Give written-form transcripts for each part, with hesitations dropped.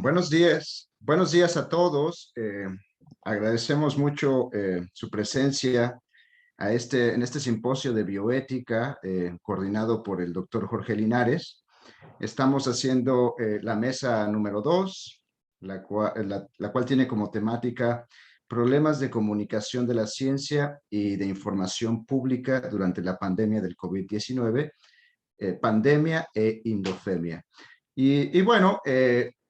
Buenos días. Buenos días a todos. Agradecemos mucho su presencia en este simposio de bioética coordinado por el doctor Jorge Linares. Estamos haciendo la mesa número 2, la cual tiene como temática problemas de comunicación de la ciencia y de información pública durante la pandemia del COVID-19, pandemia e indofemia. Y bueno,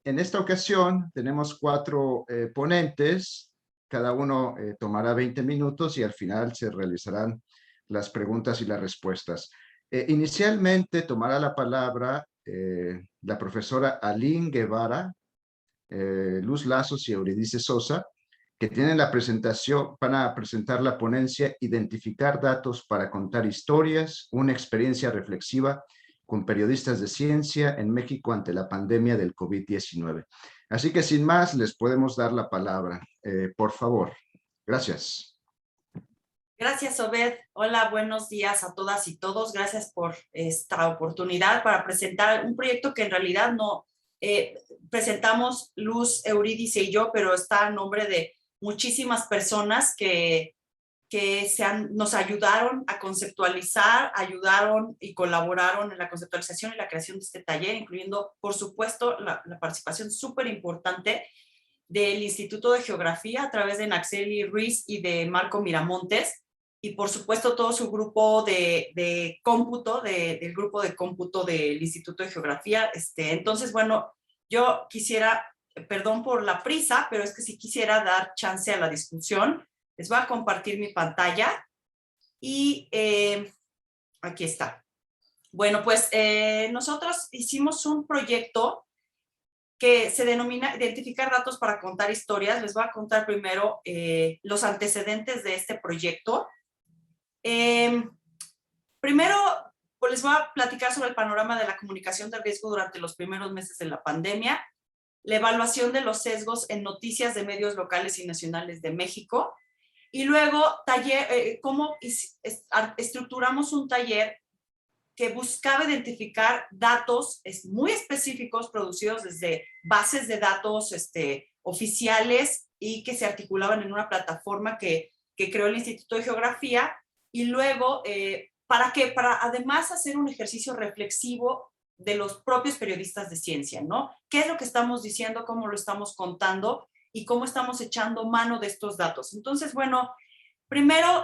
en esta ocasión tenemos 4 ponentes, cada uno tomará 20 minutos y al final se realizarán las preguntas y las respuestas. Inicialmente tomará la palabra la profesora Aline Guevara, Luz Lazos y Eurídice Sosa, que tienen la presentación, van a presentar la ponencia Identificar datos para contar historias, una experiencia reflexiva con periodistas de ciencia en México ante la pandemia del COVID-19. Así que sin más, les podemos dar la palabra. Por favor. Gracias. Gracias, Obed. Hola, buenos días a todas y todos. Gracias por esta oportunidad para presentar un proyecto que en realidad no presentamos Luz, Eurídice y yo, pero está a nombre de muchísimas personas que nos ayudaron a conceptualizar, ayudaron y colaboraron en la conceptualización y la creación de este taller, incluyendo, por supuesto, la participación súper importante del Instituto de Geografía a través de Naxeli Ruiz y de Marco Miramontes, y por supuesto todo su grupo de cómputo, del grupo de cómputo del Instituto de Geografía. Entonces, bueno, yo quisiera, perdón por la prisa, pero es que sí quisiera dar chance a la discusión. Les voy a compartir mi pantalla y aquí está. Bueno, pues nosotros hicimos un proyecto que se denomina Identificar datos para contar historias. Les voy a contar primero los antecedentes de este proyecto. Primero, pues les voy a platicar sobre el panorama de la comunicación de riesgo durante los primeros meses de la pandemia, la evaluación de los sesgos en noticias de medios locales y nacionales de México, y luego cómo estructuramos un taller que buscaba identificar datos muy específicos producidos desde bases de datos oficiales y que se articulaban en una plataforma que creó el Instituto de Geografía, y luego para además hacer un ejercicio reflexivo de los propios periodistas de ciencia, ¿no? ¿Qué es lo que estamos diciendo, cómo lo estamos contando y cómo estamos echando mano de estos datos? Entonces, bueno, primero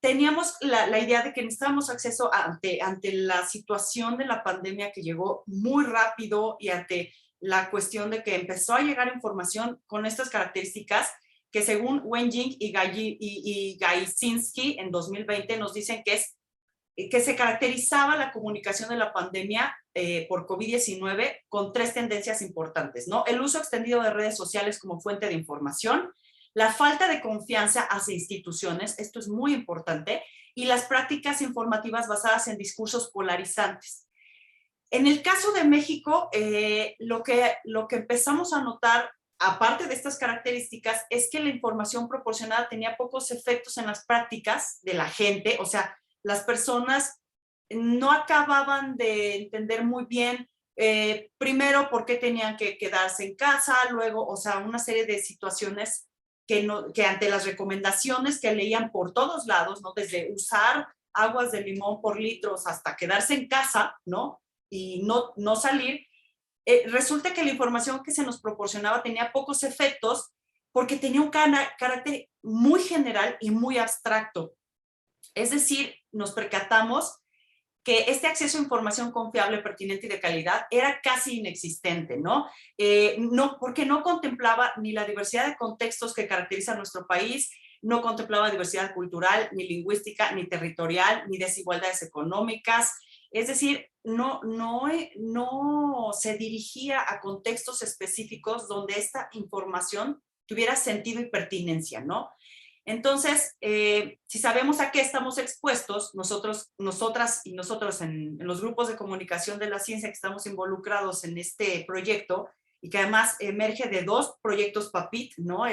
teníamos la idea de que necesitábamos acceso ante la situación de la pandemia que llegó muy rápido y ante la cuestión de que empezó a llegar información con estas características que según Wenjing y Gaisinski en 2020 nos dicen que se caracterizaba la comunicación de la pandemia por COVID-19 con 3 tendencias importantes, ¿no? El uso extendido de redes sociales como fuente de información, la falta de confianza hacia instituciones, esto es muy importante, y las prácticas informativas basadas en discursos polarizantes. En el caso de México, lo que empezamos a notar, aparte de estas características, es que la información proporcionada tenía pocos efectos en las prácticas de la gente. O sea, las personas no acababan de entender muy bien, primero, por qué tenían que quedarse en casa, luego, o sea, una serie de situaciones que ante las recomendaciones que leían por todos lados, ¿no? Desde usar aguas de limón por litros hasta quedarse en casa, ¿no? Y no salir, resulta que la información que se nos proporcionaba tenía pocos efectos porque tenía un carácter muy general y muy abstracto. Es decir, nos percatamos que este acceso a información confiable, pertinente y de calidad era casi inexistente, ¿no? Porque no contemplaba ni la diversidad de contextos que caracteriza a nuestro país, no contemplaba diversidad cultural, ni lingüística, ni territorial, ni desigualdades económicas. Es decir, no se dirigía a contextos específicos donde esta información tuviera sentido y pertinencia, ¿no? Entonces, si sabemos a qué estamos expuestos, nosotras y nosotros en los grupos de comunicación de la ciencia que estamos involucrados en este proyecto, y que además emerge de 2 proyectos PAPIT, ¿no?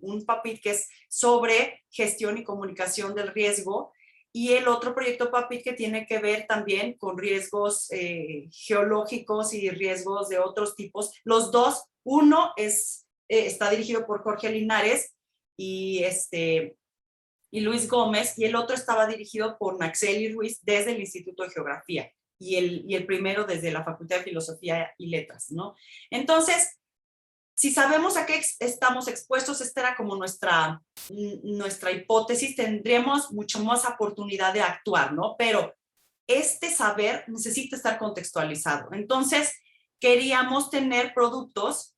Un PAPIT que es sobre gestión y comunicación del riesgo, y el otro proyecto PAPIT que tiene que ver también con riesgos geológicos y riesgos de otros tipos. Los dos, uno está dirigido por Jorge Linares y Luis Gómez, y el otro estaba dirigido por Naxeli Ruiz desde el Instituto de Geografía, y el primero desde la Facultad de Filosofía y Letras, ¿no? Entonces, si sabemos a qué estamos expuestos, esta era como nuestra hipótesis, tendríamos mucho más oportunidad de actuar, ¿no? Pero este saber necesita estar contextualizado. Entonces, queríamos tener productos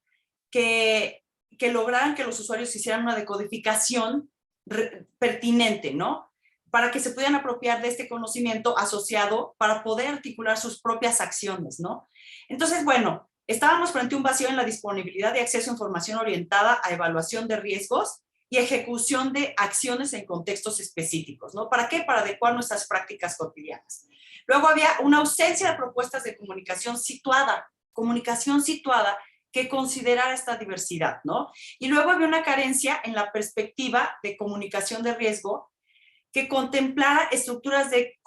que lograran que los usuarios hicieran una decodificación pertinente, ¿no? Para que se pudieran apropiar de este conocimiento asociado para poder articular sus propias acciones, ¿no? Entonces, bueno, estábamos frente a un vacío en la disponibilidad de acceso a información orientada a evaluación de riesgos y ejecución de acciones en contextos específicos, ¿no? ¿Para qué? Para adecuar nuestras prácticas cotidianas. Luego había una ausencia de propuestas de comunicación situada que considerara esta diversidad, ¿no? Y luego había una carencia en la perspectiva de comunicación de riesgo que contemplara estructuras de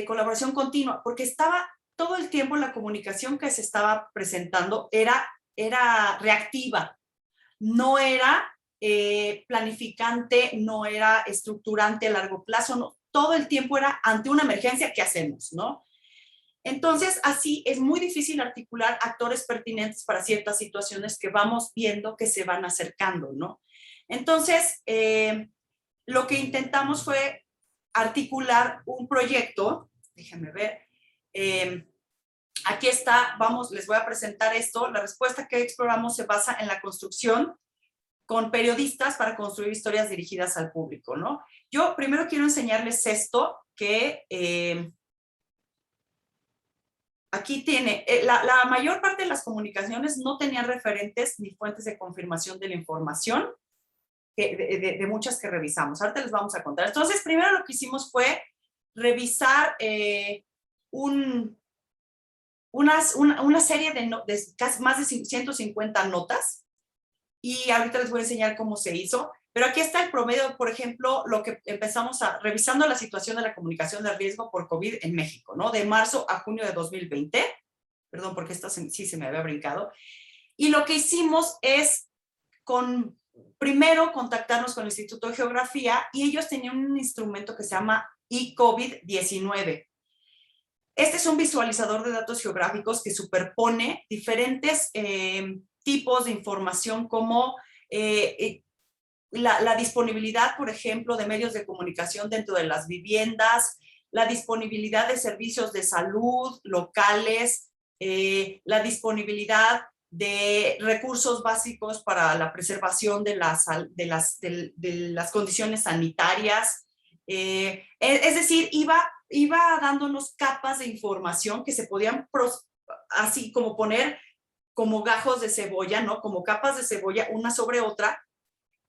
colaboración continua, porque estaba todo el tiempo la comunicación que se estaba presentando era reactiva, no era planificante, no era estructurante a largo plazo, no, todo el tiempo era ante una emergencia, ¿qué hacemos, no? Entonces, así es muy difícil articular actores pertinentes para ciertas situaciones que vamos viendo que se van acercando, ¿no? Entonces, lo que intentamos fue articular un proyecto, déjenme ver, aquí está, les voy a presentar esto. La respuesta que exploramos se basa en la construcción con periodistas para construir historias dirigidas al público, ¿no? Yo primero quiero enseñarles esto, que aquí tiene, la mayor parte de las comunicaciones no tenían referentes ni fuentes de confirmación de la información, de muchas que revisamos. Ahorita les vamos a contar. Entonces, primero lo que hicimos fue revisar una serie de casi más de 150 notas, y ahorita les voy a enseñar cómo se hizo. Pero aquí está el promedio, por ejemplo, lo que empezamos revisando la situación de la comunicación de riesgo por COVID en México, ¿no? De marzo a junio de 2020. Perdón, porque esta sí se me había brincado. Y lo que hicimos es primero contactarnos con el Instituto de Geografía, y ellos tenían un instrumento que se llama eCovid-19. Este es un visualizador de datos geográficos que superpone diferentes tipos de información, como la disponibilidad, por ejemplo, de medios de comunicación dentro de las viviendas, la disponibilidad de servicios de salud locales, la disponibilidad de recursos básicos para la preservación de las condiciones sanitarias. Es decir, iba dándonos capas de información que se podían así como poner como gajos de cebolla, ¿no? Como capas de cebolla una sobre otra,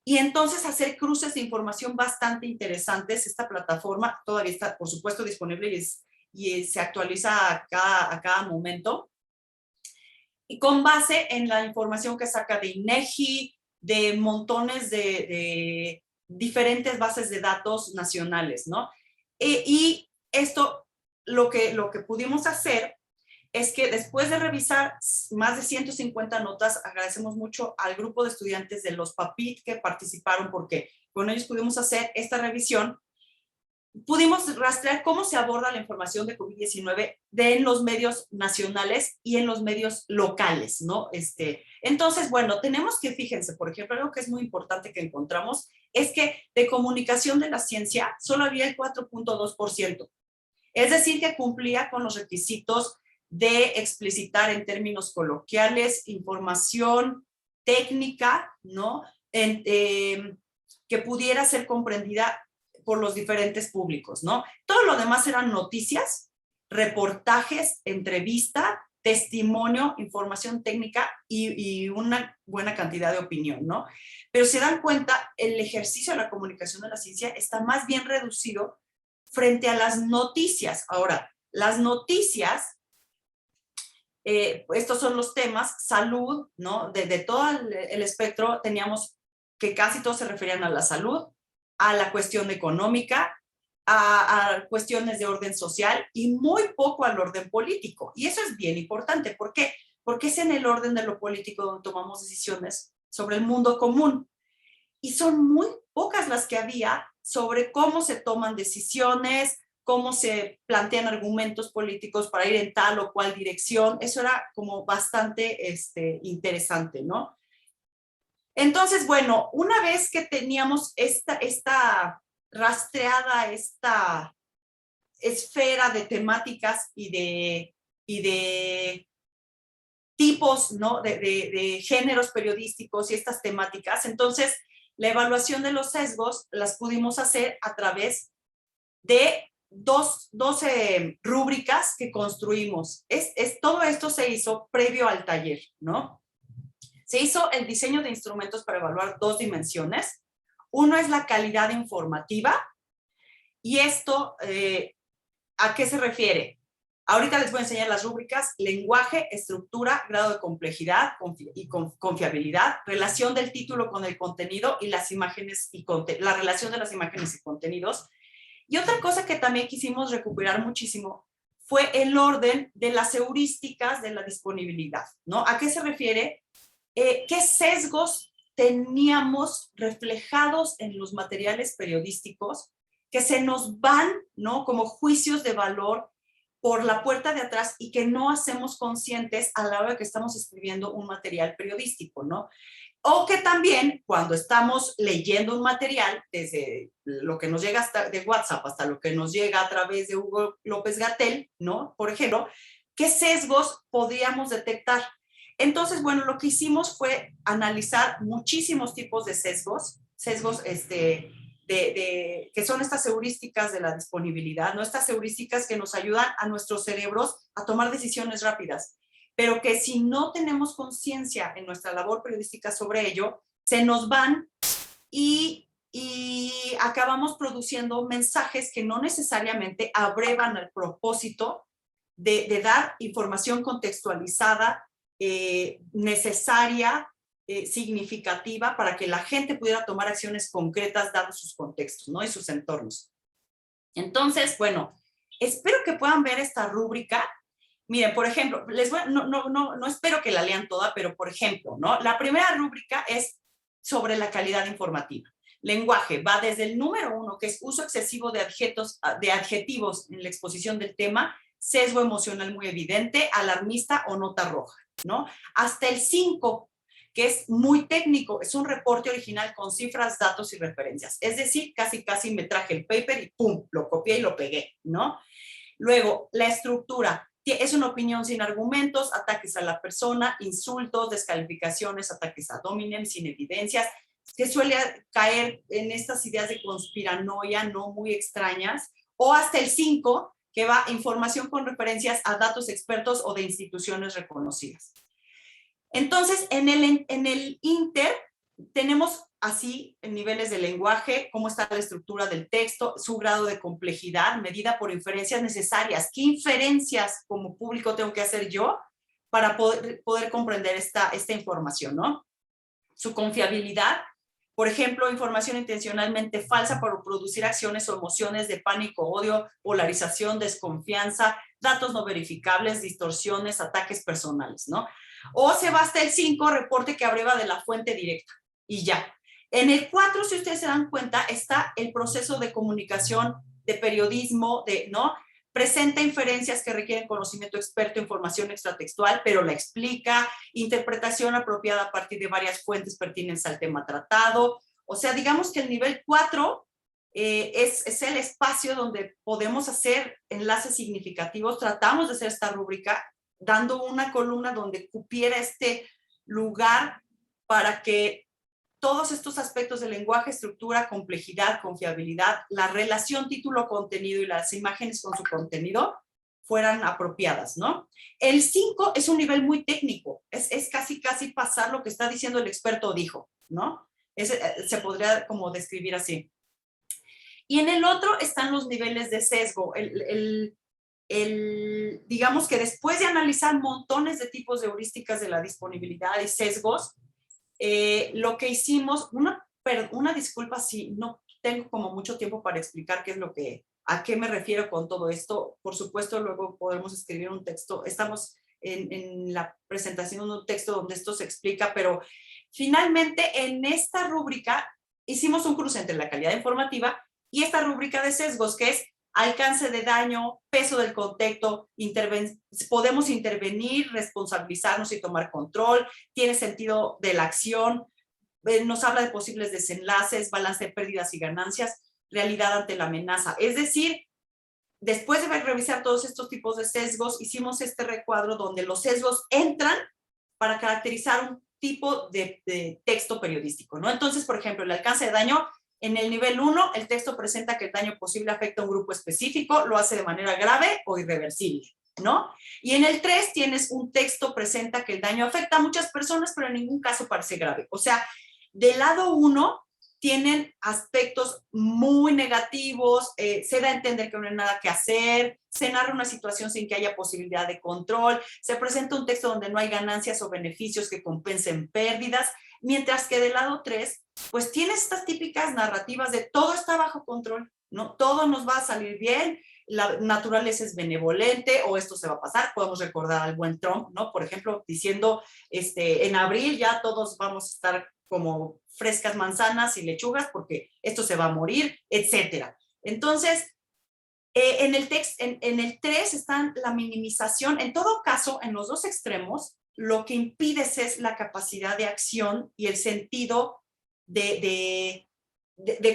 y entonces hacer cruces de información bastante interesantes. Esta plataforma todavía está, por supuesto, disponible y se actualiza a cada momento. Y con base en la información que saca de INEGI, de montones de diferentes bases de datos nacionales, ¿no? Y esto, lo que pudimos hacer es que después de revisar más de 150 notas, agradecemos mucho al grupo de estudiantes de los PAPIT que participaron, porque con ellos pudimos hacer esta revisión. Pudimos rastrear cómo se aborda la información de COVID-19 en los medios nacionales y en los medios locales, ¿no? Entonces, bueno, tenemos que, fíjense, por ejemplo, algo que es muy importante que encontramos es que de comunicación de la ciencia solo había el 4.2%. Es decir, que cumplía con los requisitos de explicitar en términos coloquiales información técnica, ¿no? Que pudiera ser comprendida por los diferentes públicos, ¿no? Todo lo demás eran noticias, reportajes, entrevista, testimonio, información técnica y una buena cantidad de opinión, ¿no? Pero se dan cuenta, el ejercicio de la comunicación de la ciencia está más bien reducido frente a las noticias. Ahora, las noticias, estos son los temas, salud, ¿no? De todo el espectro teníamos que casi todos se referían a la salud, a la cuestión económica, a cuestiones de orden social y muy poco al orden político. Y eso es bien importante. ¿Por qué? Porque es en el orden de lo político donde tomamos decisiones sobre el mundo común. Y son muy pocas las que había sobre cómo se toman decisiones, cómo se plantean argumentos políticos para ir en tal o cual dirección. Eso era como bastante interesante, ¿no? Entonces, bueno, una vez que teníamos esta rastreada, esta esfera de temáticas y de tipos, ¿no? de géneros periodísticos y estas temáticas, entonces la evaluación de los sesgos las pudimos hacer a través de 12 rúbricas que construimos. Todo esto se hizo previo al taller, ¿no? Se hizo el diseño de instrumentos para evaluar 2 dimensiones. Uno es la calidad informativa, y esto, ¿a qué se refiere? Ahorita les voy a enseñar las rúbricas: lenguaje, estructura, grado de complejidad y confiabilidad, relación del título con el contenido y las imágenes y la relación de las imágenes y contenidos. Y otra cosa que también quisimos recuperar muchísimo fue el orden de las heurísticas de la disponibilidad, ¿no? ¿A qué se refiere? ¿Qué sesgos teníamos reflejados en los materiales periodísticos que se nos van, ¿no? Como juicios de valor por la puerta de atrás y que no hacemos conscientes a la hora que estamos escribiendo un material periodístico, ¿no? O que también cuando estamos leyendo un material, desde lo que nos llega hasta de WhatsApp hasta lo que nos llega a través de Hugo López-Gatell, ¿no? Por ejemplo, ¿qué sesgos podíamos detectar? Entonces, bueno, lo que hicimos fue analizar muchísimos tipos de sesgos que son estas heurísticas de la disponibilidad, ¿no? Estas heurísticas que nos ayudan a nuestros cerebros a tomar decisiones rápidas, pero que si no tenemos conciencia en nuestra labor periodística sobre ello, se nos van y acabamos produciendo mensajes que no necesariamente abrevan el propósito de dar información contextualizada, necesaria, significativa para que la gente pudiera tomar acciones concretas dados sus contextos, ¿no? Y sus entornos. Entonces, bueno, espero que puedan ver esta rúbrica. Miren, por ejemplo, no espero que la lean toda, pero por ejemplo, ¿no? La primera rúbrica es sobre la calidad informativa. Lenguaje va desde el número 1, que es uso excesivo de adjetivos en la exposición del tema, sesgo emocional muy evidente, alarmista o nota roja, ¿no? Hasta el 5, que es muy técnico, es un reporte original con cifras, datos y referencias. Es decir, casi me traje el paper y pum, lo copié y lo pegué, ¿no? Luego, la estructura. Es una opinión sin argumentos, ataques a la persona, insultos, descalificaciones, ataques ad hominem, sin evidencias, que suele caer en estas ideas de conspiranoia no muy extrañas, o hasta el 5, que va información con referencias a datos expertos o de instituciones reconocidas. Entonces, en el Inter tenemos así en niveles de lenguaje, cómo está la estructura del texto, su grado de complejidad, medida por inferencias necesarias. ¿Qué inferencias como público tengo que hacer yo para poder comprender esta información, ¿no? Su confiabilidad, por ejemplo, información intencionalmente falsa para producir acciones o emociones de pánico, odio, polarización, desconfianza, datos no verificables, distorsiones, ataques personales, ¿no? O se va hasta el 5, reporte que abreva de la fuente directa y ya. En el 4, si ustedes se dan cuenta, está el proceso de comunicación, de periodismo, ¿no? Presenta inferencias que requieren conocimiento experto, información extratextual, pero la explica, interpretación apropiada a partir de varias fuentes pertinentes al tema tratado. O sea, digamos que el nivel 4 es el espacio donde podemos hacer enlaces significativos. Tratamos de hacer esta rúbrica dando una columna donde cupiera este lugar para que todos estos aspectos de lenguaje, estructura, complejidad, confiabilidad, la relación título-contenido y las imágenes con su contenido fueran apropiadas, ¿no? El 5 es un nivel muy técnico, es casi pasar lo que está diciendo el experto dijo, ¿no? Se podría como describir así. Y en el otro están los niveles de sesgo, digamos que después de analizar montones de tipos de heurísticas de la disponibilidad y sesgos, lo que hicimos, una disculpa si no tengo como mucho tiempo para explicar qué es lo que ¿A qué me refiero con todo esto? Por supuesto, luego podemos escribir un texto. Estamos en la presentación de un texto donde esto se explica, pero finalmente en esta rúbrica hicimos un cruce entre la calidad informativa y esta rúbrica de sesgos, que es alcance de daño, peso del contexto, podemos intervenir, responsabilizarnos y tomar control, tiene sentido de la acción, nos habla de posibles desenlaces, balance de pérdidas y ganancias, realidad ante la amenaza. Es decir, después de revisar todos estos tipos de sesgos, hicimos este recuadro donde los sesgos entran para caracterizar un tipo de texto periodístico, ¿no? Entonces, por ejemplo, el alcance de daño, en el nivel 1, el texto presenta que el daño posible afecta a un grupo específico, lo hace de manera grave o irreversible, ¿no? Y en el 3 tienes un texto presenta que el daño afecta a muchas personas, pero en ningún caso parece grave. O sea, del lado 1 tienen aspectos muy negativos, se da a entender que no hay nada que hacer, se narra una situación sin que haya posibilidad de control, se presenta un texto donde no hay ganancias o beneficios que compensen pérdidas, mientras que del lado 3, pues tienes estas típicas narrativas de todo está bajo control, ¿no? Todo nos va a salir bien, la naturaleza es benevolente o esto se va a pasar. Podemos recordar al buen Trump, ¿no? Por ejemplo, diciendo, en abril ya todos vamos a estar como frescas manzanas y lechugas porque esto se va a morir, etcétera. Entonces, en el 3 está la minimización. En todo caso, en los dos extremos, lo que impides es la capacidad de acción y el sentido de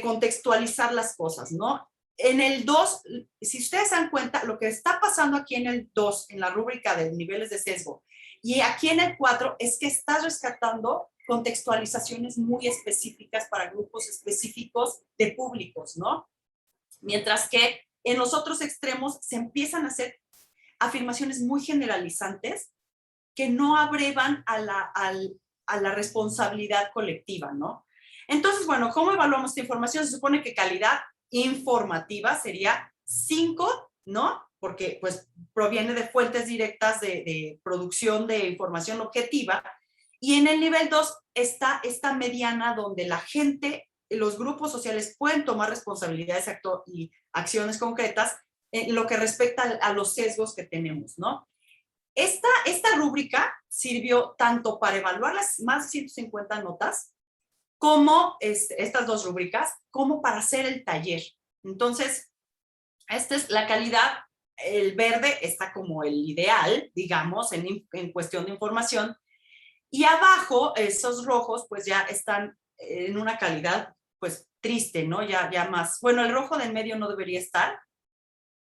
contextualizar las cosas, ¿no? En el 2, si ustedes se dan cuenta, lo que está pasando aquí en el 2, en la rúbrica de niveles de sesgo, y aquí en el 4, es que estás rescatando contextualizaciones muy específicas para grupos específicos de públicos, ¿no? Mientras que en los otros extremos se empiezan a hacer afirmaciones muy generalizantes que no abrevan a la responsabilidad colectiva, ¿no? Entonces, bueno, ¿cómo evaluamos esta información? Se supone que calidad informativa sería 5, ¿no? Porque pues proviene de fuentes directas de producción de información objetiva. Y en el nivel 2 está esta mediana donde la gente, los grupos sociales pueden tomar responsabilidades y acciones concretas en lo que respecta a los sesgos que tenemos, ¿no? Esta rúbrica sirvió tanto para evaluar las más de 150 notas, como estas dos rúbricas, como para hacer el taller. Entonces, esta es la calidad. El verde está como el ideal, digamos, en cuestión de información. Y abajo, esos rojos, pues ya están en una calidad, pues triste, ¿no? Ya más. Bueno, el rojo del medio no debería estar.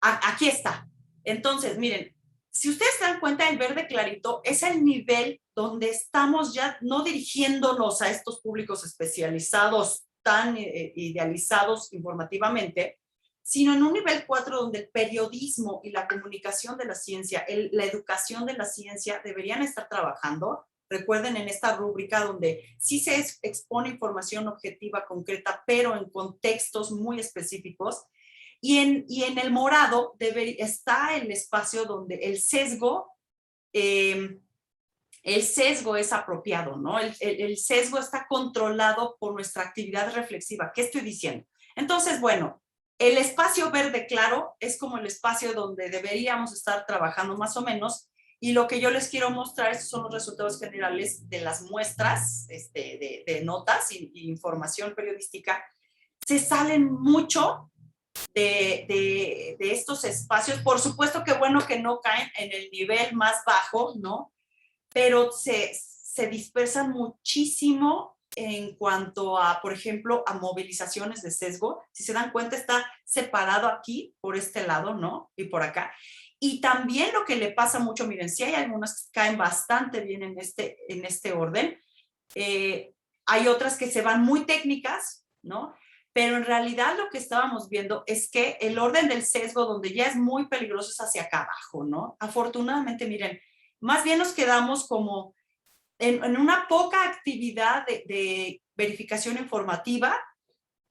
Aquí está. Entonces, miren, si ustedes se dan cuenta, el verde clarito es el nivel donde estamos ya no dirigiéndonos a estos públicos especializados tan idealizados informativamente, sino en un nivel 4 donde el periodismo y la comunicación de la ciencia, la educación de la ciencia deberían estar trabajando. Recuerden en esta rúbrica donde sí se expone información objetiva, concreta, pero en contextos muy específicos. Y en el morado está el espacio donde el sesgo es apropiado, ¿no? El sesgo está controlado por nuestra actividad reflexiva. ¿Qué estoy diciendo? Entonces, bueno, el espacio verde claro es como el espacio donde deberíamos estar trabajando más o menos, y lo que yo les quiero mostrar son los resultados generales de las muestras de notas y información periodística. Se salen mucho de estos espacios. Por supuesto que bueno que no caen en el nivel más bajo, ¿no? Pero se dispersan muchísimo en cuanto a, por ejemplo, a movilizaciones de sesgo. Si se dan cuenta, está separado aquí, por este lado, ¿no? Y por acá. Y también lo que le pasa mucho, miren, sí hay algunas que caen bastante bien en este orden. Hay otras que se van muy técnicas, ¿no? Pero en realidad lo que estábamos viendo es que el orden del sesgo, donde ya es muy peligroso, es hacia acá abajo, ¿no? Afortunadamente, miren, más bien nos quedamos como en una poca actividad de verificación informativa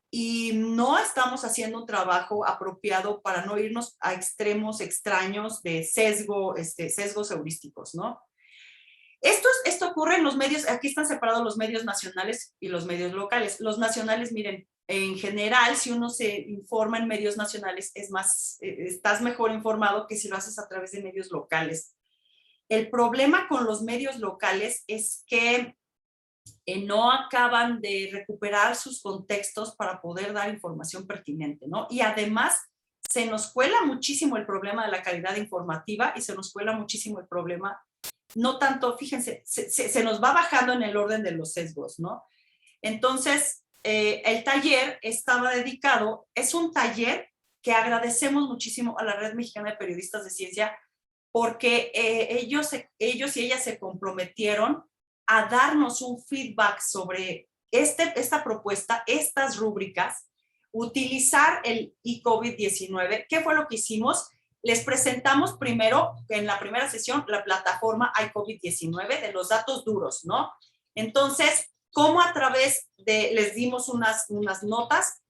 y no estamos haciendo un trabajo apropiado para no irnos a extremos extraños de sesgos heurísticos, ¿no? Esto ocurre en los medios. Aquí están separados los medios nacionales y los medios locales. Los nacionales, miren, en general, si uno se informa en medios nacionales, estás mejor informado que si lo haces a través de medios locales. El problema con los medios locales es que no acaban de recuperar sus contextos para poder dar información pertinente, ¿no? Y además se nos cuela muchísimo el problema de la calidad informativa y se nos cuela muchísimo el problema, no tanto, fíjense, se nos va bajando en el orden de los sesgos, ¿no? Entonces, el taller estaba dedicado, es un taller que agradecemos muchísimo a la Red Mexicana de Periodistas de Ciencia porque ellos y ellas se comprometieron a darnos un feedback sobre esta propuesta, estas rúbricas, utilizar el eCovid-19. ¿Qué fue lo que hicimos? Les presentamos primero, en la primera sesión, la plataforma iCovid-19 de los datos duros, ¿no? Entonces, cómo a través de, les dimos unas notas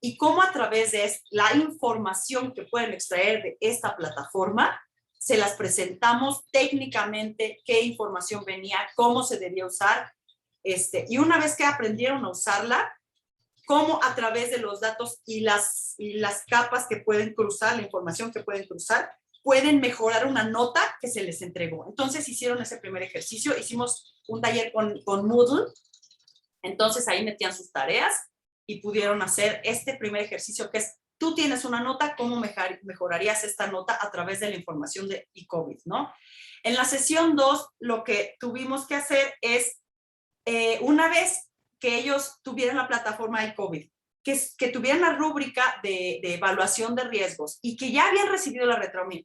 y cómo a través de la información que pueden extraer de esta plataforma, se las presentamos técnicamente, qué información venía, cómo se debía usar, y una vez que aprendieron a usarla, cómo a través de los datos y las capas que pueden cruzar, la información que pueden cruzar, pueden mejorar una nota que se les entregó. Entonces hicieron ese primer ejercicio, hicimos un taller con Moodle, entonces ahí metían sus tareas y pudieron hacer este primer ejercicio que es, tú tienes una nota, ¿cómo mejorarías esta nota a través de la información de eCovid, ¿no? En la sesión 2, lo que tuvimos que hacer es, una vez que ellos tuvieran la plataforma eCovid, que tuvieran la rúbrica de evaluación de riesgos y que ya habían recibido la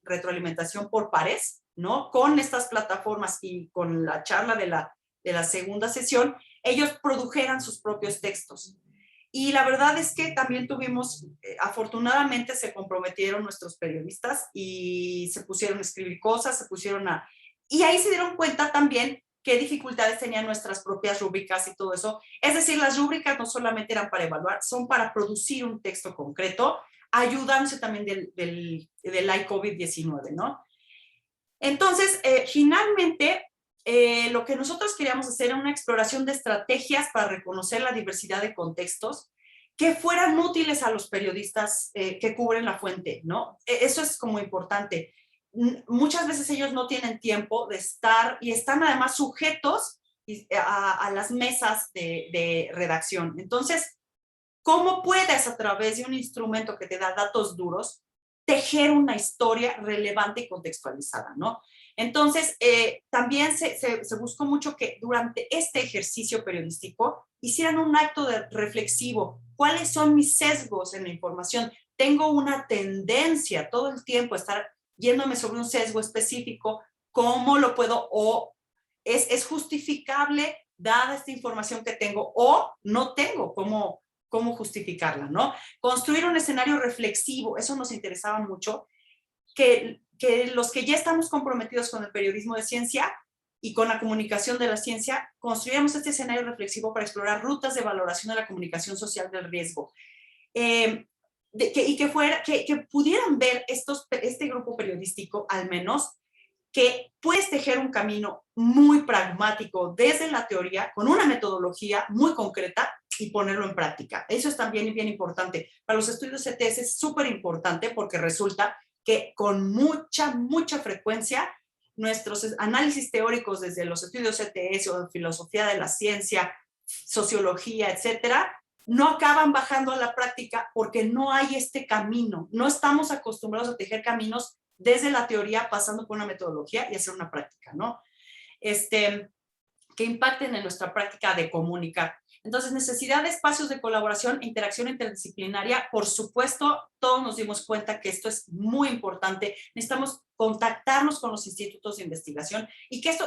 retroalimentación por pares, ¿no? Con estas plataformas y con la charla de la segunda sesión, ellos produjeran sus propios textos. Y la verdad es que también tuvimos, afortunadamente se comprometieron nuestros periodistas y se pusieron a escribir cosas, y ahí se dieron cuenta también qué dificultades tenían nuestras propias rúbricas y todo eso. Es decir, las rúbricas no solamente eran para evaluar, son para producir un texto concreto, ayudándose también del iCovid-19, ¿no? Entonces, finalmente, lo que nosotros queríamos hacer era una exploración de estrategias para reconocer la diversidad de contextos que fueran útiles a los periodistas que cubren la fuente, ¿no? Eso es como importante. Muchas veces ellos no tienen tiempo de estar y están además sujetos a las mesas de redacción. Entonces, ¿cómo puedes a través de un instrumento que te da datos duros tejer una historia relevante y contextualizada, ¿no? Entonces, también se buscó mucho que durante este ejercicio periodístico hicieran un acto reflexivo. ¿Cuáles son mis sesgos en la información? Tengo una tendencia todo el tiempo a estar yéndome sobre un sesgo específico. ¿Cómo lo puedo? O es justificable dada esta información que tengo o no tengo cómo justificarla, ¿no? Construir un escenario reflexivo, eso nos interesaba mucho, que los que ya estamos comprometidos con el periodismo de ciencia y con la comunicación de la ciencia, construyamos este escenario reflexivo para explorar rutas de valoración de la comunicación social del riesgo. Que pudieran ver este grupo periodístico, al menos, que puedes tejer un camino muy pragmático desde la teoría, con una metodología muy concreta y ponerlo en práctica. Eso es también bien importante. Para los estudios CTS es súper importante porque resulta que con mucha frecuencia nuestros análisis teóricos desde los estudios CTS o filosofía de la ciencia, sociología, etcétera, no acaban bajando a la práctica porque no hay este camino. No estamos acostumbrados a tejer caminos desde la teoría, pasando por una metodología y hacer una práctica, ¿no? Que impacten en nuestra práctica de comunicar. Entonces, necesidad de espacios de colaboración e interacción interdisciplinaria, por supuesto, todos nos dimos cuenta que esto es muy importante. Necesitamos contactarnos con los institutos de investigación y que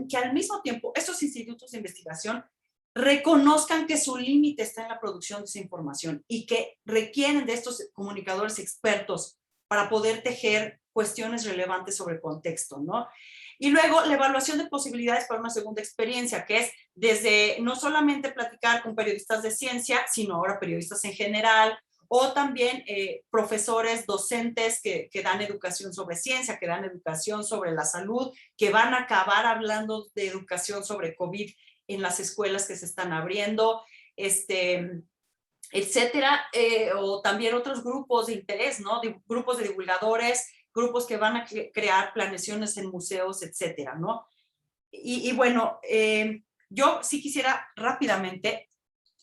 que al mismo tiempo estos institutos de investigación reconozcan que su límite está en la producción de esa información y que requieren de estos comunicadores expertos para poder tejer cuestiones relevantes sobre el contexto, ¿no? Y luego la evaluación de posibilidades para una segunda experiencia, que es desde no solamente platicar con periodistas de ciencia, sino ahora periodistas en general, o también profesores, docentes que dan educación sobre ciencia, que dan educación sobre la salud, que van a acabar hablando de educación sobre COVID en las escuelas que se están abriendo, etcétera, o también otros grupos de interés, ¿no? Grupos de divulgadores, grupos que van a crear planeaciones en museos, etcétera, ¿no? Y bueno, yo sí quisiera rápidamente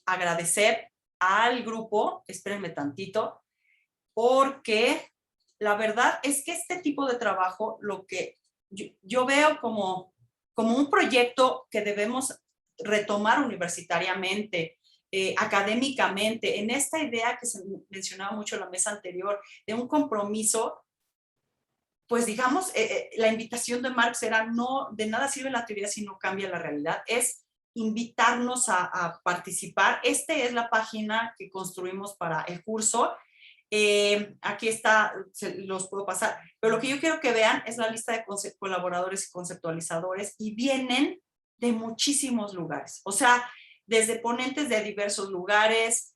agradecer al grupo, espérenme tantito, porque la verdad es que este tipo de trabajo, lo que yo veo como un proyecto que debemos retomar universitariamente, académicamente, en esta idea que se mencionaba mucho en la mesa anterior, de un compromiso, pues digamos, la invitación de Marx era no, de nada sirve la teoría si no cambia la realidad, es invitarnos a participar. Esta es la página que construimos para el curso. Aquí está, los puedo pasar, pero lo que yo quiero que vean es la lista de colaboradores y conceptualizadores y vienen de muchísimos lugares, o sea, desde ponentes de diversos lugares,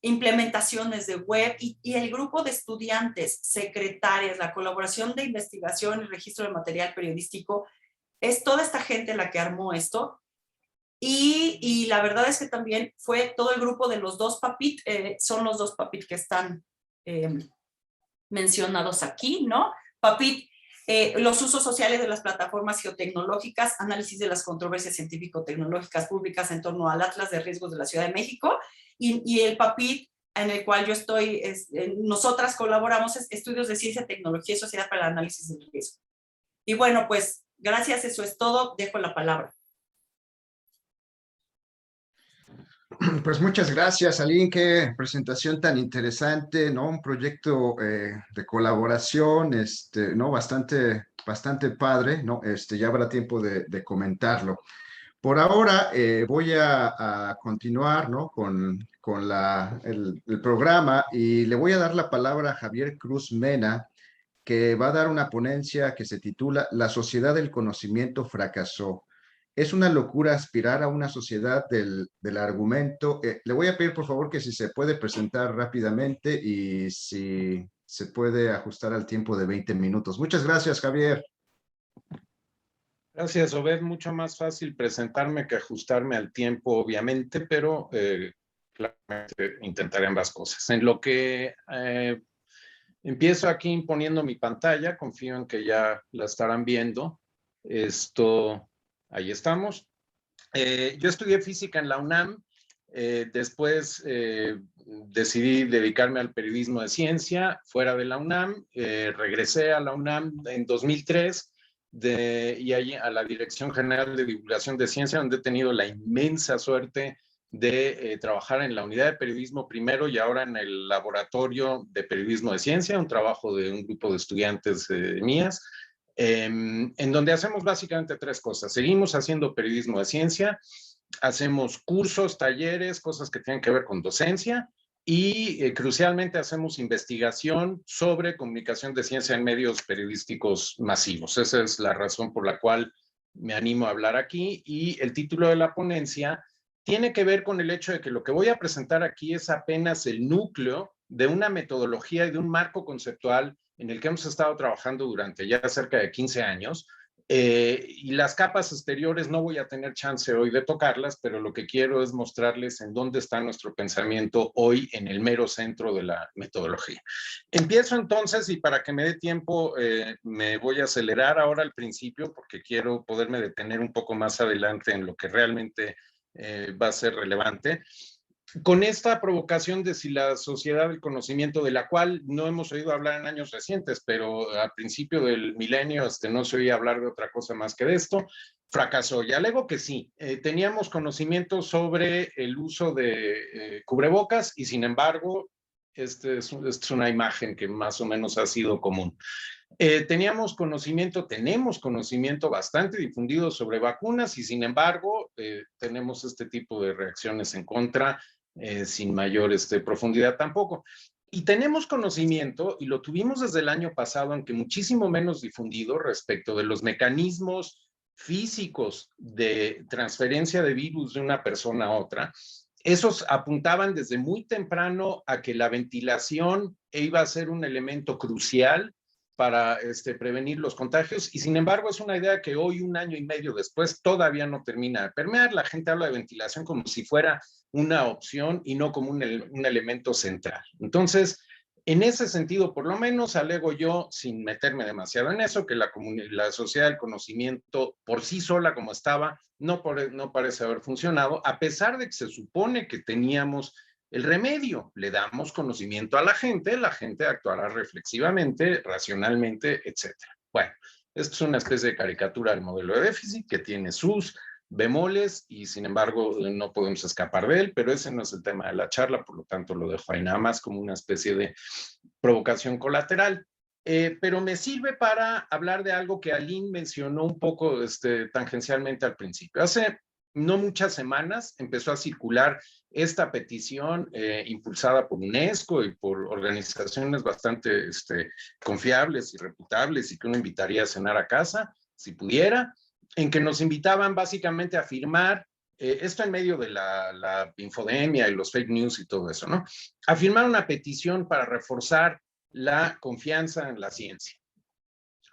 implementaciones de web y el grupo de estudiantes, secretarias, la colaboración de investigación y registro de material periodístico, es toda esta gente la que armó esto. Y la verdad es que también fue todo el grupo de los dos PAPIT, son los dos PAPIT que están mencionados aquí, ¿no? PAPIT, los usos sociales de las plataformas geotecnológicas, análisis de las controversias científico-tecnológicas públicas en torno al Atlas de Riesgos de la Ciudad de México, y el PAPIT en el cual yo estoy, nosotras colaboramos, es Estudios de Ciencia, Tecnología y Sociedad para el Análisis del Riesgo. Y bueno, pues gracias, eso es todo, dejo la palabra. Pues muchas gracias, Aline, qué presentación tan interesante, ¿no? Un proyecto de colaboración, ¿no? Bastante padre, ¿no? Ya habrá tiempo de comentarlo. Por ahora voy a continuar, ¿no? con el programa y le voy a dar la palabra a Javier Cruz Mena, que va a dar una ponencia que se titula La sociedad del conocimiento fracasó. Es una locura aspirar a una sociedad del argumento. Le voy a pedir, por favor, que si se puede presentar rápidamente y si se puede ajustar al tiempo de 20 minutos. Muchas gracias, Javier. Gracias, Obed. Mucho más fácil presentarme que ajustarme al tiempo, obviamente, pero claramente intentaré ambas cosas. En lo que empiezo aquí poniendo mi pantalla, confío en que ya la estarán viendo. Ahí estamos. Yo estudié física en la UNAM, después decidí dedicarme al periodismo de ciencia fuera de la UNAM, regresé a la UNAM en 2003 y allí a la Dirección General de Divulgación de Ciencia, donde he tenido la inmensa suerte de trabajar en la unidad de periodismo primero y ahora en el laboratorio de periodismo de ciencia, un trabajo de un grupo de estudiantes mías, en donde hacemos básicamente tres cosas. Seguimos haciendo periodismo de ciencia, hacemos cursos, talleres, cosas que tienen que ver con docencia y crucialmente hacemos investigación sobre comunicación de ciencia en medios periodísticos masivos. Esa es la razón por la cual me animo a hablar aquí y el título de la ponencia tiene que ver con el hecho de que lo que voy a presentar aquí es apenas el núcleo de una metodología y de un marco conceptual en el que hemos estado trabajando durante ya cerca de 15 años. Y las capas exteriores no voy a tener chance hoy de tocarlas, pero lo que quiero es mostrarles en dónde está nuestro pensamiento hoy en el mero centro de la metodología. Empiezo entonces y para que me dé tiempo me voy a acelerar ahora al principio porque quiero poderme detener un poco más adelante en lo que realmente va a ser relevante. Con esta provocación de si la sociedad del conocimiento, de la cual no hemos oído hablar en años recientes, pero al principio del milenio no se oía hablar de otra cosa más que de esto, fracasó. Y alego que sí, teníamos conocimiento sobre el uso de cubrebocas y sin embargo, esta es una imagen que más o menos ha sido común. Tenemos conocimiento bastante difundido sobre vacunas y sin embargo tenemos este tipo de reacciones en contra sin mayor profundidad tampoco. Y tenemos conocimiento, y lo tuvimos desde el año pasado, aunque muchísimo menos difundido, respecto de los mecanismos físicos de transferencia de virus de una persona a otra. Esos apuntaban desde muy temprano a que la ventilación iba a ser un elemento crucial para prevenir los contagios, y sin embargo es una idea que hoy, 1 año y medio después, todavía no termina de permear. La gente habla de ventilación como si fuera una opción y no como un elemento central. Entonces, en ese sentido, por lo menos, alego yo, sin meterme demasiado en eso, que la sociedad del conocimiento por sí sola como estaba, no parece haber funcionado, a pesar de que se supone que teníamos el remedio. Le damos conocimiento a la gente actuará reflexivamente, racionalmente, etc. Bueno, esto es una especie de caricatura del modelo de déficit que tiene sus bemoles y sin embargo no podemos escapar de él, pero ese no es el tema de la charla, por lo tanto lo dejo ahí nada más como una especie de provocación colateral. Pero me sirve para hablar de algo que Aline mencionó un poco tangencialmente al principio. Hace no muchas semanas empezó a circular esta petición impulsada por UNESCO y por organizaciones bastante confiables y reputables y que uno invitaría a cenar a casa, si pudiera, en que nos invitaban básicamente a firmar, esto en medio de la infodemia y los fake news y todo eso, ¿no? A firmar una petición para reforzar la confianza en la ciencia.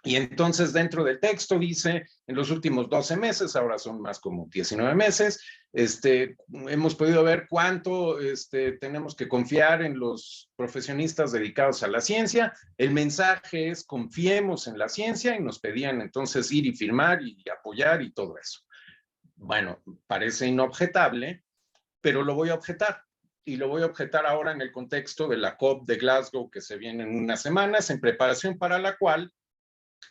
Y entonces dentro del texto dice, en los últimos 12 meses, ahora son más como 19 meses, hemos podido ver cuánto tenemos que confiar en los profesionistas dedicados a la ciencia. El mensaje es confiemos en la ciencia y nos pedían entonces ir y firmar y apoyar y todo eso. Bueno, parece inobjetable, pero lo voy a objetar. Y lo voy a objetar ahora en el contexto de la COP de Glasgow que se viene en unas semanas, en preparación para la cual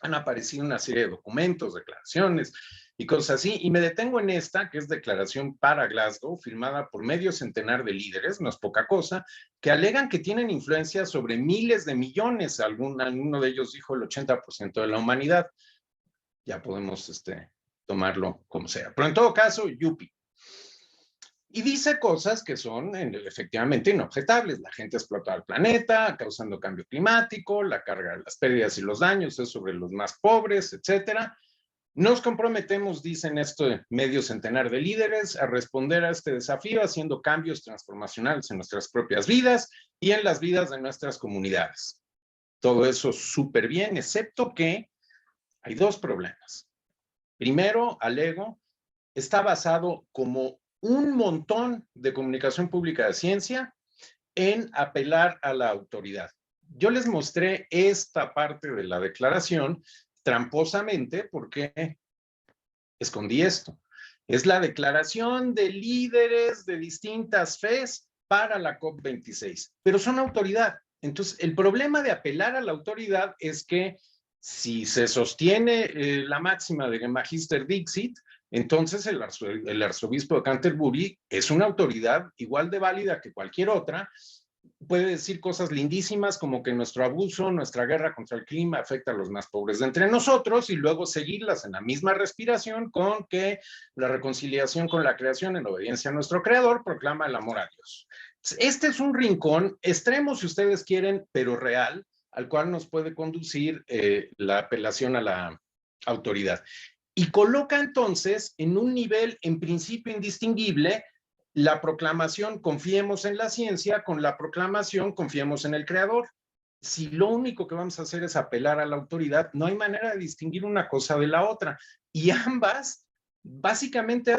han aparecido una serie de documentos, declaraciones y cosas así, y me detengo en esta, que es declaración para Glasgow, firmada por medio centenar de líderes, no es poca cosa, que alegan que tienen influencia sobre miles de millones, alguno de ellos dijo el 80% de la humanidad. Ya podemos tomarlo como sea, pero en todo caso, yupi. Y dice cosas que son efectivamente inobjetables. La gente explota el planeta, causando cambio climático, la carga de las pérdidas y los daños es sobre los más pobres, etcétera. Nos comprometemos, dicen medio centenar de líderes, a responder a este desafío haciendo cambios transformacionales en nuestras propias vidas y en las vidas de nuestras comunidades. Todo eso súper bien, excepto que hay dos problemas. Primero, alego, está basado como un montón de comunicación pública de ciencia en apelar a la autoridad. Yo les mostré esta parte de la declaración tramposamente porque escondí esto. Es la declaración de líderes de distintas fes para la COP26, pero son autoridad. Entonces, el problema de apelar a la autoridad es que si se sostiene la máxima de Magister Dixit, entonces el arzobispo de Canterbury es una autoridad igual de válida que cualquier otra. Puede decir cosas lindísimas como que nuestro abuso, nuestra guerra contra el clima afecta a los más pobres de entre nosotros y luego seguirlas en la misma respiración con que la reconciliación con la creación en obediencia a nuestro creador proclama el amor a Dios. Este es un rincón extremo, si ustedes quieren, pero real, al cual nos puede conducir la apelación a la autoridad. Y coloca entonces en un nivel en principio indistinguible la proclamación confiemos en la ciencia con la proclamación confiemos en el creador. Si lo único que vamos a hacer es apelar a la autoridad, no hay manera de distinguir una cosa de la otra. Y ambas básicamente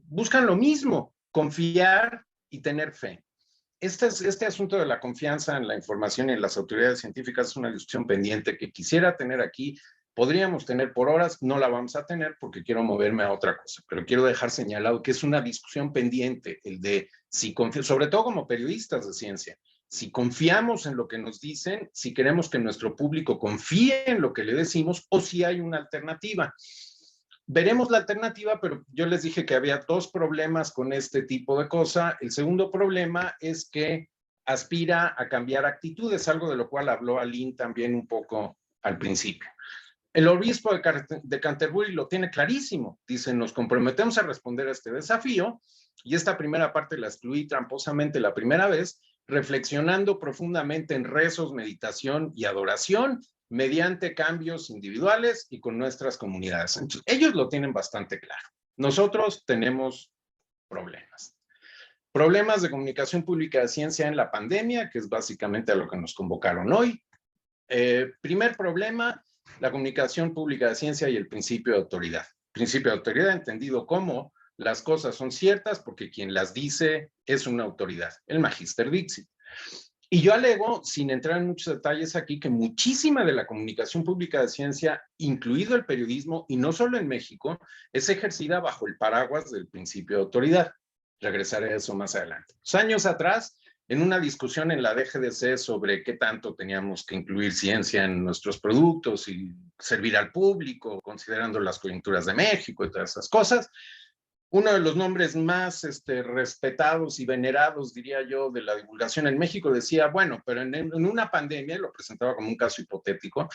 buscan lo mismo, confiar y tener fe. Este asunto de la confianza en la información y en las autoridades científicas es una discusión pendiente que quisiera tener aquí. Podríamos tener por horas, no la vamos a tener porque quiero moverme a otra cosa, pero quiero dejar señalado que es una discusión pendiente, el de si sobre todo como periodistas de ciencia, si confiamos en lo que nos dicen, si queremos que nuestro público confíe en lo que le decimos o si hay una alternativa. Veremos la alternativa, pero yo les dije que había dos problemas con este tipo de cosa. El segundo problema es que aspira a cambiar actitudes, algo de lo cual habló Aline también un poco al principio. El obispo de Canterbury lo tiene clarísimo. Dice, nos comprometemos a responder a este desafío, y esta primera parte la excluí tramposamente la primera vez, reflexionando profundamente en rezos, meditación y adoración, mediante cambios individuales y con nuestras comunidades. Entonces, ellos lo tienen bastante claro. Nosotros tenemos problemas. Problemas de comunicación pública de ciencia en la pandemia, que es básicamente a lo que nos convocaron hoy. Primer problema, la comunicación pública de ciencia y el principio de autoridad. Principio de autoridad entendido como las cosas son ciertas porque quien las dice es una autoridad, el Magister Dixit. Y yo alego, sin entrar en muchos detalles aquí, que muchísima de la comunicación pública de ciencia, incluido el periodismo, y no solo en México, es ejercida bajo el paraguas del principio de autoridad. Regresaré a eso más adelante. Años atrás, en una discusión en la DGDC sobre qué tanto teníamos que incluir ciencia en nuestros productos y servir al público, considerando las coyunturas de México y todas esas cosas, uno de los nombres más respetados y venerados, diría yo, de la divulgación en México decía, bueno, pero en una pandemia, lo presentaba como un caso hipotético,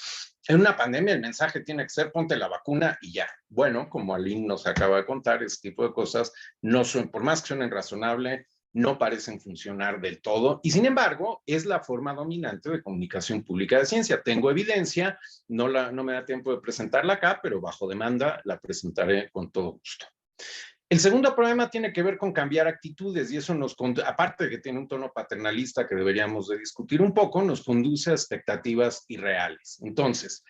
en una pandemia el mensaje tiene que ser ponte la vacuna y ya. Bueno, como Aline nos acaba de contar, este tipo de cosas no son, por más que suenen razonables, no parecen funcionar del todo y sin embargo es la forma dominante de comunicación pública de ciencia. Tengo evidencia, no me da tiempo de presentarla acá, pero bajo demanda la presentaré con todo gusto. El segundo problema tiene que ver con cambiar actitudes y eso aparte de que tiene un tono paternalista que deberíamos de discutir un poco, nos conduce a expectativas irreales. Entonces,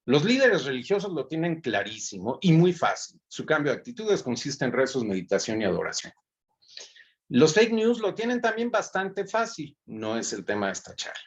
los líderes religiosos lo tienen clarísimo y muy fácil. Su cambio de actitudes consiste en rezos, meditación y adoración. Los fake news lo tienen también bastante fácil, no es el tema de esta charla.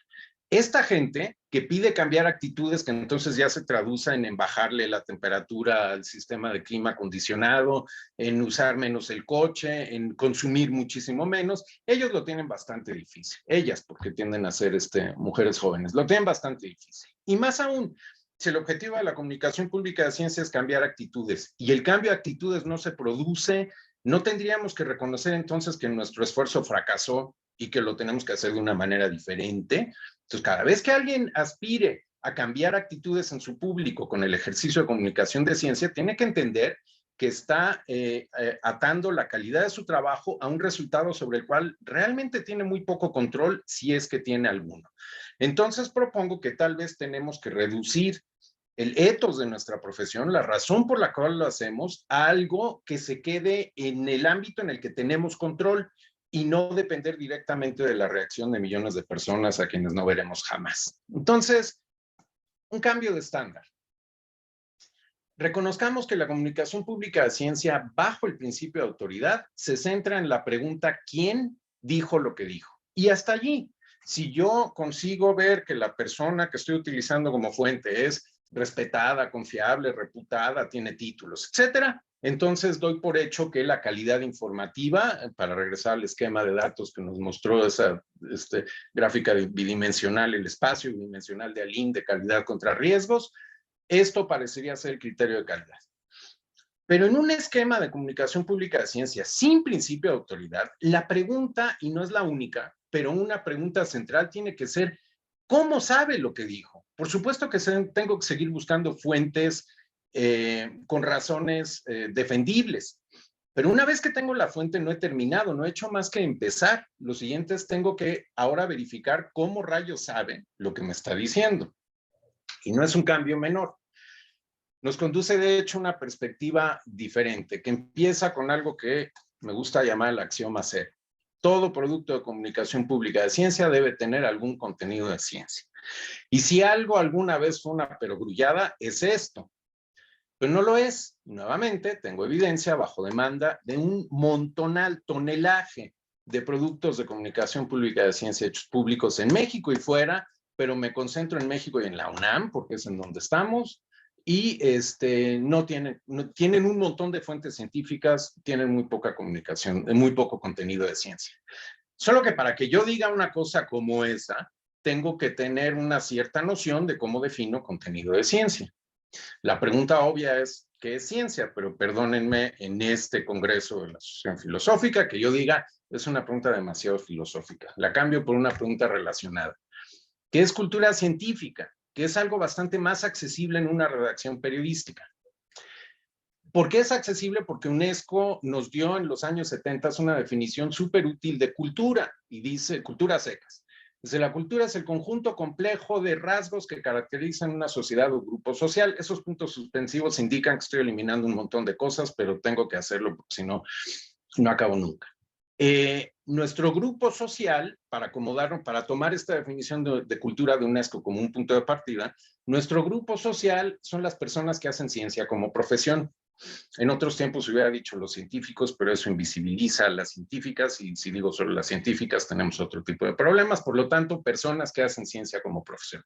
Esta gente que pide cambiar actitudes que entonces ya se traducen en bajarle la temperatura al sistema de clima acondicionado, en usar menos el coche, en consumir muchísimo menos, ellos lo tienen bastante difícil. Ellas, porque tienden a ser mujeres jóvenes, lo tienen bastante difícil. Y más aún, si el objetivo de la comunicación pública de ciencia es cambiar actitudes y el cambio de actitudes no se produce, no tendríamos que reconocer entonces que nuestro esfuerzo fracasó y que lo tenemos que hacer de una manera diferente. Entonces, cada vez que alguien aspire a cambiar actitudes en su público con el ejercicio de comunicación de ciencia, tiene que entender que está atando la calidad de su trabajo a un resultado sobre el cual realmente tiene muy poco control, si es que tiene alguno. Entonces, propongo que tal vez tenemos que reducir el ethos de nuestra profesión, la razón por la cual lo hacemos, a algo que se quede en el ámbito en el que tenemos control y no depender directamente de la reacción de millones de personas a quienes no veremos jamás. Entonces, un cambio de estándar. Reconozcamos que la comunicación pública de ciencia, bajo el principio de autoridad, se centra en la pregunta ¿quién dijo lo que dijo? Y hasta allí, si yo consigo ver que la persona que estoy utilizando como fuente es respetada, confiable, reputada, tiene títulos, etcétera, entonces doy por hecho que la calidad informativa, para regresar al esquema de datos que nos mostró esa gráfica bidimensional, el espacio bidimensional de Aline de calidad contra riesgos, esto parecería ser el criterio de calidad. Pero en un esquema de comunicación pública de ciencia sin principio de autoridad, la pregunta, y no es la única, pero una pregunta central tiene que ser, ¿cómo sabe lo que dijo? Por supuesto que tengo que seguir buscando fuentes con razones defendibles. Pero una vez que tengo la fuente, no he terminado, no he hecho más que empezar. Lo siguiente es, tengo que ahora verificar cómo rayos sabe lo que me está diciendo. Y no es un cambio menor. Nos conduce, de hecho, a una perspectiva diferente, que empieza con algo que me gusta llamar el axioma cero. Todo producto de comunicación pública de ciencia debe tener algún contenido de ciencia. Y si algo alguna vez fue una perogrullada, es esto. Pero no lo es. Nuevamente, tengo evidencia bajo demanda de un montonal, tonelaje de productos de comunicación pública de ciencia hechos públicos en México y fuera, pero me concentro en México y en la UNAM, porque es en donde estamos, y tienen un montón de fuentes científicas, tienen muy poca comunicación, muy poco contenido de ciencia. Solo que para que yo diga una cosa como esa, tengo que tener una cierta noción de cómo defino contenido de ciencia. La pregunta obvia es, ¿qué es ciencia? Pero perdónenme, en este congreso de la Asociación Filosófica, que yo diga, es una pregunta demasiado filosófica. La cambio por una pregunta relacionada. ¿Qué es cultura científica? Que es algo bastante más accesible en una redacción periodística. ¿Por qué es accesible? Porque UNESCO nos dio en los años 70 una definición súper útil de cultura, y dice cultura secas. Dice, la cultura es el conjunto complejo de rasgos que caracterizan una sociedad o grupo social. Esos puntos suspensivos indican que estoy eliminando un montón de cosas, pero tengo que hacerlo porque si no, no acabo nunca. Nuestro grupo social, para acomodarnos, para tomar esta definición de cultura de UNESCO como un punto de partida, nuestro grupo social son las personas que hacen ciencia como profesión. En otros tiempos hubiera dicho los científicos, pero eso invisibiliza a las científicas, y si digo solo las científicas tenemos otro tipo de problemas. Por lo tanto, personas que hacen ciencia como profesión.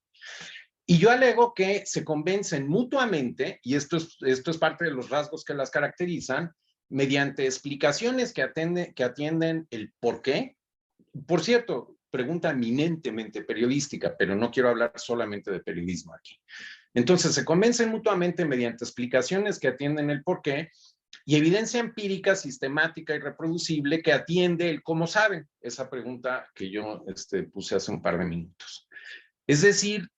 Y yo alego que se convencen mutuamente, y esto es parte de los rasgos que las caracterizan, mediante explicaciones que atienden el por qué. Por cierto, pregunta eminentemente periodística, pero no quiero hablar solamente de periodismo aquí. Entonces, se convencen mutuamente mediante explicaciones que atienden el por qué y evidencia empírica, sistemática y reproducible que atiende el cómo saben, esa pregunta que yo puse hace un par de minutos. Es decir,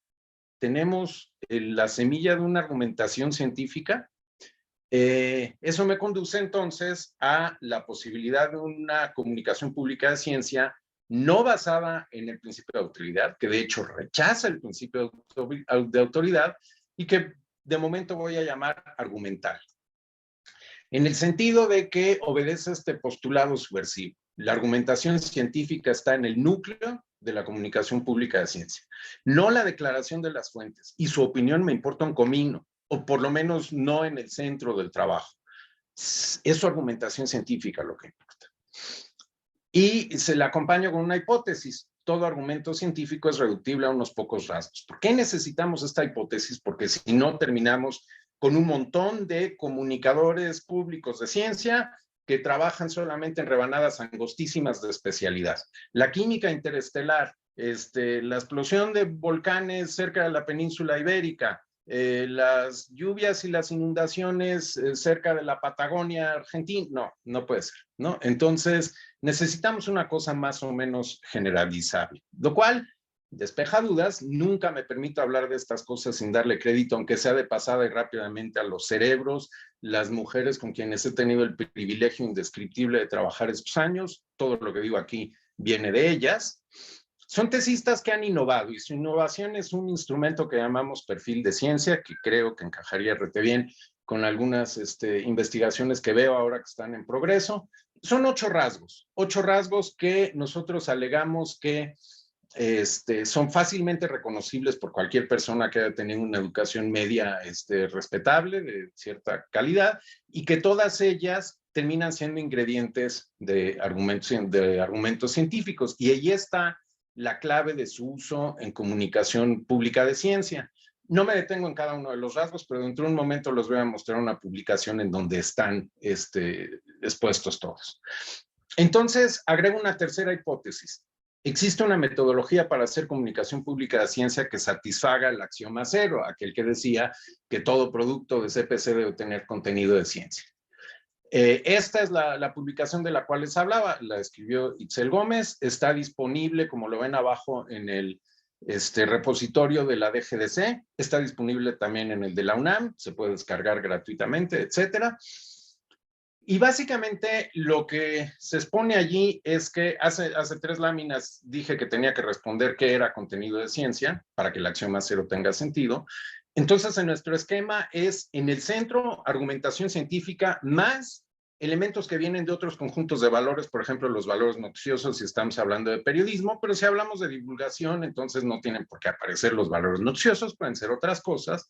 tenemos la semilla de una argumentación científica. Eso me conduce entonces a la posibilidad de una comunicación pública de ciencia no basada en el principio de autoridad, que de hecho rechaza el principio de autoridad y que de momento voy a llamar argumental, en el sentido de que obedece este postulado subversivo. La argumentación científica está en el núcleo de la comunicación pública de ciencia, no la declaración de las fuentes, y su opinión me importa un comino, o por lo menos no en el centro del trabajo. Es su argumentación científica lo que importa. Y se la acompaño con una hipótesis. Todo argumento científico es reductible a unos pocos rasgos. ¿Por qué necesitamos esta hipótesis? Porque si no, terminamos con un montón de comunicadores públicos de ciencia que trabajan solamente en rebanadas angostísimas de especialidad. La química interestelar, la explosión de volcanes cerca de la península ibérica, las lluvias y las inundaciones cerca de la Patagonia Argentina, no puede ser, ¿no? Entonces, necesitamos una cosa más o menos generalizable, lo cual despeja dudas. Nunca me permito hablar de estas cosas sin darle crédito, aunque sea de pasada y rápidamente, a los cerebros, las mujeres con quienes he tenido el privilegio indescriptible de trabajar estos años. Todo lo que digo aquí viene de ellas. Son tesistas que han innovado, y su innovación es un instrumento que llamamos perfil de ciencia, que creo que encajaría rete bien con algunas investigaciones que veo ahora que están en progreso. Son 8 rasgos que nosotros alegamos que son fácilmente reconocibles por cualquier persona que haya tenido una educación media respetable, de cierta calidad, y que todas ellas terminan siendo ingredientes de argumentos científicos. Y ahí está la clave de su uso en comunicación pública de ciencia. No me detengo en cada uno de los rasgos, pero dentro de un momento les voy a mostrar una publicación en donde están expuestos todos. Entonces, agrego una tercera hipótesis. Existe una metodología para hacer comunicación pública de ciencia que satisfaga el axioma cero, aquel que decía que todo producto de CPC debe tener contenido de ciencia. Esta es la publicación de la cual les hablaba, la escribió Itzel Gómez, está disponible, como lo ven abajo, en el repositorio de la DGDC, está disponible también en el de la UNAM, se puede descargar gratuitamente, etcétera. Y básicamente lo que se expone allí es que hace 3 láminas dije que tenía que responder qué era contenido de ciencia para que el axioma cero tenga sentido. Entonces, en nuestro esquema es en el centro argumentación científica más elementos que vienen de otros conjuntos de valores, por ejemplo, los valores noticiosos si estamos hablando de periodismo, pero si hablamos de divulgación, entonces no tienen por qué aparecer los valores noticiosos, pueden ser otras cosas,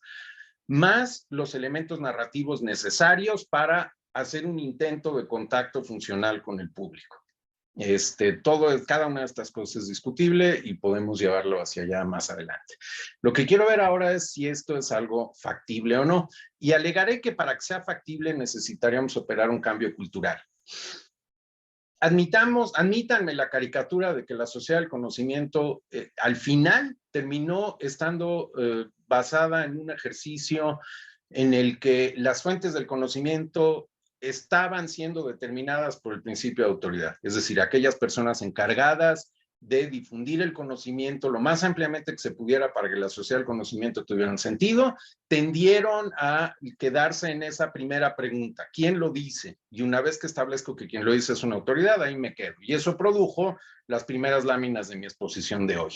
más los elementos narrativos necesarios para hacer un intento de contacto funcional con el público. Cada una de estas cosas es discutible y podemos llevarlo hacia allá más adelante. Lo que quiero ver ahora es si esto es algo factible o no, y alegaré que para que sea factible necesitaríamos operar un cambio cultural. Admítanme la caricatura de que la sociedad del conocimiento al final terminó estando basada en un ejercicio en el que las fuentes del conocimiento estaban siendo determinadas por el principio de autoridad, es decir, aquellas personas encargadas de difundir el conocimiento lo más ampliamente que se pudiera para que la sociedad del conocimiento tuviera un sentido, tendieron a quedarse en esa primera pregunta, ¿quién lo dice? Y una vez que establezco que quien lo dice es una autoridad, ahí me quedo. Y eso produjo las primeras láminas de mi exposición de hoy.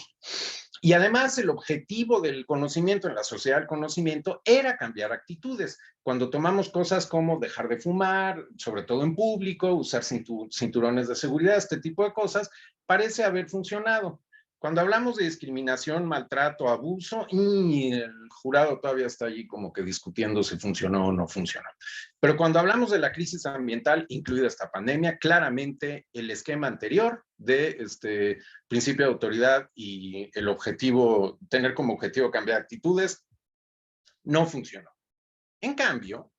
Y además el objetivo del conocimiento en la sociedad del conocimiento era cambiar actitudes. Cuando tomamos cosas como dejar de fumar, sobre todo en público, usar cinturones de seguridad, este tipo de cosas, parece haber funcionado. Cuando hablamos de discriminación, maltrato, abuso, y el jurado todavía está allí como que discutiendo si funcionó o no funcionó. Pero cuando hablamos de la crisis ambiental, incluida esta pandemia, claramente el esquema anterior de principio de autoridad y el objetivo, tener como objetivo cambiar actitudes, no funcionó. En cambio,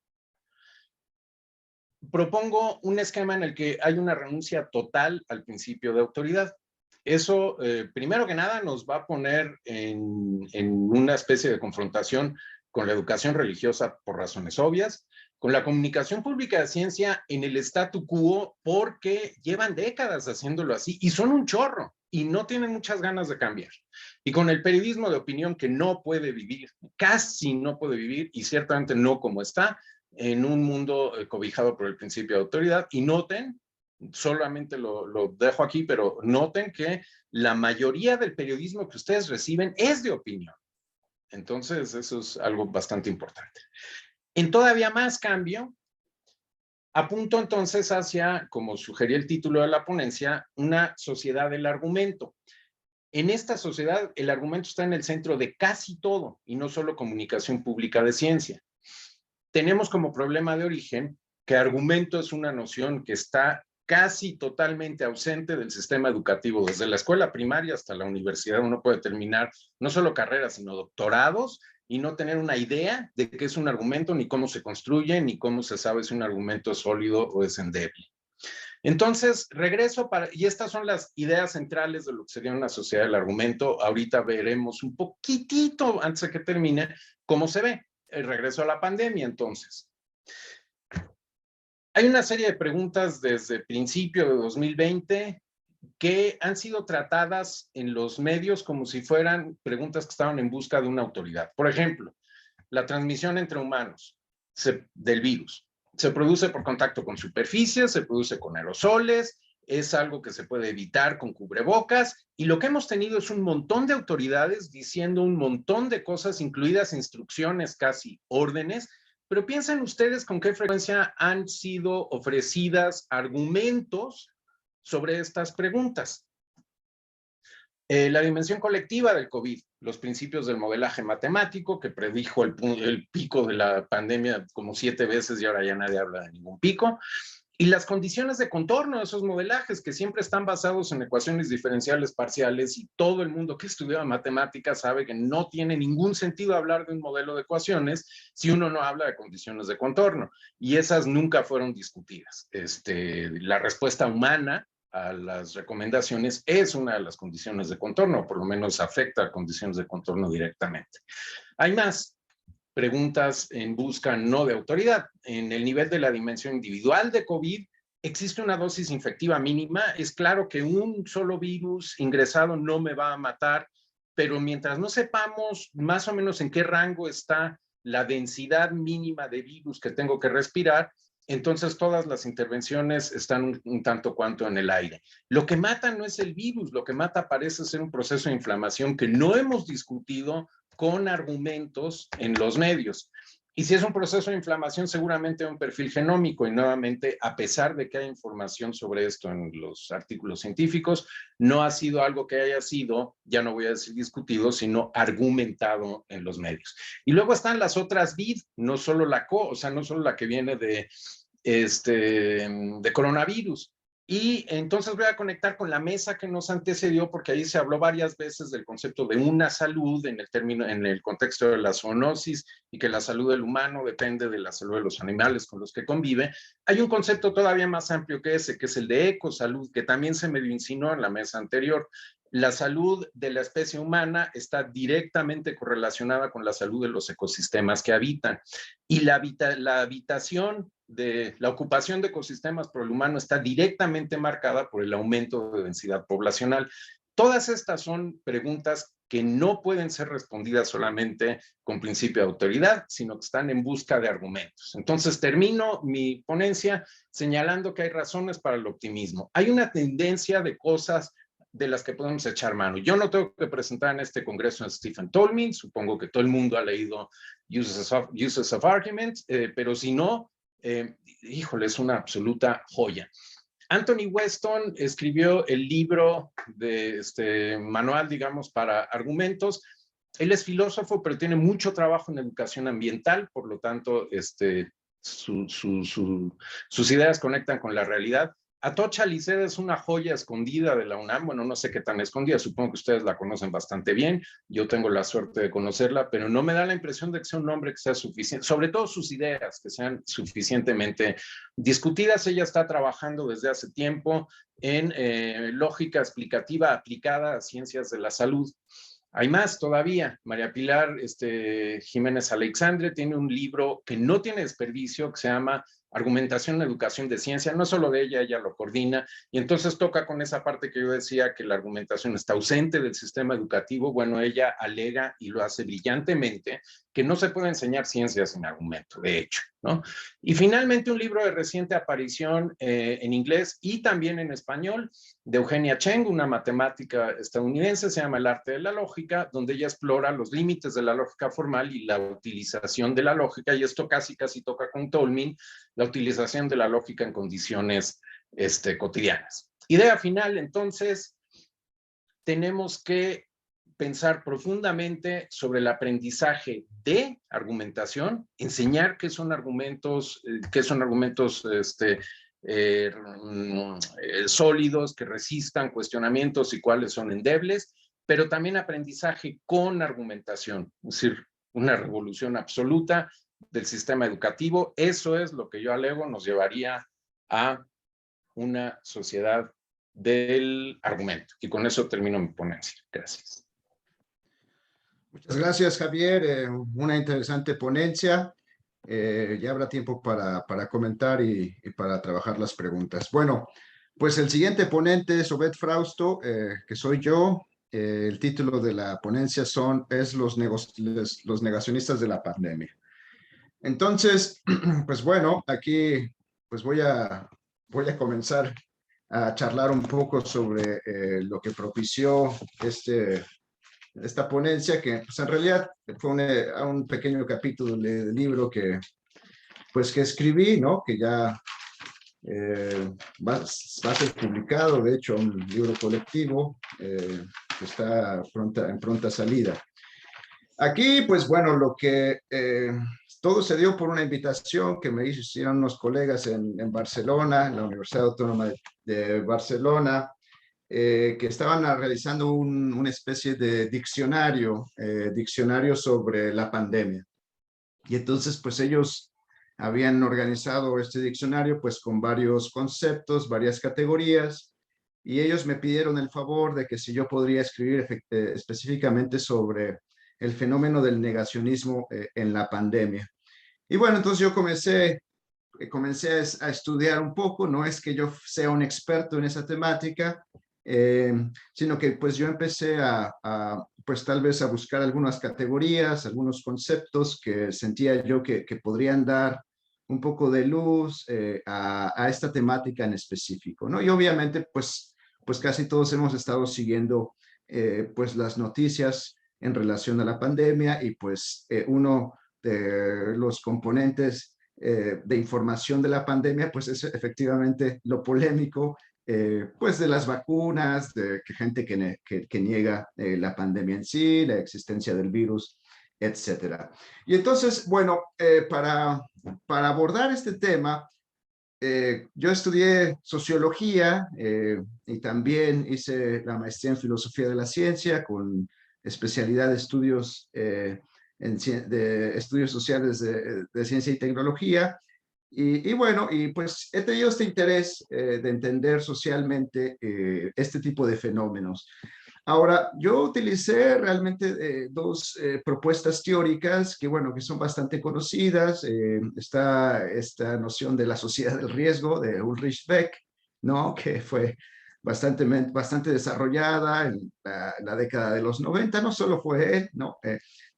propongo un esquema en el que hay una renuncia total al principio de autoridad. Eso, primero que nada, nos va a poner en una especie de confrontación con la educación religiosa por razones obvias, con la comunicación pública de ciencia en el statu quo, porque llevan décadas haciéndolo así y son un chorro y no tienen muchas ganas de cambiar. Y con el periodismo de opinión que no puede vivir, casi no puede vivir, y ciertamente no como está, en un mundo cobijado por el principio de autoridad. Y noten, solamente lo dejo aquí, pero noten que la mayoría del periodismo que ustedes reciben es de opinión. Entonces, eso es algo bastante importante. En todavía más cambio, apunto entonces hacia, como sugería el título de la ponencia, una sociedad del argumento. En esta sociedad, el argumento está en el centro de casi todo, y no solo comunicación pública de ciencia. Tenemos como problema de origen que argumento es una noción que está casi totalmente ausente del sistema educativo. Desde la escuela primaria hasta la universidad uno puede terminar no solo carreras, sino doctorados y no tener una idea de qué es un argumento, ni cómo se construye, ni cómo se sabe si un argumento es sólido o es endeble. Entonces, regreso y estas son las ideas centrales de lo que sería una sociedad del argumento. Ahorita veremos un poquitito, antes de que termine, cómo se ve. Regreso a la pandemia, entonces. Hay una serie de preguntas desde principio de 2020 que han sido tratadas en los medios como si fueran preguntas que estaban en busca de una autoridad. Por ejemplo, la transmisión entre humanos del virus. Se produce por contacto con superficies, se produce con aerosoles, es algo que se puede evitar con cubrebocas, y lo que hemos tenido es un montón de autoridades diciendo un montón de cosas, incluidas instrucciones, casi órdenes, pero piensen ustedes con qué frecuencia han sido ofrecidas argumentos sobre estas preguntas. La dimensión colectiva del COVID, los principios del modelaje matemático que predijo el pico de la pandemia como 7 veces y ahora ya nadie habla de ningún pico, y las condiciones de contorno de esos modelajes que siempre están basados en ecuaciones diferenciales parciales, y todo el mundo que estudia matemáticas sabe que no tiene ningún sentido hablar de un modelo de ecuaciones si uno no habla de condiciones de contorno, y esas nunca fueron discutidas. La respuesta humana a las recomendaciones es una de las condiciones de contorno, por lo menos afecta a condiciones de contorno directamente. Hay más preguntas en busca no de autoridad. En el nivel de la dimensión individual de COVID, existe una dosis infectiva mínima. Es claro que un solo virus ingresado no me va a matar, pero mientras no sepamos más o menos en qué rango está la densidad mínima de virus que tengo que respirar, entonces todas las intervenciones están un tanto cuanto en el aire. Lo que mata no es el virus, lo que mata parece ser un proceso de inflamación que no hemos discutido con argumentos en los medios. Y si es un proceso de inflamación, seguramente un perfil genómico, y nuevamente, a pesar de que hay información sobre esto en los artículos científicos, no ha sido algo que haya sido, ya no voy a decir discutido, sino argumentado en los medios. Y luego están las otras vid, no solo no solo la que viene de coronavirus. Y entonces voy a conectar con la mesa que nos antecedió, porque ahí se habló varias veces del concepto de una salud en el contexto de la zoonosis, y que la salud del humano depende de la salud de los animales con los que convive. Hay un concepto todavía más amplio que ese, que es el de ecosalud, que también se medio insinuó en la mesa anterior. La salud de la especie humana está directamente correlacionada con la salud de los ecosistemas que habitan. Y la ocupación de ecosistemas por el humano está directamente marcada por el aumento de densidad poblacional. Todas estas son preguntas que no pueden ser respondidas solamente con principio de autoridad, sino que están en busca de argumentos. Entonces termino mi ponencia señalando que hay razones para el optimismo. Hay una tendencia de cosas de las que podemos echar mano. Yo no tengo que presentar en este congreso a Stephen Tolmin, supongo que todo el mundo ha leído Uses of Argument, pero si no, híjole, es una absoluta joya. Anthony Weston escribió el libro de manual, digamos, para argumentos. Él es filósofo, pero tiene mucho trabajo en educación ambiental, por lo tanto, sus ideas conectan con la realidad. Atocha Liceda es una joya escondida de la UNAM, bueno, no sé qué tan escondida, supongo que ustedes la conocen bastante bien, yo tengo la suerte de conocerla, pero no me da la impresión de que sea un hombre que sea suficiente, sobre todo sus ideas, que sean suficientemente discutidas. Ella está trabajando desde hace tiempo en lógica explicativa aplicada a ciencias de la salud. Hay más todavía. María Pilar Jiménez Alexandre tiene un libro que no tiene desperdicio, que se llama Argumentación, Educación de Ciencia. No solo de ella, ella lo coordina, y entonces toca con esa parte que yo decía, que la argumentación está ausente del sistema educativo. Bueno, ella alega, y lo hace brillantemente, que no se puede enseñar ciencia sin argumento, de hecho, ¿no? Y finalmente un libro de reciente aparición en inglés y también en español, de Eugenia Cheng, una matemática estadounidense, se llama El arte de la lógica, donde ella explora los límites de la lógica formal y la utilización de la lógica, y esto casi toca con Tolmin, la utilización de la lógica en condiciones cotidianas. Idea final, entonces, tenemos que pensar profundamente sobre el aprendizaje de argumentación, enseñar qué son argumentos, sólidos, que resistan cuestionamientos y cuáles son endebles, pero también aprendizaje con argumentación, es decir, una revolución absoluta del sistema educativo. Eso es lo que yo alego nos llevaría a una sociedad del argumento. Y con eso termino mi ponencia. Gracias. Muchas gracias, Javier. Una interesante ponencia. Ya habrá tiempo para comentar y para trabajar las preguntas. Bueno, pues el siguiente ponente es Obed Frausto, que soy yo. El título de la ponencia es los negacionistas de la pandemia. Entonces, pues bueno, aquí pues voy a comenzar a charlar un poco sobre lo que propició esta ponencia, que pues en realidad fue un pequeño capítulo del libro que escribí, ¿no? Que ya va a ser publicado, de hecho, un libro colectivo que está en pronta salida. Aquí, pues bueno, todo se dio por una invitación que me hicieron unos colegas en Barcelona, en la Universidad Autónoma de Barcelona, que estaban realizando una especie de diccionario sobre la pandemia. Y entonces, pues ellos habían organizado este diccionario pues con varios conceptos, varias categorías, y ellos me pidieron el favor de que si yo podría escribir específicamente sobre el fenómeno del negacionismo en la pandemia. Y bueno, entonces yo comencé a estudiar un poco. No es que yo sea un experto en esa temática, sino que pues yo empecé pues tal vez a buscar algunas categorías, algunos conceptos que sentía yo que podrían dar un poco de luz a esta temática en específico, ¿no? Y obviamente pues casi todos hemos estado siguiendo pues las noticias en relación a la pandemia, y pues uno de los componentes de información de la pandemia pues es efectivamente lo polémico pues de las vacunas, de gente que niega la pandemia en sí, la existencia del virus, etcétera. Y entonces, bueno, para abordar este tema, yo estudié sociología y también hice la maestría en filosofía de la ciencia con especialidad de estudios, de estudios sociales de ciencia y tecnología. Y bueno, y pues he tenido este interés de entender socialmente este tipo de fenómenos. Ahora, yo utilicé realmente dos propuestas teóricas que, bueno, que son bastante conocidas. Está esta noción de la sociedad del riesgo de Ulrich Beck, ¿no? Que fue bastante desarrollada en la década de los 90. No solo fue él, ¿no?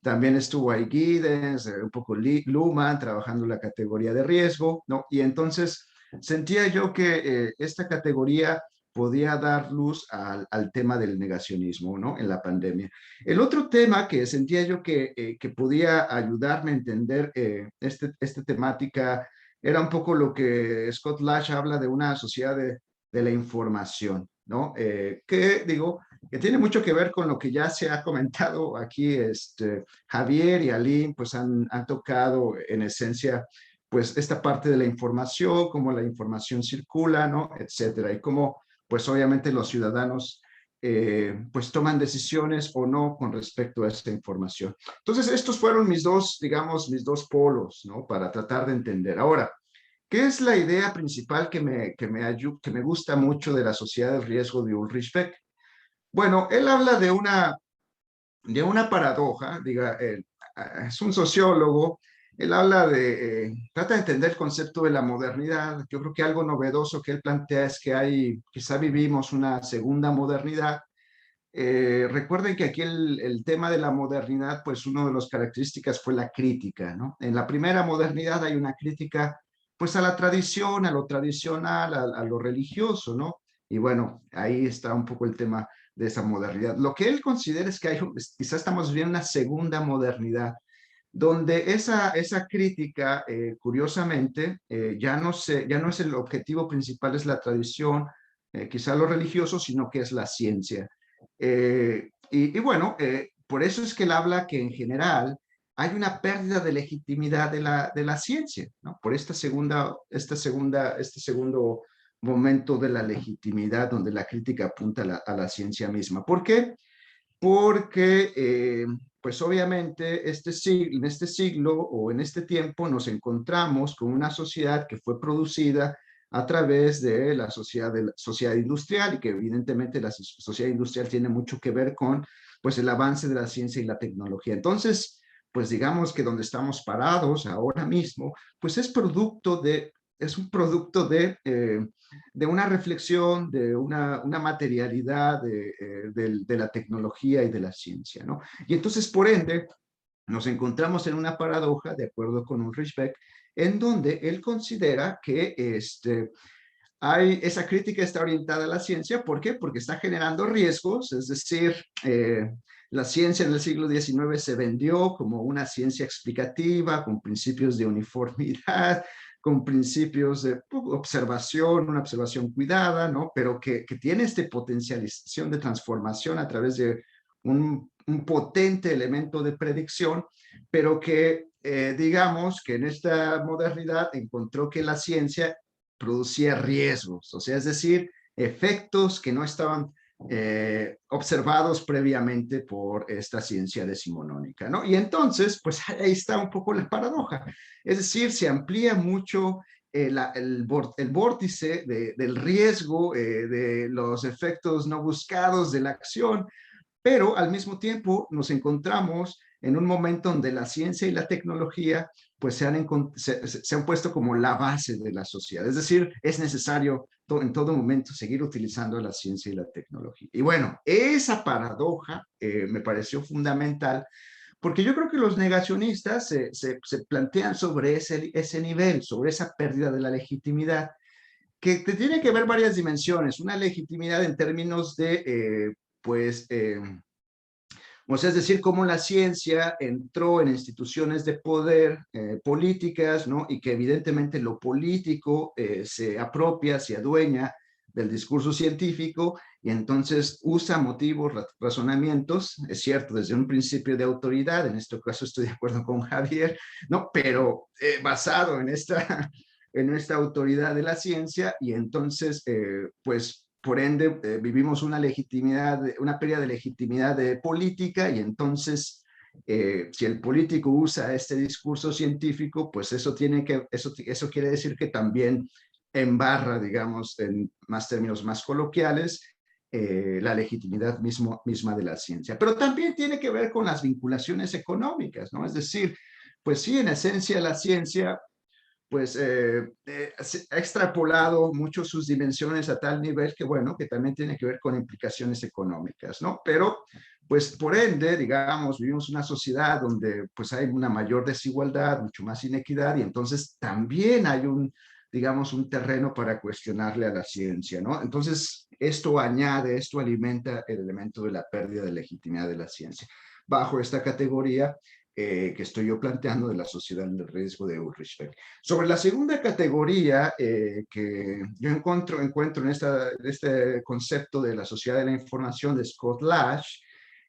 También estuvo ahí Giddens, un poco Luhmann trabajando la categoría de riesgo, ¿no? Y entonces sentía yo que esta categoría podía dar luz al tema del negacionismo, ¿no? En la pandemia. El otro tema que sentía yo que podía ayudarme a entender esta temática era un poco lo que Scott Lash habla de una sociedad de la información, ¿no? Que digo, que tiene mucho que ver con lo que ya se ha comentado aquí, Javier y Aline, pues han tocado en esencia, pues esta parte de la información, cómo la información circula, ¿no? Etcétera, y cómo, pues obviamente los ciudadanos, pues toman decisiones o no con respecto a esta información. Entonces, estos fueron mis dos, digamos, mis dos polos, ¿no? Para tratar de entender. Ahora, ¿qué es la idea principal que me gusta mucho de la sociedad del riesgo de Ulrich Beck? Bueno, él habla de una paradoja, diga, es un sociólogo, él habla trata de entender el concepto de la modernidad. Yo creo que algo novedoso que él plantea es que quizá vivimos una segunda modernidad. Recuerden que aquí el tema de la modernidad, pues una de las características fue la crítica, ¿no? En la primera modernidad hay una crítica, pues a la tradición, a lo tradicional, a lo religioso, ¿no? Y bueno, ahí está un poco el tema de esa modernidad. Lo que él considera es que quizás estamos viviendo una segunda modernidad, donde esa crítica, curiosamente, ya no es el objetivo principal, es la tradición, quizá lo religioso, sino que es la ciencia. Y bueno, por eso es que él habla que en general hay una pérdida de legitimidad de la ciencia, ¿no? Por este segundo momento de la legitimidad donde la crítica apunta a la ciencia misma. ¿Por qué? Porque, pues obviamente, en este siglo o en este tiempo nos encontramos con una sociedad que fue producida a través de la sociedad industrial, y que evidentemente la sociedad industrial tiene mucho que ver con, pues, el avance de la ciencia y la tecnología. Entonces, pues digamos que donde estamos parados ahora mismo, pues es un producto de una reflexión, de una materialidad de la tecnología y de la ciencia, ¿no? Y entonces, por ende, nos encontramos en una paradoja, de acuerdo con Ulrich Beck, en donde él considera que esa crítica está orientada a la ciencia. ¿Por qué? Porque está generando riesgos, es decir, la ciencia en el siglo XIX se vendió como una ciencia explicativa, con principios de uniformidad, con principios de observación, una observación cuidada, ¿no? Pero que tiene esta potencialización de transformación a través de un potente elemento de predicción, pero que digamos que en esta modernidad encontró que la ciencia producía riesgos, o sea, es decir, efectos que no estaban observados previamente por esta ciencia decimonónica, ¿no? Y entonces, pues ahí está un poco la paradoja, es decir, se amplía mucho el vórtice del riesgo, de los efectos no buscados de la acción, pero al mismo tiempo nos encontramos en un momento donde la ciencia y la tecnología pues se han puesto como la base de la sociedad. Es decir, es necesario en todo momento seguir utilizando la ciencia y la tecnología. Y bueno, esa paradoja me pareció fundamental, porque yo creo que los negacionistas se plantean sobre ese nivel, sobre esa pérdida de la legitimidad, que tiene que ver varias dimensiones. Una legitimidad en términos de, pues, o sea, es decir, cómo la ciencia entró en instituciones de poder políticas, ¿no? Y que evidentemente lo político se apropia, se adueña del discurso científico, y entonces usa motivos, razonamientos, es cierto, desde un principio de autoridad, en este caso estoy de acuerdo con Javier, ¿no? Pero basado en esta autoridad de la ciencia, y entonces, pues, por ende, vivimos una pérdida de legitimidad de política, y entonces, si el político usa este discurso científico, pues eso quiere decir que también embarra, digamos, en más términos más coloquiales, la legitimidad misma de la ciencia. Pero también tiene que ver con las vinculaciones económicas, ¿no? Es decir, pues sí, en esencia la ciencia pues ha extrapolado mucho sus dimensiones a tal nivel que, bueno, que también tiene que ver con implicaciones económicas, ¿no? Pero, pues, por ende, digamos, vivimos una sociedad donde, pues, hay una mayor desigualdad, mucho más inequidad, y entonces también hay digamos, un terreno para cuestionarle a la ciencia, ¿no? Entonces, esto alimenta el elemento de la pérdida de legitimidad de la ciencia. Bajo esta categoría que estoy yo planteando de la sociedad del riesgo de Ulrich Beck. Sobre la segunda categoría que yo encuentro en este concepto de la sociedad de la información de Scott Lash,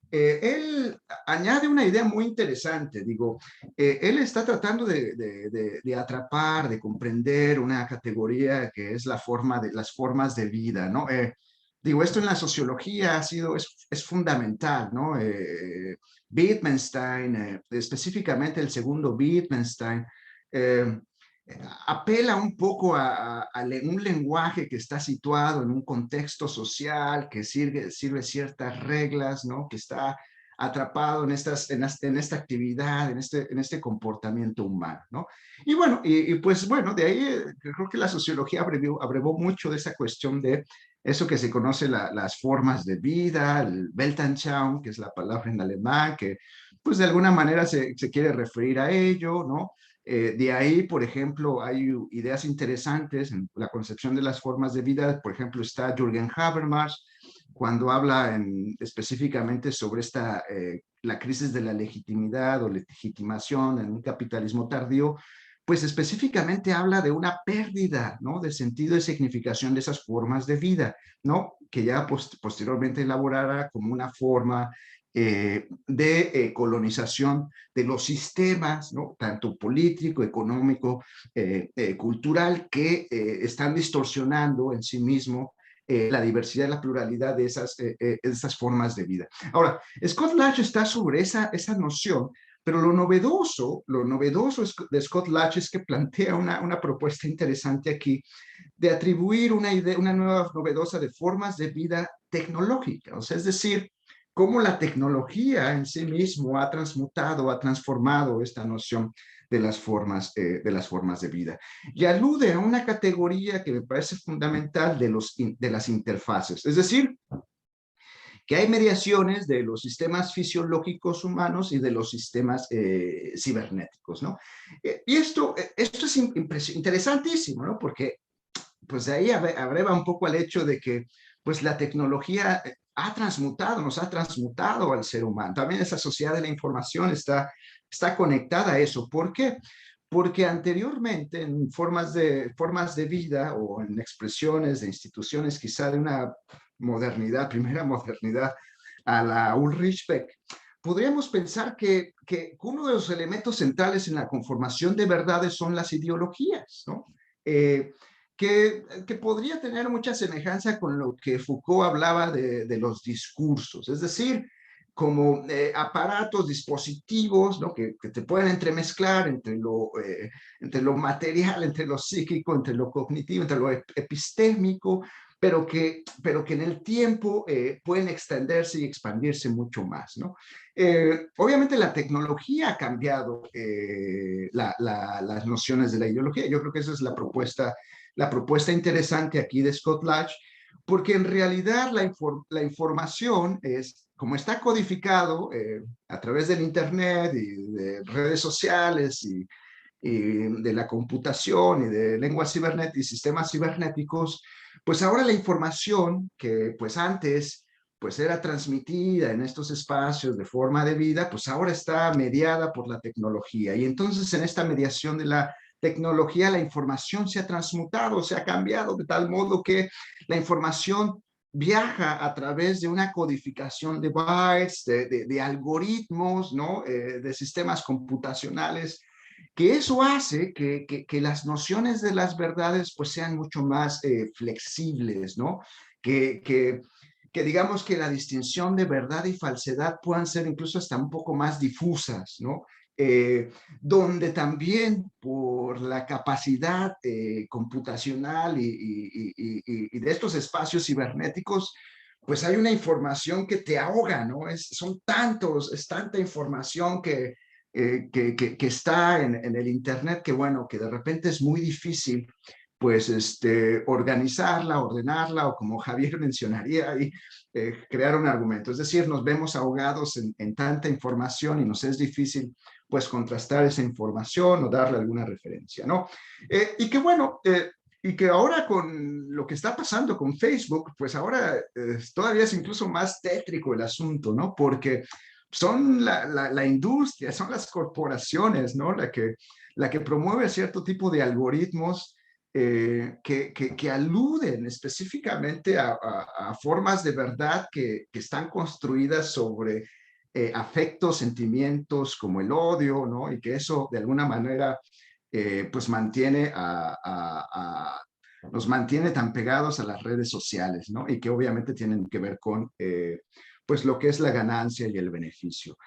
él añade una idea muy interesante. Digo, él está tratando de atrapar, de comprender una categoría que es las formas de vida, ¿no? Digo, esto en la sociología es fundamental, ¿no? Wittgenstein, específicamente el segundo Wittgenstein, eh, apela un poco a un lenguaje que está situado en un contexto social, que sirve ciertas reglas, ¿no? Que está atrapado en esta actividad, en este comportamiento humano, ¿no? Y bueno, pues bueno, de ahí creo que la sociología abrevó mucho de esa cuestión de eso que se conoce las formas de vida, el Weltanschauung, que es la palabra en alemán, que pues de alguna manera se quiere referir a ello, ¿no? De ahí, por ejemplo, hay ideas interesantes en la concepción de las formas de vida. Por ejemplo, está Jürgen Habermas, cuando habla específicamente sobre la crisis de la legitimidad o legitimación en un capitalismo tardío, pues específicamente habla de una pérdida, ¿no? De sentido y significación de esas formas de vida, ¿no? Que ya posteriormente elaborará como una forma de colonización de los sistemas, ¿no? Tanto político, económico, cultural, que están distorsionando en sí mismo la diversidad y la pluralidad de esas formas de vida. Ahora, Scott Lash está sobre esa noción, pero lo novedoso de Scott Lash es que plantea una propuesta interesante aquí de atribuir una nueva novedosa de formas de vida tecnológica. O sea, es decir, cómo la tecnología en sí mismo ha transformado esta noción de las formas de vida. Y alude a una categoría que me parece fundamental de las interfaces. Es decir, que hay mediaciones de los sistemas fisiológicos humanos y de los sistemas cibernéticos, ¿no? Y esto es interesantísimo, ¿no? Porque pues de ahí abreva un poco al hecho de que pues la tecnología nos ha transmutado al ser humano. También esa sociedad de la información está conectada a eso. ¿Por qué? Porque anteriormente en formas de vida o en expresiones de instituciones quizá de una primera modernidad a la Ulrich Beck, podríamos pensar que uno de los elementos centrales en la conformación de verdades son las ideologías, ¿no? Que podría tener mucha semejanza con lo que Foucault hablaba de los discursos, es decir, como aparatos, dispositivos, ¿no? que te pueden entremezclar entre lo material, entre lo psíquico, entre lo cognitivo, entre lo epistémico, pero que en el tiempo pueden extenderse y expandirse mucho más, ¿no? Obviamente la tecnología ha cambiado las nociones de la ideología. Yo creo que esa es la propuesta interesante aquí de Scott Lash, porque en realidad la información es, como está codificado a través del Internet y de redes sociales y de la computación y de lenguas cibernéticas y sistemas cibernéticos, pues ahora la información que pues antes pues era transmitida en estos espacios de forma de vida, pues ahora está mediada por la tecnología. Y entonces en esta mediación de la tecnología, la información se ha transmutado, se ha cambiado de tal modo que la información viaja a través de una codificación de bytes, de algoritmos, ¿no? De sistemas computacionales, que eso hace que las nociones de las verdades pues sean mucho más flexibles, ¿no? Que, que, que digamos que la distinción de verdad y falsedad puedan ser incluso hasta un poco más difusas, ¿no? Donde también por la capacidad computacional y de estos espacios cibernéticos, pues hay una información que te ahoga, ¿no? Es tanta información que está en el Internet que, bueno, que de repente es muy difícil pues organizarla, ordenarla o como Javier mencionaría ahí, crear un argumento. Es decir, nos vemos ahogados en tanta información y nos es difícil pues contrastar esa información o darle alguna referencia, ¿no? Y que bueno, y que ahora con lo que está pasando con Facebook, pues ahora todavía es incluso más tétrico el asunto, ¿no? Porque son la industria, son las corporaciones, ¿no? La que promueve cierto tipo de algoritmos que aluden específicamente a formas de verdad que están construidas sobre afectos, sentimientos como el odio, ¿no? Y que eso de alguna manera pues mantiene nos mantiene tan pegados a las redes sociales, ¿no? Y que obviamente tienen que ver con pues lo que es la ganancia y el beneficio.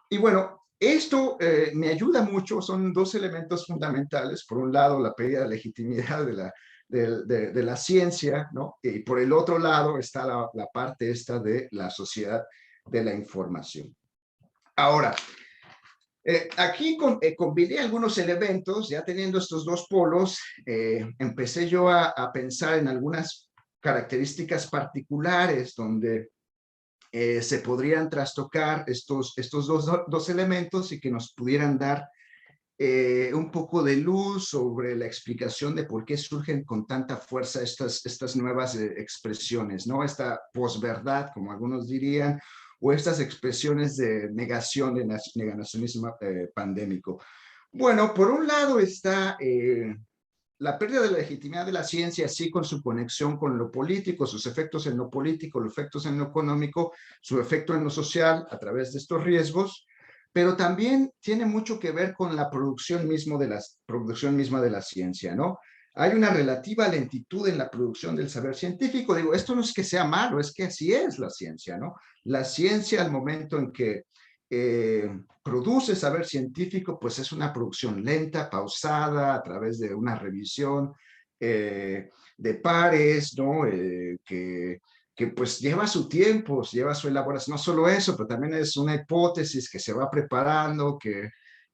Y bueno, esto me ayuda mucho, son dos elementos fundamentales. Por un lado, la pérdida de legitimidad de la ciencia, ¿no? Y por el otro lado está la parte esta de la sociedad de la información. Ahora, aquí combiné algunos elementos, ya teniendo estos dos polos, empecé yo a pensar en algunas características particulares donde se podrían trastocar estos dos elementos y que nos pudieran dar un poco de luz sobre la explicación de por qué surgen con tanta fuerza estas nuevas expresiones, ¿no? Esta posverdad, como algunos dirían, o estas expresiones de negación, de negacionismo pandémico. Bueno, por un lado está la pérdida de la legitimidad de la ciencia, así con su conexión con lo político, sus efectos en lo político, los efectos en lo económico, su efecto en lo social a través de estos riesgos, pero también tiene mucho que ver con la producción misma de la ciencia, ¿no? Hay una relativa lentitud en la producción del saber científico. Digo, esto no es que sea malo, es que así es la ciencia, ¿no? La ciencia, al momento en que produce saber científico, pues es una producción lenta, pausada, a través de una revisión de pares, ¿no? Que pues lleva su tiempo, lleva su elaboración, no solo eso, pero también es una hipótesis que se va preparando,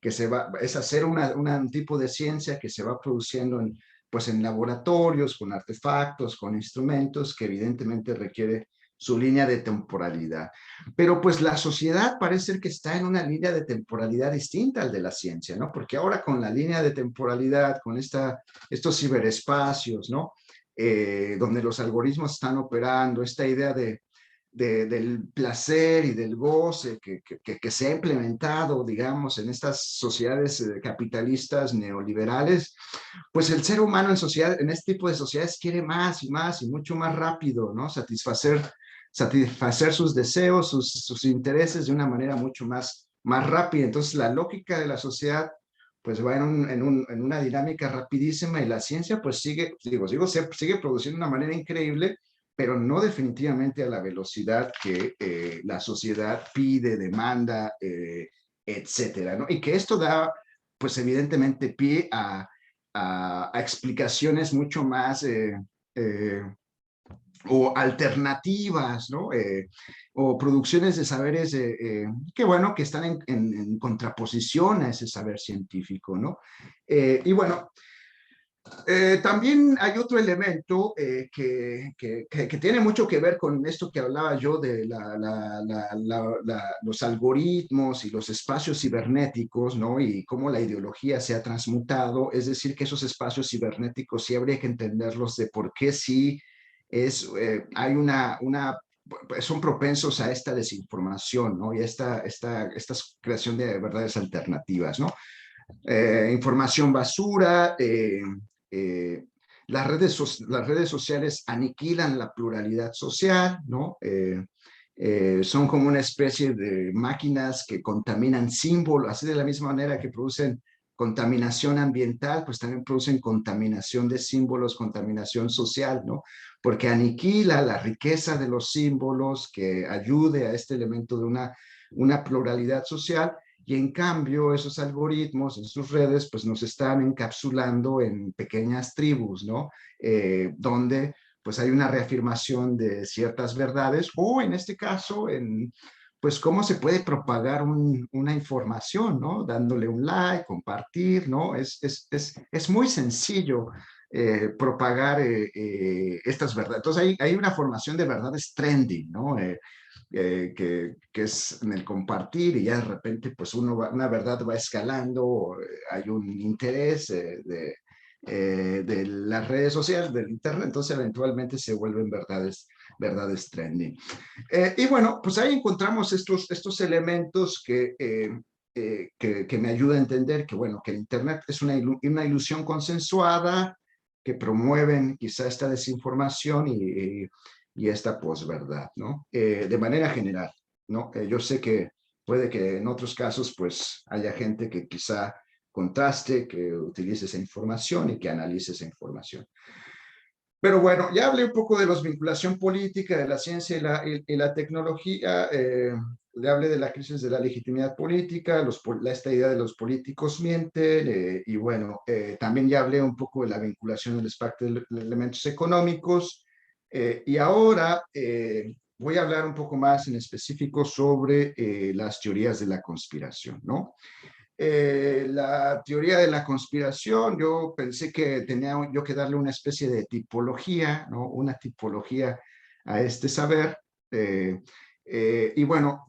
es hacer un tipo de ciencia que se va produciendo pues en laboratorios, con artefactos, con instrumentos, que evidentemente requiere su línea de temporalidad. Pero pues la sociedad parece ser que está en una línea de temporalidad distinta al de la ciencia, ¿no? Porque ahora con la línea de temporalidad, con estos ciberespacios, ¿no? Donde los algoritmos están operando, esta idea del placer y del goce que se ha implementado, digamos, en estas sociedades capitalistas neoliberales, pues el ser humano en este tipo de sociedades quiere más y más y mucho más rápido, ¿no? Satisfacer sus deseos, sus intereses de una manera mucho más rápida. Entonces, la lógica de la sociedad pues va en una dinámica rapidísima y la ciencia pues sigue produciendo de una manera increíble, pero no definitivamente a la velocidad que la sociedad pide, demanda, etcétera, ¿no? Y que esto da pues evidentemente pie a explicaciones mucho más eh, o alternativas, ¿no? O producciones de saberes que, bueno, que están en contraposición a ese saber científico, ¿no? Y bueno, también hay otro elemento que tiene mucho que ver con esto que hablaba yo de los algoritmos y los espacios cibernéticos, ¿no? Y cómo la ideología se ha transmutado. Es decir, que esos espacios cibernéticos sí habría que entenderlos de por qué sí hay son propensos a esta desinformación, ¿no? Y esta creación de verdades alternativas, ¿no? Información basura, eh, las redes sociales aniquilan la pluralidad social, ¿no? Son como una especie de máquinas que contaminan símbolos, así de la misma manera que producen contaminación ambiental, pues también producen contaminación de símbolos, contaminación social, ¿no? Porque aniquila la riqueza de los símbolos que ayude a este elemento de una pluralidad social. Y en cambio, esos algoritmos en sus redes, pues nos están encapsulando en pequeñas tribus, ¿no? Donde pues hay una reafirmación de ciertas verdades o en este caso, pues cómo se puede propagar una información, ¿no? Dándole un like, compartir, ¿no? Es muy sencillo propagar estas verdades. Entonces hay una formación de verdades trending, ¿no? que es en el compartir y ya de repente pues una verdad va escalando, hay un interés de las redes sociales, del internet, entonces eventualmente se vuelven verdades trending. Y bueno, pues ahí encontramos estos elementos que me ayuda a entender que, bueno, que el Internet es una ilusión consensuada que promueven quizá esta desinformación y esta posverdad, ¿no? De manera general, ¿no? Yo sé que puede que en otros casos, pues, haya gente que quizá contraste, que utilice esa información y que analice esa información. Pero bueno, ya hablé un poco de la vinculación política, de la ciencia y la tecnología, le hablé de la crisis de la legitimidad política, esta idea de los políticos mienten, y bueno, también ya hablé un poco de la vinculación del espacio de elementos económicos, y ahora voy a hablar un poco más en específico sobre las teorías de la conspiración, ¿no? La teoría de la conspiración, yo pensé que tenía yo que darle una especie de tipología, ¿no? Una tipología a este saber. Y bueno,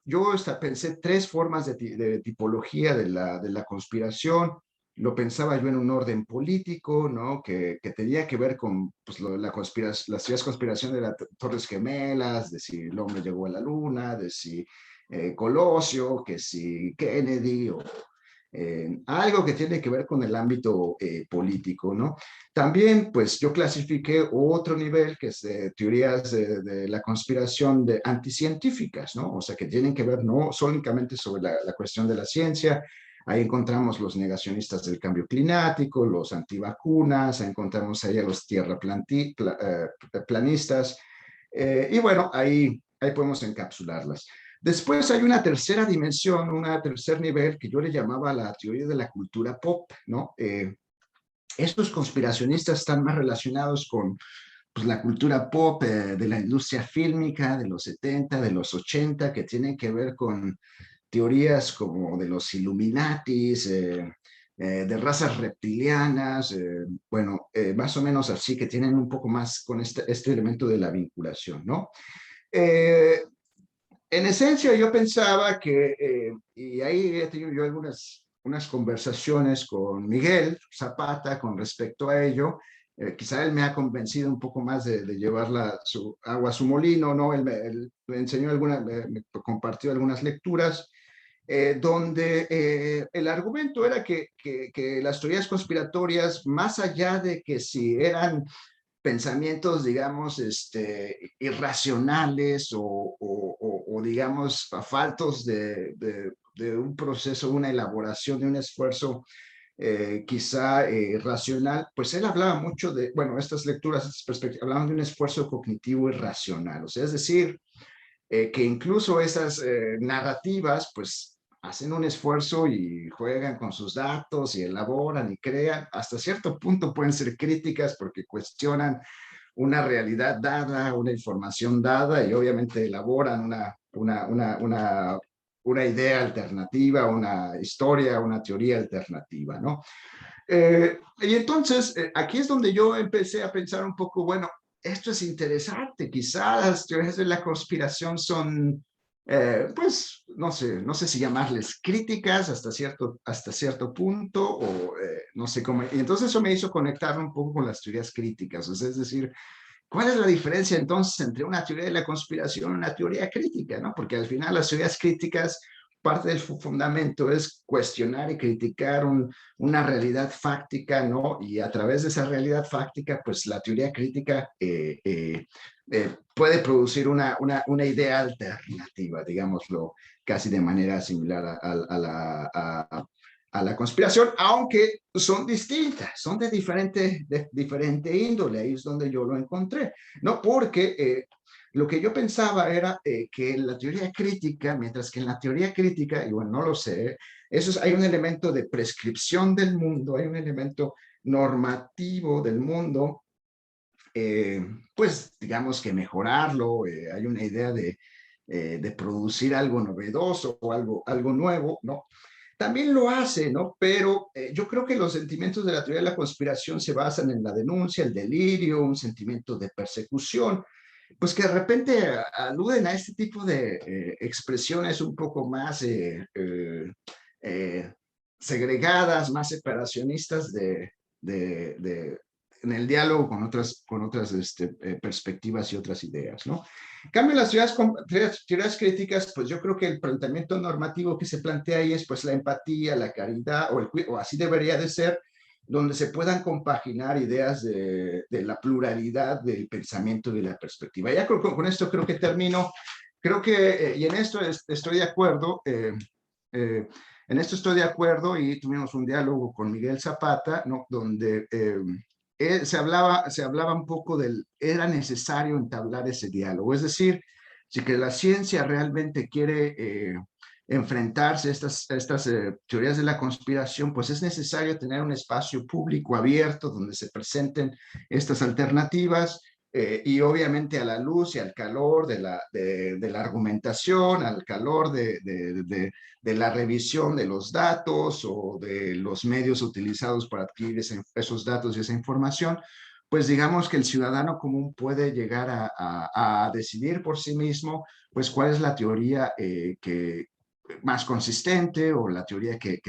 yo pensé tres formas de tipología de la conspiración. Lo pensaba yo en un orden político, ¿no? Que tenía que ver con pues, las teorías de conspiración de las Torres Gemelas, de si el hombre llegó a la luna, de si Colosio, que si Kennedy, o algo que tiene que ver con el ámbito político, ¿no? También, pues yo clasifiqué otro nivel que es de teorías de la conspiración anticientíficas, ¿no? O sea, que tienen que ver no solamente sobre la cuestión de la ciencia. Ahí encontramos los negacionistas del cambio climático, los antivacunas, encontramos ahí a los planistas, y bueno, ahí podemos encapsularlas. Después hay una tercera dimensión, un tercer nivel que yo le llamaba la teoría de la cultura pop, ¿no? Estos conspiracionistas están más relacionados con pues, la cultura pop de la industria fílmica de los 70, de los 80, que tienen que ver con teorías como de los Illuminatis, de razas reptilianas, bueno, más o menos así, que tienen un poco más con este elemento de la vinculación, ¿no? En esencia, yo pensaba y ahí he tenido yo unas conversaciones con Miguel Zapata con respecto a ello. Quizá él me ha convencido un poco más de llevar su agua a su molino, ¿no? Él me enseñó me compartió algunas lecturas donde el argumento era que las teorías conspiratorias, más allá de que si eran pensamientos, digamos, irracionales o digamos, faltos de un proceso, una elaboración, de un esfuerzo quizá racional, pues él hablaba mucho bueno, estas lecturas, estas perspectivas, hablaban de un esfuerzo cognitivo irracional, o sea, es decir, que incluso esas narrativas, pues hacen un esfuerzo y juegan con sus datos y elaboran y crean. Hasta cierto punto pueden ser críticas porque cuestionan una realidad dada, una información dada y obviamente elaboran una idea alternativa, una historia, una teoría alternativa, ¿no? Y entonces, aquí es donde yo empecé a pensar un poco, bueno, esto es interesante, quizás las teorías de la conspiración son, pues, no sé si llamarles críticas hasta cierto punto, o no sé cómo, y entonces eso me hizo conectar un poco con las teorías críticas, o sea, es decir, ¿cuál es la diferencia entonces entre una teoría de la conspiración y una teoría crítica, ¿no? Porque al final las teorías críticas, parte del fundamento es cuestionar y criticar una realidad fáctica, ¿no? Y a través de esa realidad fáctica, pues la teoría crítica puede producir una idea alternativa, digámoslo, casi de manera similar a la conspiración, aunque son distintas, son de diferente índole, ahí es donde yo lo encontré, ¿no? Porque lo que yo pensaba era que la teoría crítica, mientras que en la teoría crítica, y bueno, no lo sé, hay un elemento de prescripción del mundo, hay un elemento normativo del mundo, pues digamos que mejorarlo, hay una idea de producir algo novedoso o algo nuevo, ¿no? También lo hace, ¿no? Pero yo creo que los sentimientos de la teoría de la conspiración se basan en la denuncia, el delirio, un sentimiento de persecución. pues que de repente aluden a este tipo de expresiones un poco más eh, segregadas, más separacionistas en el diálogo con otras perspectivas y otras ideas, ¿no? En cambio, las teorías críticas, pues yo creo que el planteamiento normativo que se plantea ahí es pues la empatía, la caridad, o así debería de ser, donde se puedan compaginar ideas de la pluralidad del pensamiento y de la perspectiva. Ya con esto creo que termino. Creo que, y en esto estoy de acuerdo, en esto estoy de acuerdo y tuvimos un diálogo con Miguel Zapata, ¿no? Donde se hablaba un poco era necesario entablar ese diálogo. Es decir, si que la ciencia realmente quiere enfrentarse a estas teorías de la conspiración, pues es necesario tener un espacio público abierto donde se presenten estas alternativas y obviamente a la luz y al calor de la argumentación, al calor de la revisión de los datos o de los medios utilizados para adquirir esos datos y esa información, pues digamos que el ciudadano común puede llegar a decidir por sí mismo, pues cuál es la teoría que más consistente o la teoría que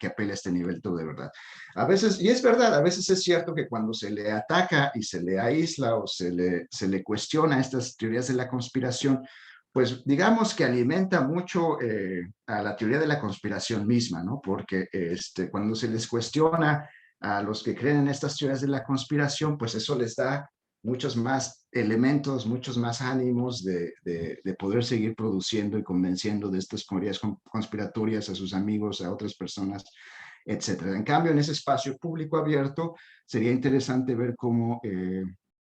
apela a este nivel todo de verdad. A veces, y es verdad, a veces es cierto que cuando se le ataca y se le aísla o se le cuestiona estas teorías de la conspiración, pues digamos que alimenta mucho a la teoría de la conspiración misma, ¿no? Porque cuando se les cuestiona a los que creen en estas teorías de la conspiración, pues eso les da muchos más elementos, muchos más ánimos de poder seguir produciendo y convenciendo de estas teorías conspiratorias a sus amigos, a otras personas, etcétera. En cambio, en ese espacio público abierto, sería interesante ver cómo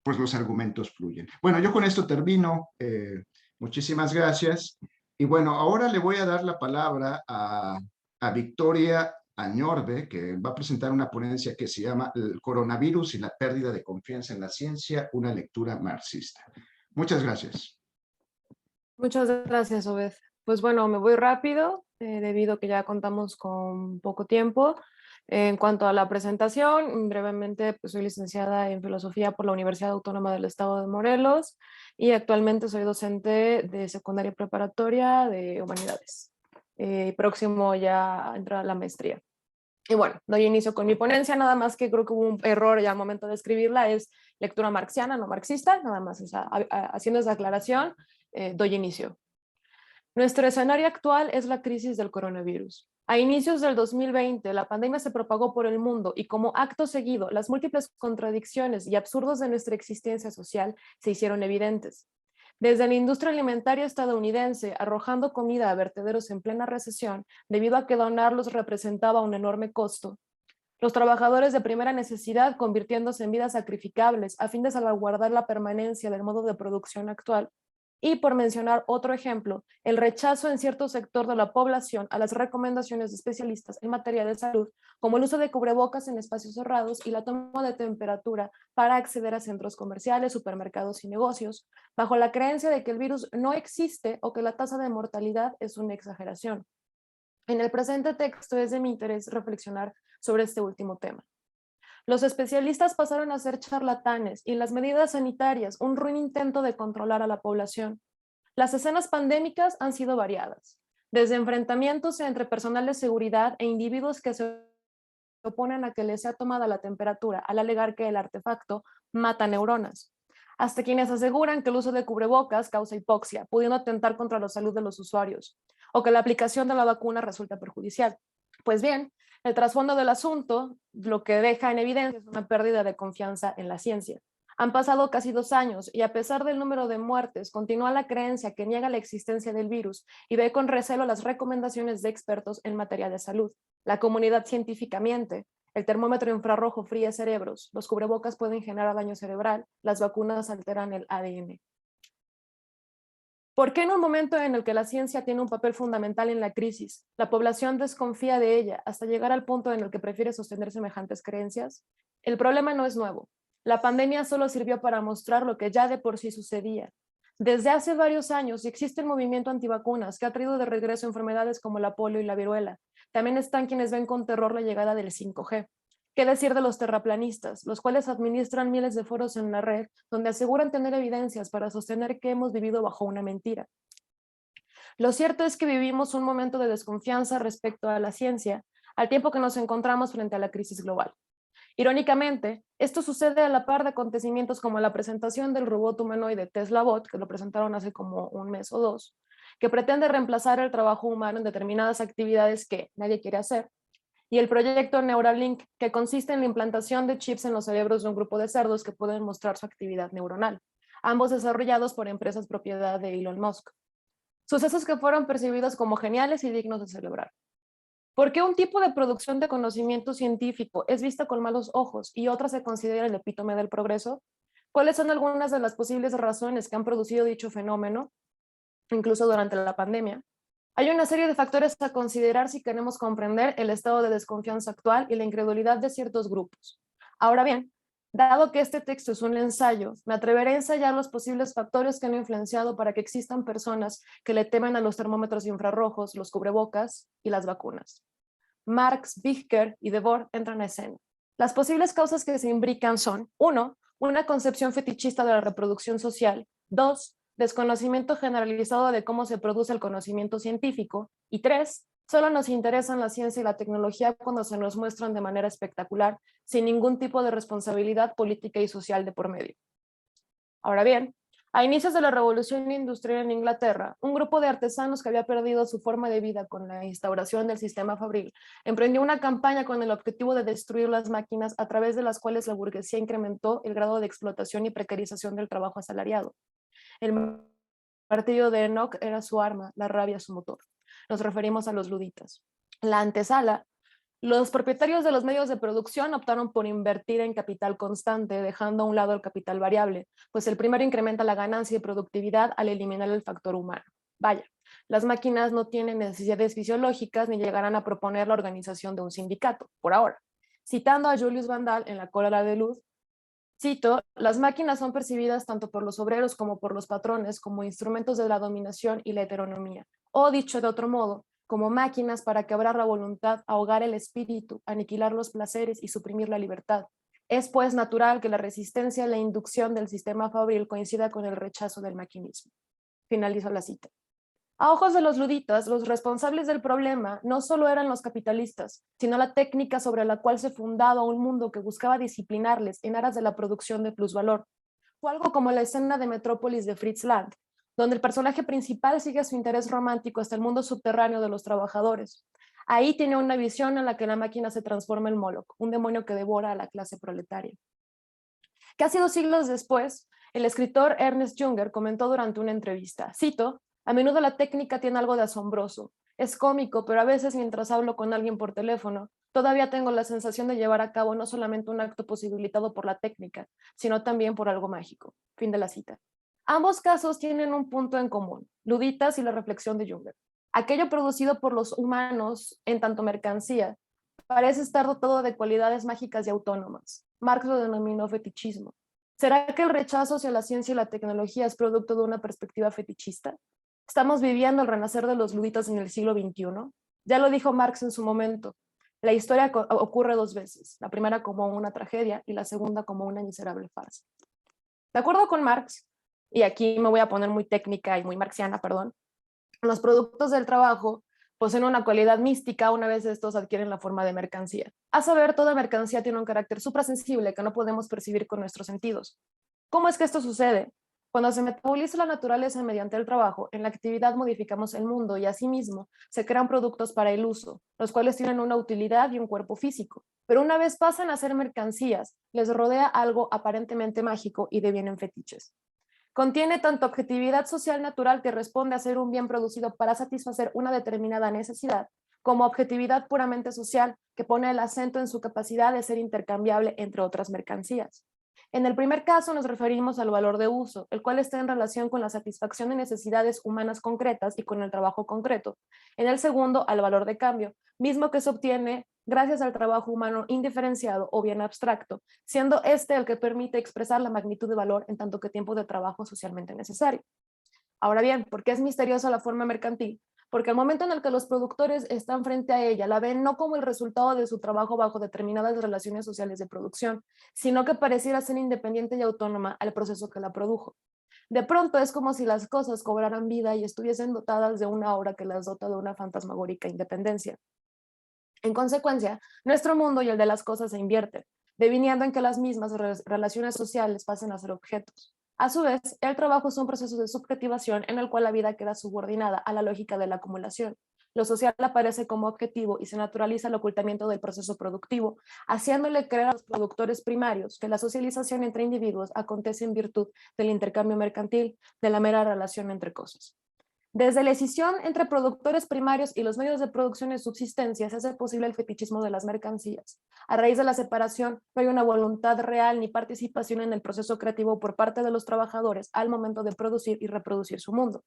pues los argumentos fluyen. Bueno, yo con esto termino. Muchísimas gracias. Y bueno, ahora le voy a dar la palabra a Victoria Añorbe, que va a presentar una ponencia que se llama El coronavirus y la pérdida de confianza en la ciencia, una lectura marxista. Muchas gracias. Muchas gracias, Obed. Pues bueno, me voy rápido, debido a que ya contamos con poco tiempo. En cuanto a la presentación, brevemente, pues soy licenciada en Filosofía por la Universidad Autónoma del Estado de Morelos y actualmente soy docente de secundaria preparatoria de Humanidades. Próximo ya a entrar a la maestría. Y bueno, doy inicio con mi ponencia, nada más que creo que hubo un error ya al momento de escribirla, es lectura marxiana, no marxista, nada más haciendo esa aclaración, doy inicio. Nuestro escenario actual es la crisis del coronavirus. A inicios del 2020, la pandemia se propagó por el mundo y como acto seguido, las múltiples contradicciones y absurdos de nuestra existencia social se hicieron evidentes. Desde la industria alimentaria estadounidense, arrojando comida a vertederos en plena recesión, debido a que donarlos representaba un enorme costo, los trabajadores de primera necesidad convirtiéndose en vidas sacrificables a fin de salvaguardar la permanencia del modo de producción actual, y por mencionar otro ejemplo, el rechazo en cierto sector de la población a las recomendaciones de especialistas en materia de salud, como el uso de cubrebocas en espacios cerrados y la toma de temperatura para acceder a centros comerciales, supermercados y negocios, bajo la creencia de que el virus no existe o que la tasa de mortalidad es una exageración. En el presente texto es de mi interés reflexionar sobre este último tema. Los especialistas pasaron a ser charlatanes y las medidas sanitarias un ruin intento de controlar a la población. Las escenas pandémicas han sido variadas, desde enfrentamientos entre personal de seguridad e individuos que se oponen a que les sea tomada la temperatura al alegar que el artefacto mata neuronas, hasta quienes aseguran que el uso de cubrebocas causa hipoxia, pudiendo atentar contra la salud de los usuarios, o que la aplicación de la vacuna resulta perjudicial. Pues bien, el trasfondo del asunto lo que deja en evidencia es una pérdida de confianza en la ciencia. Han pasado casi 2 años y a pesar del número de muertes, continúa la creencia que niega la existencia del virus y ve con recelo las recomendaciones de expertos en materia de salud. La comunidad científica miente. El termómetro infrarrojo fría cerebros, los cubrebocas pueden generar daño cerebral, las vacunas alteran el ADN. ¿Por qué en un momento en el que la ciencia tiene un papel fundamental en la crisis, la población desconfía de ella hasta llegar al punto en el que prefiere sostener semejantes creencias? El problema no es nuevo. La pandemia solo sirvió para mostrar lo que ya de por sí sucedía. Desde hace varios años existe el movimiento antivacunas que ha traído de regreso enfermedades como la polio y la viruela. También están quienes ven con terror la llegada del 5G. ¿Qué decir de los terraplanistas, los cuales administran miles de foros en la red donde aseguran tener evidencias para sostener que hemos vivido bajo una mentira? Lo cierto es que vivimos un momento de desconfianza respecto a la ciencia, al tiempo que nos encontramos frente a la crisis global. Irónicamente, esto sucede a la par de acontecimientos como la presentación del robot humanoide Tesla Bot, que lo presentaron hace como un mes o dos, que pretende reemplazar el trabajo humano en determinadas actividades que nadie quiere hacer, y el proyecto Neuralink, que consiste en la implantación de chips en los cerebros de un grupo de cerdos que pueden mostrar su actividad neuronal, ambos desarrollados por empresas propiedad de Elon Musk. Sucesos que fueron percibidos como geniales y dignos de celebrar. ¿Por qué un tipo de producción de conocimiento científico es vista con malos ojos y otra se considera el epítome del progreso? ¿Cuáles son algunas de las posibles razones que han producido dicho fenómeno, incluso durante la pandemia? Hay una serie de factores a considerar si queremos comprender el estado de desconfianza actual y la incredulidad de ciertos grupos. Ahora bien, dado que este texto es un ensayo, me atreveré a ensayar los posibles factores que han influenciado para que existan personas que le temen a los termómetros infrarrojos, los cubrebocas y las vacunas. Marx, Bichker y Debord entran a escena. Las posibles causas que se imbrican son: 1. Una concepción fetichista de la reproducción social. 2. Desconocimiento generalizado de cómo se produce el conocimiento científico. Y 3. Solo nos interesan la ciencia y la tecnología cuando se nos muestran de manera espectacular, sin ningún tipo de responsabilidad política y social de por medio. Ahora bien, a inicios de la Revolución Industrial en Inglaterra, un grupo de artesanos que había perdido su forma de vida con la instauración del sistema fabril emprendió una campaña con el objetivo de destruir las máquinas a través de las cuales la burguesía incrementó el grado de explotación y precarización del trabajo asalariado. El martillo de Enoch era su arma, la rabia su motor. Nos referimos a los luditas. La antesala: los propietarios de los medios de producción optaron por invertir en capital constante, dejando a un lado el capital variable, pues el primero incrementa la ganancia y productividad al eliminar el factor humano. Vaya, las máquinas no tienen necesidades fisiológicas ni llegarán a proponer la organización de un sindicato, por ahora. Citando a Julius Vandal en La cólera de Luz, cito: las máquinas son percibidas tanto por los obreros como por los patrones como instrumentos de la dominación y la heteronomía, o dicho de otro modo, como máquinas para quebrar la voluntad, ahogar el espíritu, aniquilar los placeres y suprimir la libertad. Es pues natural que la resistencia a la inducción del sistema fabril coincida con el rechazo del maquinismo. Finalizo la cita. A ojos de los luditas, los responsables del problema no solo eran los capitalistas, sino la técnica sobre la cual se fundaba un mundo que buscaba disciplinarles en aras de la producción de plusvalor. Fue algo como la escena de Metrópolis de Fritz Lang, donde el personaje principal sigue su interés romántico hasta el mundo subterráneo de los trabajadores. Ahí tiene una visión en la que la máquina se transforma en Moloch, un demonio que devora a la clase proletaria. Casi 2 siglos después, el escritor Ernest Junger comentó durante una entrevista, cito: a menudo la técnica tiene algo de asombroso. Es cómico, pero a veces mientras hablo con alguien por teléfono, todavía tengo la sensación de llevar a cabo no solamente un acto posibilitado por la técnica, sino también por algo mágico. Fin de la cita. Ambos casos tienen un punto en común: luditas y la reflexión de Junger. Aquello producido por los humanos en tanto mercancía parece estar dotado de cualidades mágicas y autónomas. Marx lo denominó fetichismo. ¿Será que el rechazo hacia la ciencia y la tecnología es producto de una perspectiva fetichista? ¿Estamos viviendo el renacer de los luditas en el siglo XXI? Ya lo dijo Marx en su momento. La historia ocurre 2 veces, la primera como una tragedia y la segunda como una miserable farsa. De acuerdo con Marx, y aquí me voy a poner muy técnica y muy marxiana, perdón, los productos del trabajo poseen una cualidad mística una vez estos adquieren la forma de mercancía. A saber, toda mercancía tiene un carácter suprasensible que no podemos percibir con nuestros sentidos. ¿Cómo es que esto sucede? Cuando se metaboliza la naturaleza mediante el trabajo, en la actividad modificamos el mundo y asimismo se crean productos para el uso, los cuales tienen una utilidad y un cuerpo físico. Pero una vez pasan a ser mercancías, les rodea algo aparentemente mágico y devienen fetiches. Contiene tanto objetividad social natural que responde a ser un bien producido para satisfacer una determinada necesidad, como objetividad puramente social que pone el acento en su capacidad de ser intercambiable entre otras mercancías. En el primer caso nos referimos al valor de uso, el cual está en relación con la satisfacción de necesidades humanas concretas y con el trabajo concreto. En el segundo, al valor de cambio, mismo que se obtiene gracias al trabajo humano indiferenciado o bien abstracto, siendo este el que permite expresar la magnitud de valor en tanto que tiempo de trabajo socialmente necesario. Ahora bien, ¿por qué es misteriosa la forma mercantil? porque al momento en el que los productores están frente a ella, la ven no como el resultado de su trabajo bajo determinadas relaciones sociales de producción, sino que pareciera ser independiente y autónoma al proceso que la produjo. De pronto es como si las cosas cobraran vida y estuviesen dotadas de una aura que las dota de una fantasmagórica independencia. En consecuencia, nuestro mundo y el de las cosas se invierten, deviniendo en que las mismas relaciones sociales pasen a ser objetos. A su vez, el trabajo es un proceso de subjetivación en el cual la vida queda subordinada a la lógica de la acumulación. Lo social aparece como objetivo y se naturaliza el ocultamiento del proceso productivo, haciéndole creer a los productores primarios que la socialización entre individuos acontece en virtud del intercambio mercantil, de la mera relación entre cosas. Desde la escisión entre productores primarios y los medios de producción en subsistencia se hace posible el fetichismo de las mercancías. A raíz de la separación, no hay una voluntad real ni participación en el proceso creativo por parte de los trabajadores al momento de producir y reproducir su mundo.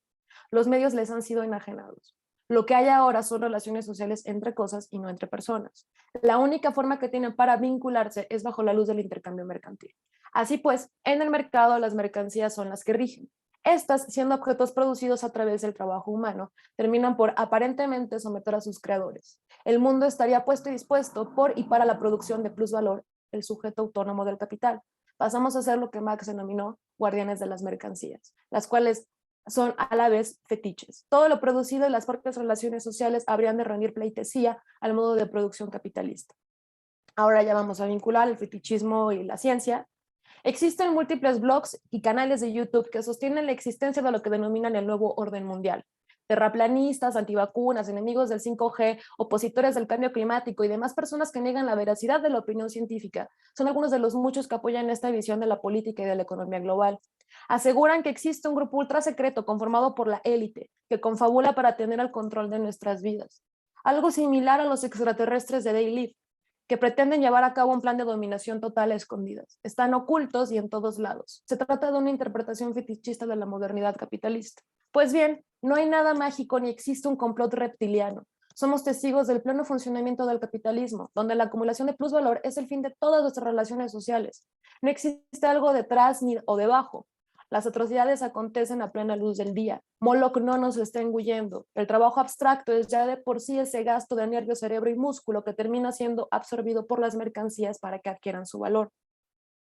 Los medios les han sido enajenados. Lo que hay ahora son relaciones sociales entre cosas y no entre personas. La única forma que tienen para vincularse es bajo la luz del intercambio mercantil. Así pues, en el mercado las mercancías son las que rigen. Estas, siendo objetos producidos a través del trabajo humano, terminan por aparentemente someter a sus creadores. El mundo estaría puesto y dispuesto por y para la producción de plusvalor, el sujeto autónomo del capital. Pasamos a ser lo que Marx denominó guardianes de las mercancías, las cuales son a la vez fetiches. Todo lo producido y las propias relaciones sociales habrían de rendir pleitesía al modo de producción capitalista. Ahora ya vamos a vincular el fetichismo y la ciencia. Existen múltiples blogs y canales de YouTube que sostienen la existencia de lo que denominan el nuevo orden mundial. Terraplanistas, antivacunas, enemigos del 5G, opositores del cambio climático y demás personas que niegan la veracidad de la opinión científica son algunos de los muchos que apoyan esta visión de la política y de la economía global. Aseguran que existe un grupo ultra secreto conformado por la élite que confabula para tener el control de nuestras vidas. Algo similar a los extraterrestres de Day Live, que pretenden llevar a cabo un plan de dominación total a escondidas. Están ocultos y en todos lados. Se trata de una interpretación fetichista de la modernidad capitalista. Pues bien, no hay nada mágico ni existe un complot reptiliano. Somos testigos del pleno funcionamiento del capitalismo, donde la acumulación de plusvalor es el fin de todas nuestras relaciones sociales. No existe algo detrás ni o debajo. Las atrocidades acontecen a plena luz del día. Moloch no nos está engullendo. El trabajo abstracto es ya de por sí ese gasto de nervio, cerebro y músculo que termina siendo absorbido por las mercancías para que adquieran su valor.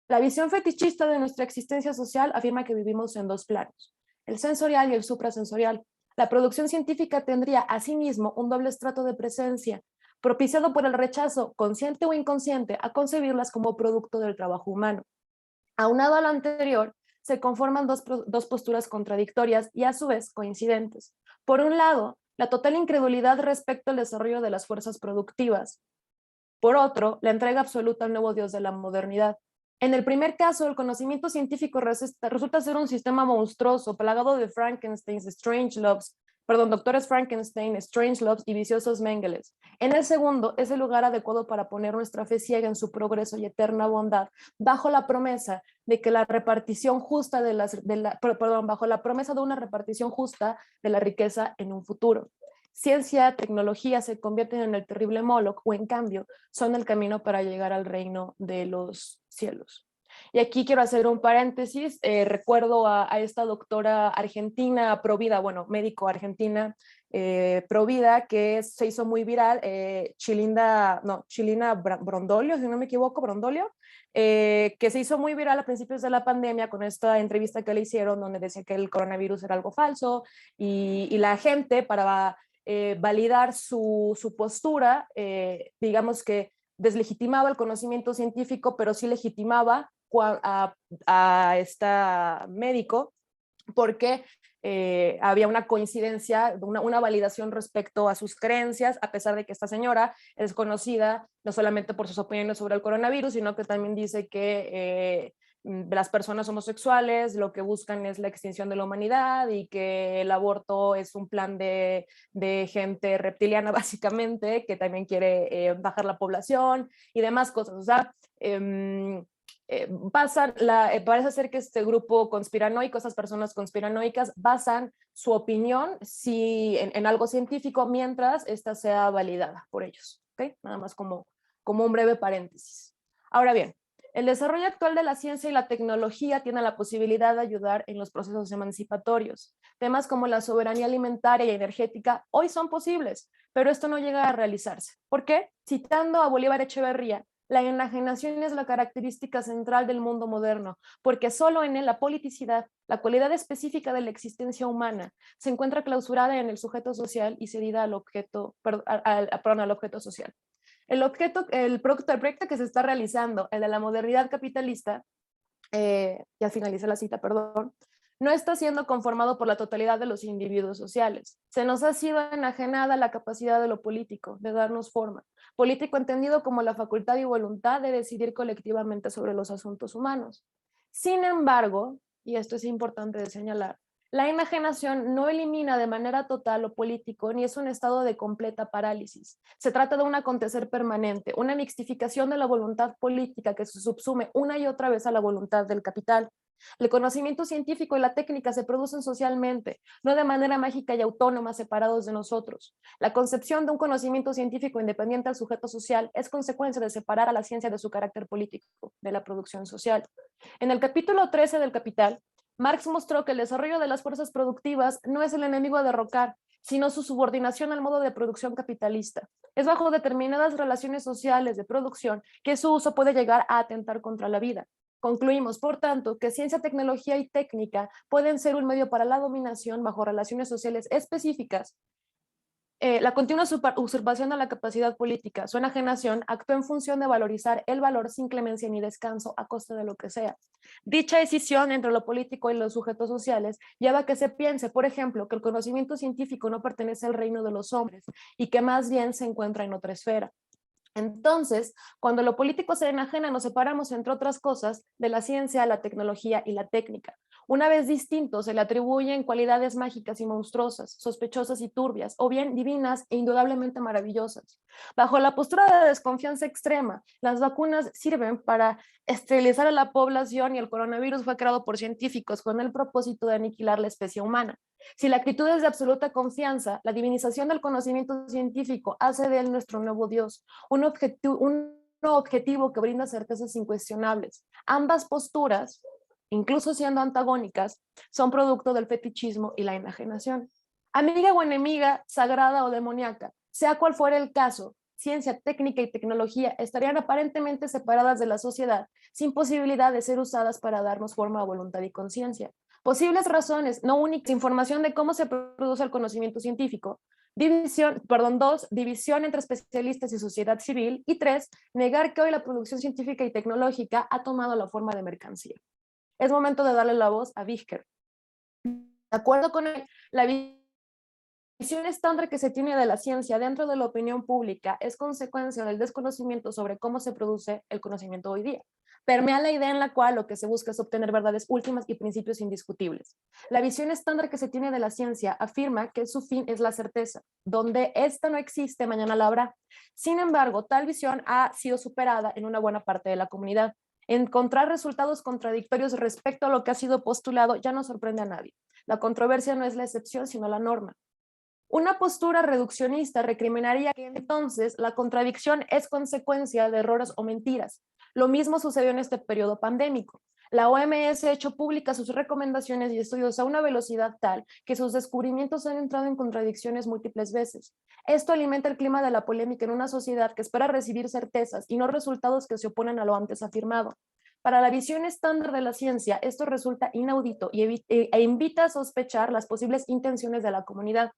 La visión fetichista de nuestra existencia social afirma que vivimos en dos planos, el sensorial y el suprasensorial. La producción científica tendría asimismo un doble estrato de presencia, propiciado por el rechazo, consciente o inconsciente, a concebirlas como producto del trabajo humano. Aunado a lo anterior, se conforman dos posturas contradictorias y a su vez coincidentes. Por un lado, la total incredulidad respecto al desarrollo de las fuerzas productivas. Por otro, la entrega absoluta al nuevo dios de la modernidad. En el primer caso, el conocimiento científico resulta ser un sistema monstruoso, plagado de Frankensteins, doctores Frankenstein, Strangeloves y viciosos Mengeles. En el segundo, es el lugar adecuado para poner nuestra fe ciega en su progreso y eterna bondad, bajo la promesa de que la repartición justa bajo la promesa de una repartición justa de la riqueza en un futuro. Ciencia, tecnología se convierten en el terrible Moloch o en cambio son el camino para llegar al reino de los cielos. Y aquí quiero hacer un paréntesis, recuerdo a esta doctora argentina provida, médico argentina provida, que se hizo muy viral, Chilina Brondolio, si no me equivoco, que se hizo muy viral a principios de la pandemia con esta entrevista que le hicieron donde decía que el coronavirus era algo falso y la gente para validar su postura, digamos que deslegitimaba el conocimiento científico, pero sí legitimaba a esta médico porque había una coincidencia, una validación respecto a sus creencias, a pesar de que esta señora es conocida no solamente por sus opiniones sobre el coronavirus, sino que también dice que las personas homosexuales lo que buscan es la extinción de la humanidad y que el aborto es un plan de gente reptiliana básicamente, que también quiere bajar la población y demás cosas. O sea, parece ser que este grupo conspiranoico, esas personas conspiranoicas, basan su opinión en algo científico mientras esta sea validada por ellos. ¿Okay? Nada más como un breve paréntesis. Ahora bien, El desarrollo actual de la ciencia y la tecnología tiene la posibilidad de ayudar en los procesos emancipatorios. Temas como la soberanía alimentaria y energética hoy son posibles, pero esto no llega a realizarse. ¿Por qué? Citando a Bolívar Echeverría, la enajenación es la característica central del mundo moderno, porque solo en él la politicidad, la cualidad específica de la existencia humana, se encuentra clausurada en el sujeto social y cedida al objeto, al objeto social. El proyecto que se está realizando, el de la modernidad capitalista, ya finalicé la cita, perdón, no está siendo conformado por la totalidad de los individuos sociales. Se nos ha sido enajenada la capacidad de lo político, de darnos forma. Político entendido como la facultad y voluntad de decidir colectivamente sobre los asuntos humanos. Sin embargo, y esto es importante de señalar, la enajenación no elimina de manera total lo político ni es un estado de completa parálisis. Se trata de un acontecer permanente, una mixtificación de la voluntad política que se subsume una y otra vez a la voluntad del capital. El conocimiento científico y la técnica se producen socialmente, no de manera mágica y autónoma separados de nosotros. La concepción de un conocimiento científico independiente al sujeto social es consecuencia de separar a la ciencia de su carácter político, de la producción social. En el capítulo 13 del Capital, Marx mostró que el desarrollo de las fuerzas productivas no es el enemigo a derrocar, sino su subordinación al modo de producción capitalista. Es bajo determinadas relaciones sociales de producción que su uso puede llegar a atentar contra la vida. Concluimos, por tanto, que ciencia, tecnología y técnica pueden ser un medio para la dominación bajo relaciones sociales específicas. La continua usurpación de la capacidad política, su enajenación, actúa en función de valorizar el valor sin clemencia ni descanso a costa de lo que sea. Dicha decisión entre lo político y los sujetos sociales lleva a que se piense, por ejemplo, que el conocimiento científico no pertenece al reino de los hombres y que más bien se encuentra en otra esfera. Entonces, cuando lo político se enajena, nos separamos, entre otras cosas, de la ciencia, la tecnología y la técnica. Una vez distintos, se le atribuyen cualidades mágicas y monstruosas, sospechosas y turbias, o bien divinas e indudablemente maravillosas. Bajo la postura de desconfianza extrema, las vacunas sirven para esterilizar a la población y el coronavirus fue creado por científicos con el propósito de aniquilar la especie humana. Si la actitud es de absoluta confianza, la divinización del conocimiento científico hace de él nuestro nuevo Dios, un objetivo que brinda certezas incuestionables. Ambas posturas, incluso siendo antagónicas, son producto del fetichismo y la enajenación. Amiga o enemiga, sagrada o demoníaca, sea cual fuera el caso, ciencia, técnica y tecnología estarían aparentemente separadas de la sociedad, sin posibilidad de ser usadas para darnos forma a voluntad y conciencia. Posibles razones, no únicas, información de cómo se produce el conocimiento científico. División entre especialistas y sociedad civil. Y 3, negar que hoy la producción científica y tecnológica ha tomado la forma de mercancía. Es momento de darle la voz a Viger. De acuerdo con él, la visión estándar que se tiene de la ciencia dentro de la opinión pública es consecuencia del desconocimiento sobre cómo se produce el conocimiento hoy día. Permea la idea en la cual lo que se busca es obtener verdades últimas y principios indiscutibles. La visión estándar que se tiene de la ciencia afirma que su fin es la certeza. Donde esta no existe, mañana la habrá. Sin embargo, tal visión ha sido superada en una buena parte de la comunidad. Encontrar resultados contradictorios respecto a lo que ha sido postulado ya no sorprende a nadie. La controversia no es la excepción, sino la norma. Una postura reduccionista recriminaría que entonces la contradicción es consecuencia de errores o mentiras. Lo mismo sucedió en este periodo pandémico. La OMS ha hecho públicas sus recomendaciones y estudios a una velocidad tal que sus descubrimientos han entrado en contradicciones múltiples veces. Esto alimenta el clima de la polémica en una sociedad que espera recibir certezas y no resultados que se oponen a lo antes afirmado. Para la visión estándar de la ciencia, esto resulta inaudito e invita a sospechar las posibles intenciones de la comunidad.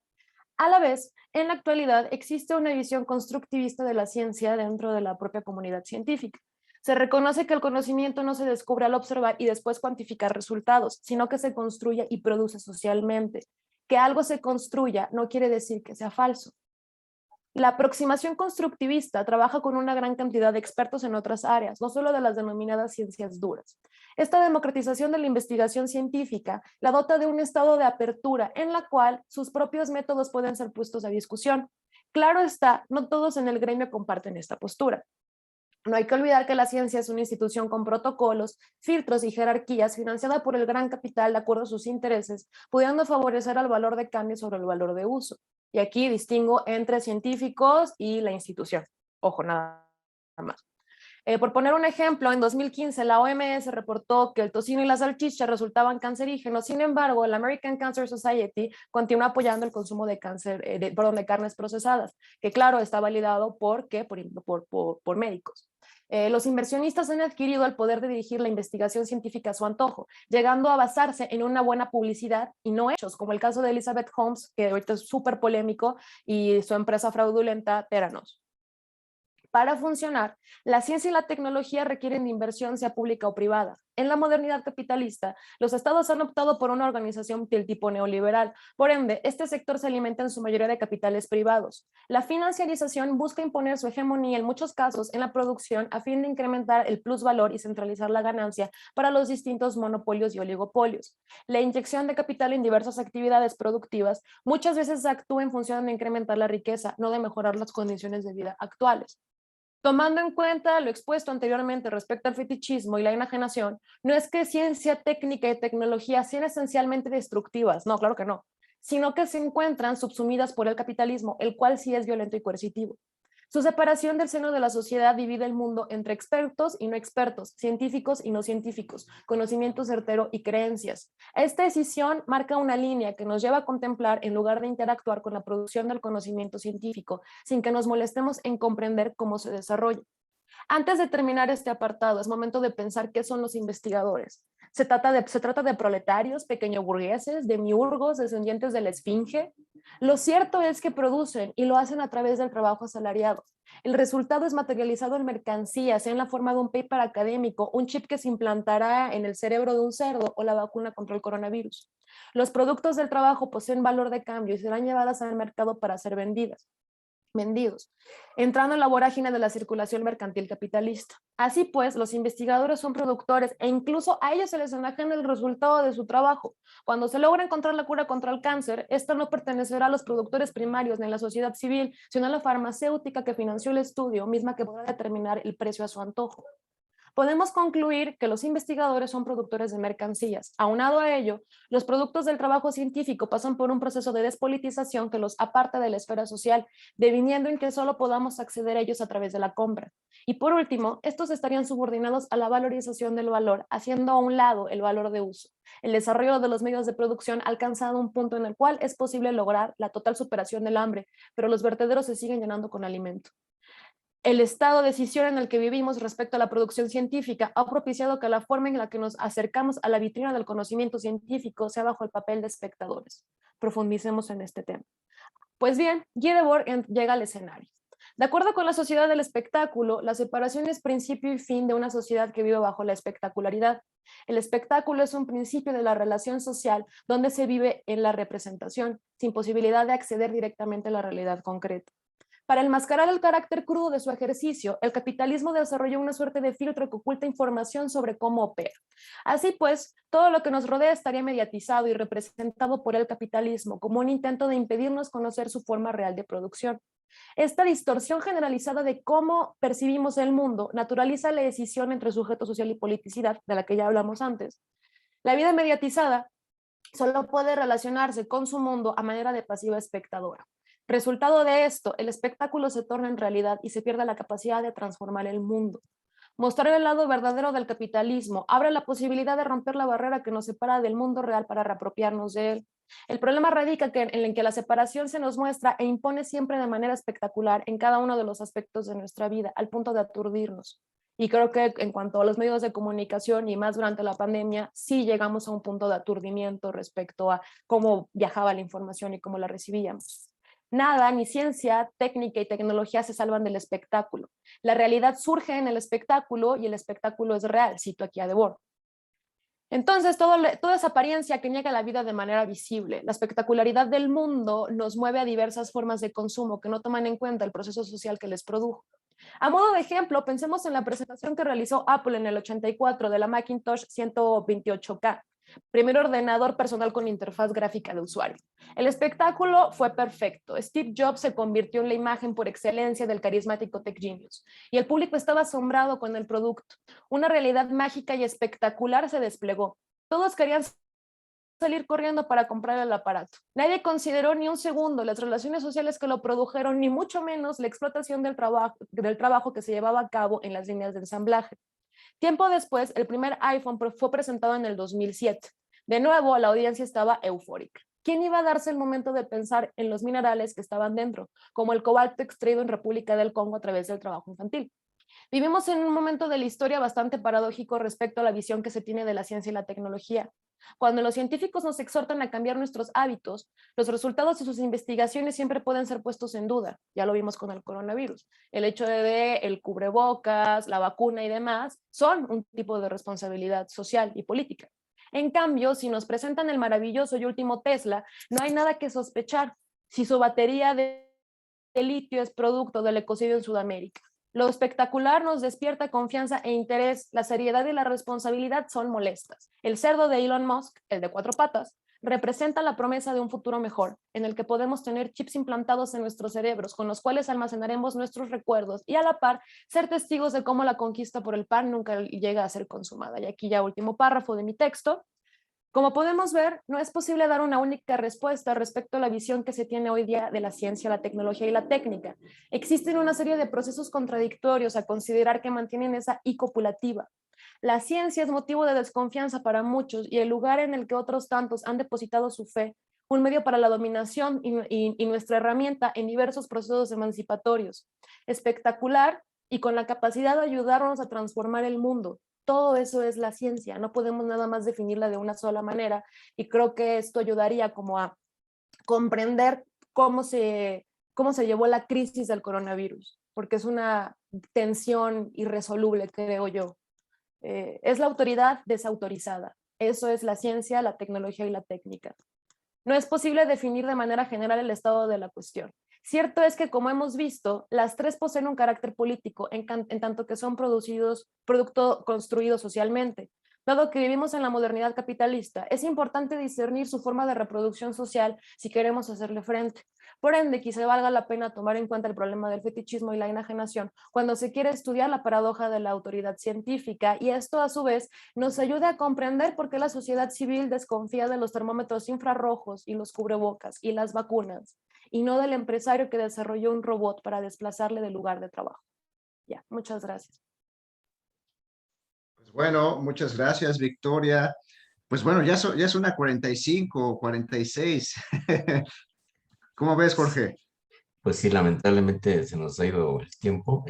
A la vez, en la actualidad existe una visión constructivista de la ciencia dentro de la propia comunidad científica. Se reconoce que el conocimiento no se descubre al observar y después cuantificar resultados, sino que se construye y produce socialmente. Que algo se construya no quiere decir que sea falso. La aproximación constructivista trabaja con una gran cantidad de expertos en otras áreas, no solo de las denominadas ciencias duras. Esta democratización de la investigación científica la dota de un estado de apertura en la cual sus propios métodos pueden ser puestos a discusión. Claro está, no todos en el gremio comparten esta postura. No hay que olvidar que la ciencia es una institución con protocolos, filtros y jerarquías financiada por el gran capital de acuerdo a sus intereses, pudiendo favorecer al valor de cambio sobre el valor de uso. Y aquí distingo entre científicos y la institución. Ojo, nada más. Por poner un ejemplo, en 2015 la OMS reportó que el tocino y la salchicha resultaban cancerígenos. Sin embargo, la American Cancer Society continúa apoyando el consumo de carnes procesadas, que claro, está validado por médicos. Los inversionistas han adquirido el poder de dirigir la investigación científica a su antojo, llegando a basarse en una buena publicidad y no hechos, como el caso de Elizabeth Holmes, que ahorita es súper polémico, y su empresa fraudulenta Theranos. Para funcionar, la ciencia y la tecnología requieren de inversión, sea pública o privada. En la modernidad capitalista, los estados han optado por una organización del tipo neoliberal. Por ende, este sector se alimenta en su mayoría de capitales privados. La financiarización busca imponer su hegemonía en muchos casos en la producción a fin de incrementar el plusvalor y centralizar la ganancia para los distintos monopolios y oligopolios. La inyección de capital en diversas actividades productivas muchas veces actúa en función de incrementar la riqueza, no de mejorar las condiciones de vida actuales. Tomando en cuenta lo expuesto anteriormente respecto al fetichismo y la enajenación, no es que ciencia, técnica y tecnología sean esencialmente destructivas, no, claro que no, sino que se encuentran subsumidas por el capitalismo, el cual sí es violento y coercitivo. Su separación del seno de la sociedad divide el mundo entre expertos y no expertos, científicos y no científicos, conocimiento certero y creencias. Esta decisión marca una línea que nos lleva a contemplar en lugar de interactuar con la producción del conocimiento científico, sin que nos molestemos en comprender cómo se desarrolla. Antes de terminar este apartado, es momento de pensar qué son los investigadores. Se trata de proletarios, pequeñoburgueses, demiurgos, descendientes de la esfinge. Lo cierto es que producen y lo hacen a través del trabajo asalariado. El resultado es materializado en mercancías, sea en la forma de un paper académico, un chip que se implantará en el cerebro de un cerdo o la vacuna contra el coronavirus. Los productos del trabajo poseen valor de cambio y serán llevadas al mercado para ser vendidos, entrando en la vorágine de la circulación mercantil capitalista. Así pues, los investigadores son productores e incluso a ellos se les enajena el resultado de su trabajo. Cuando se logra encontrar la cura contra el cáncer, esta no pertenecerá a los productores primarios ni a la sociedad civil, sino a la farmacéutica que financió el estudio, misma que podrá determinar el precio a su antojo. Podemos concluir que los investigadores son productores de mercancías. Aunado a ello, los productos del trabajo científico pasan por un proceso de despolitización que los aparta de la esfera social, deviniendo en que solo podamos acceder a ellos a través de la compra. Y por último, estos estarían subordinados a la valorización del valor, haciendo a un lado el valor de uso. El desarrollo de los medios de producción ha alcanzado un punto en el cual es posible lograr la total superación del hambre, pero los vertederos se siguen llenando con alimento. El estado de decisión en el que vivimos respecto a la producción científica ha propiciado que la forma en la que nos acercamos a la vitrina del conocimiento científico sea bajo el papel de espectadores. Profundicemos en este tema. Pues bien, Göteborg llega al escenario. De acuerdo con la sociedad del espectáculo, la separación es principio y fin de una sociedad que vive bajo la espectacularidad. El espectáculo es un principio de la relación social donde se vive en la representación, sin posibilidad de acceder directamente a la realidad concreta. Para enmascarar el carácter crudo de su ejercicio, el capitalismo desarrolló una suerte de filtro que oculta información sobre cómo opera. Así pues, todo lo que nos rodea estaría mediatizado y representado por el capitalismo como un intento de impedirnos conocer su forma real de producción. Esta distorsión generalizada de cómo percibimos el mundo naturaliza la decisión entre sujeto social y politicidad, de la que ya hablamos antes. La vida mediatizada solo puede relacionarse con su mundo a manera de pasiva espectadora. Resultado de esto, el espectáculo se torna en realidad y se pierde la capacidad de transformar el mundo. Mostrar el lado verdadero del capitalismo abre la posibilidad de romper la barrera que nos separa del mundo real para reapropiarnos de él. El problema radica en que la separación se nos muestra e impone siempre de manera espectacular en cada uno de los aspectos de nuestra vida, al punto de aturdirnos. Y creo que en cuanto a los medios de comunicación y más durante la pandemia, sí llegamos a un punto de aturdimiento respecto a cómo viajaba la información y cómo la recibíamos. Nada, ni ciencia, técnica y tecnología se salvan del espectáculo. La realidad surge en el espectáculo y el espectáculo es real, cito aquí a Debord. Entonces, toda esa apariencia que niega la vida de manera visible, la espectacularidad del mundo nos mueve a diversas formas de consumo que no toman en cuenta el proceso social que les produjo. A modo de ejemplo, pensemos en la presentación que realizó Apple en el 84 de la Macintosh 128K, primer ordenador personal con interfaz gráfica de usuario. El espectáculo fue perfecto. Steve Jobs se convirtió en la imagen por excelencia del carismático tech genius y el público estaba asombrado con el producto. Una realidad mágica y espectacular se desplegó. Todos querían salir corriendo para comprar el aparato. Nadie consideró ni un segundo las relaciones sociales que lo produjeron, ni mucho menos la explotación del trabajo que se llevaba a cabo en las líneas de ensamblaje. Tiempo después, el primer iPhone fue presentado en el 2007. De nuevo, la audiencia estaba eufórica. ¿Quién iba a darse el momento de pensar en los minerales que estaban dentro, como el cobalto extraído en República del Congo a través del trabajo infantil? Vivimos en un momento de la historia bastante paradójico respecto a la visión que se tiene de la ciencia y la tecnología. Cuando los científicos nos exhortan a cambiar nuestros hábitos, los resultados de sus investigaciones siempre pueden ser puestos en duda. Ya lo vimos con el coronavirus. El hecho de el cubrebocas, la vacuna y demás son un tipo de responsabilidad social y política. En cambio, si nos presentan el maravilloso y último Tesla, no hay nada que sospechar si su batería de litio es producto del ecocidio en Sudamérica. Lo espectacular nos despierta confianza e interés, la seriedad y la responsabilidad son molestas. El cerdo de Elon Musk, el de 4 patas, representa la promesa de un futuro mejor, en el que podemos tener chips implantados en nuestros cerebros, con los cuales almacenaremos nuestros recuerdos y a la par ser testigos de cómo la conquista por el pan nunca llega a ser consumada. Y aquí ya último párrafo de mi texto. Como podemos ver, no es posible dar una única respuesta respecto a la visión que se tiene hoy día de la ciencia, la tecnología y la técnica. Existen una serie de procesos contradictorios a considerar que mantienen esa I copulativa. La ciencia es motivo de desconfianza para muchos y el lugar en el que otros tantos han depositado su fe, un medio para la dominación y nuestra herramienta en diversos procesos emancipatorios. Espectacular y con la capacidad de ayudarnos a transformar el mundo. Todo eso es la ciencia, no podemos nada más definirla de una sola manera y creo que esto ayudaría como a comprender cómo se llevó la crisis del coronavirus, porque es una tensión irresoluble, creo yo. Es la autoridad desautorizada, eso es la ciencia, la tecnología y la técnica. No es posible definir de manera general el estado de la cuestión. Cierto es que, como hemos visto, las tres poseen un carácter político en tanto que son producto construido socialmente. Dado que vivimos en la modernidad capitalista, es importante discernir su forma de reproducción social si queremos hacerle frente. Por ende, quizá valga la pena tomar en cuenta el problema del fetichismo y la enajenación cuando se quiere estudiar la paradoja de la autoridad científica, y esto a su vez nos ayuda a comprender por qué la sociedad civil desconfía de los termómetros infrarrojos y los cubrebocas y las vacunas, y no del empresario que desarrolló un robot para desplazarle del lugar de trabajo. Ya, muchas gracias. Pues bueno, muchas gracias, Victoria. Pues bueno, ya es una 45, 46. ¿Cómo ves, Jorge? Pues sí, lamentablemente se nos ha ido el tiempo.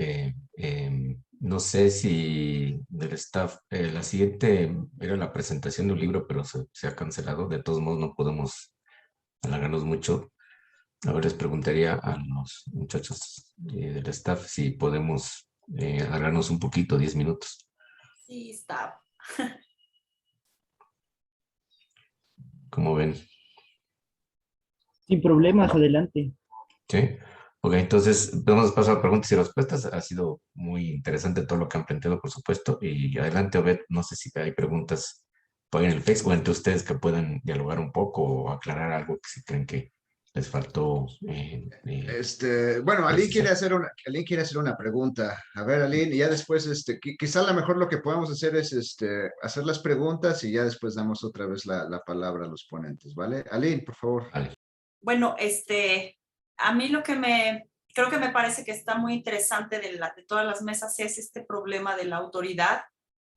No sé si del staff, la siguiente era la presentación de un libro, pero se ha cancelado. De todos modos, no podemos alargarnos mucho. A ver, les preguntaría a los muchachos del staff si podemos alargarnos un poquito, 10 minutos. Sí, está. ¿Cómo ven? Sin problemas, adelante. Sí. Ok, entonces vamos a pasar a preguntas y respuestas. Ha sido muy interesante todo lo que han planteado, por supuesto. Y adelante, Obed, no sé si hay preguntas por ahí en el Facebook o entre ustedes que puedan dialogar un poco o aclarar algo que si creen que les faltó. Bueno, Aline precisar. quiere hacer una pregunta. A ver, Aline, y ya después, quizá a lo mejor lo que podemos hacer es hacer las preguntas y ya después damos otra vez la palabra a los ponentes, ¿vale? Aline, por favor. Vale. Bueno, a mí creo que me parece que está muy interesante de todas las mesas es este problema de la autoridad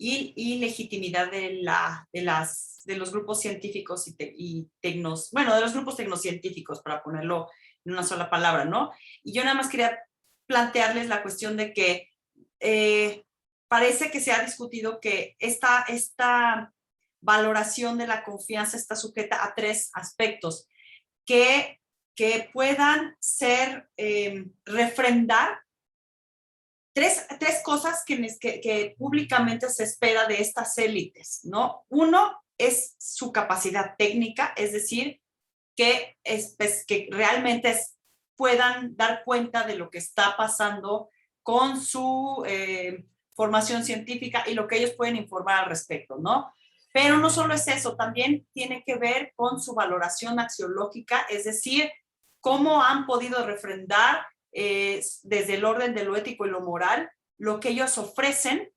y legitimidad de los grupos científicos de los grupos tecnocientíficos, para ponerlo en una sola palabra, ¿no? Y yo nada más quería plantearles la cuestión de que parece que se ha discutido que esta valoración de la confianza está sujeta a 3 aspectos que puedan ser, refrendar tres cosas que públicamente se espera de estas élites, ¿no? Uno es su capacidad técnica, es decir, que realmente puedan dar cuenta de lo que está pasando con su formación científica y lo que ellos pueden informar al respecto, ¿no? Pero no solo es eso, también tiene que ver con su valoración axiológica, es decir, cómo han podido refrendar desde el orden de lo ético y lo moral lo que ellos ofrecen